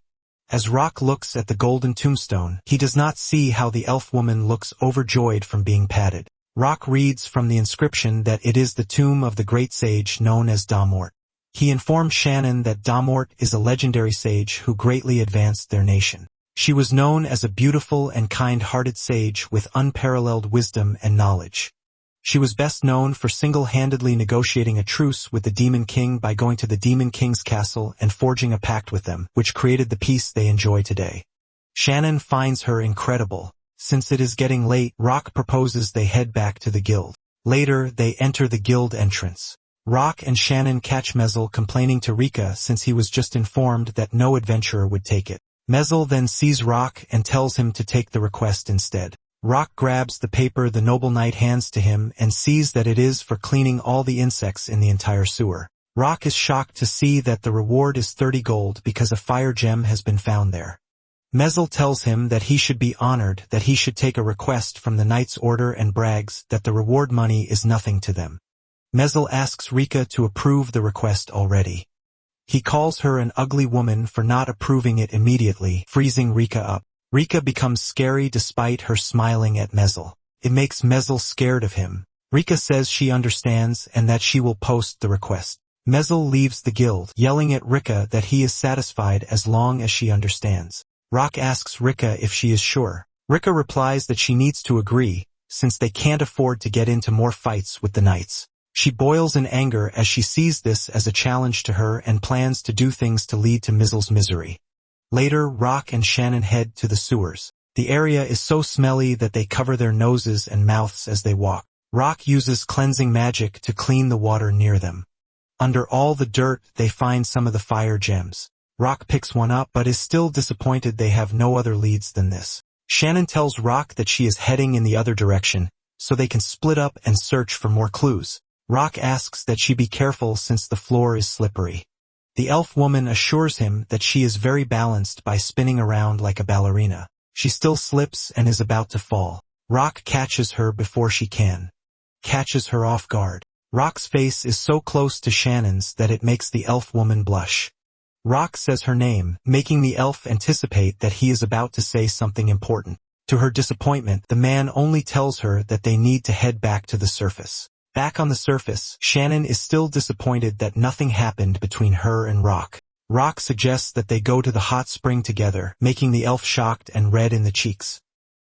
A: As Rock looks at the golden tombstone, he does not see how the elf woman looks overjoyed from being patted. Rock reads from the inscription that it is the tomb of the great sage known as Damort. He informs Shannon that Damort is a legendary sage who greatly advanced their nation. She was known as a beautiful and kind-hearted sage with unparalleled wisdom and knowledge. She was best known for single-handedly negotiating a truce with the Demon King by going to the Demon King's castle and forging a pact with them, which created the peace they enjoy today. Shannon finds her incredible. Since it is getting late, Rock proposes they head back to the guild. Later, they enter the guild entrance. Rock and Shannon catch Mezel complaining to Rika since he was just informed that no adventurer would take it. Mezel then sees Rock and tells him to take the request instead. Rock grabs the paper the noble knight hands to him and sees that it is for cleaning all the insects in the entire sewer. Rock is shocked to see that the reward is 30 gold because a fire gem has been found there. Mezel tells him that he should be honored, that he should take a request from the knight's order, and brags that the reward money is nothing to them. Mezel asks Rika to approve the request already. He calls her an ugly woman for not approving it immediately, freezing Rika up. Rika becomes scary despite her smiling at Mezel. It makes Mezel scared of him. Rika says she understands and that she will post the request. Mezel leaves the guild, yelling at Rika that he is satisfied as long as she understands. Rock asks Rika if she is sure. Rika replies that she needs to agree, since they can't afford to get into more fights with the knights. She boils in anger as she sees this as a challenge to her and plans to do things to lead to Mezel's misery. Later, Rock and Shannon head to the sewers. The area is so smelly that they cover their noses and mouths as they walk. Rock uses cleansing magic to clean the water near them. Under all the dirt, they find some of the fire gems. Rock picks one up but is still disappointed they have no other leads than this. Shannon tells Rock that she is heading in the other direction, so they can split up and search for more clues. Rock asks that she be careful since the floor is slippery. The elf woman assures him that she is very balanced by spinning around like a ballerina. She still slips and is about to fall. Rock catches her before she can. Catches her off guard. Rock's face is so close to Shannon's that it makes the elf woman blush. Rock says her name, making the elf anticipate that he is about to say something important. To her disappointment, the man only tells her that they need to head back to the surface. Back on the surface, Shannon is still disappointed that nothing happened between her and Rock. Rock suggests that they go to the hot spring together, making the elf shocked and red in the cheeks.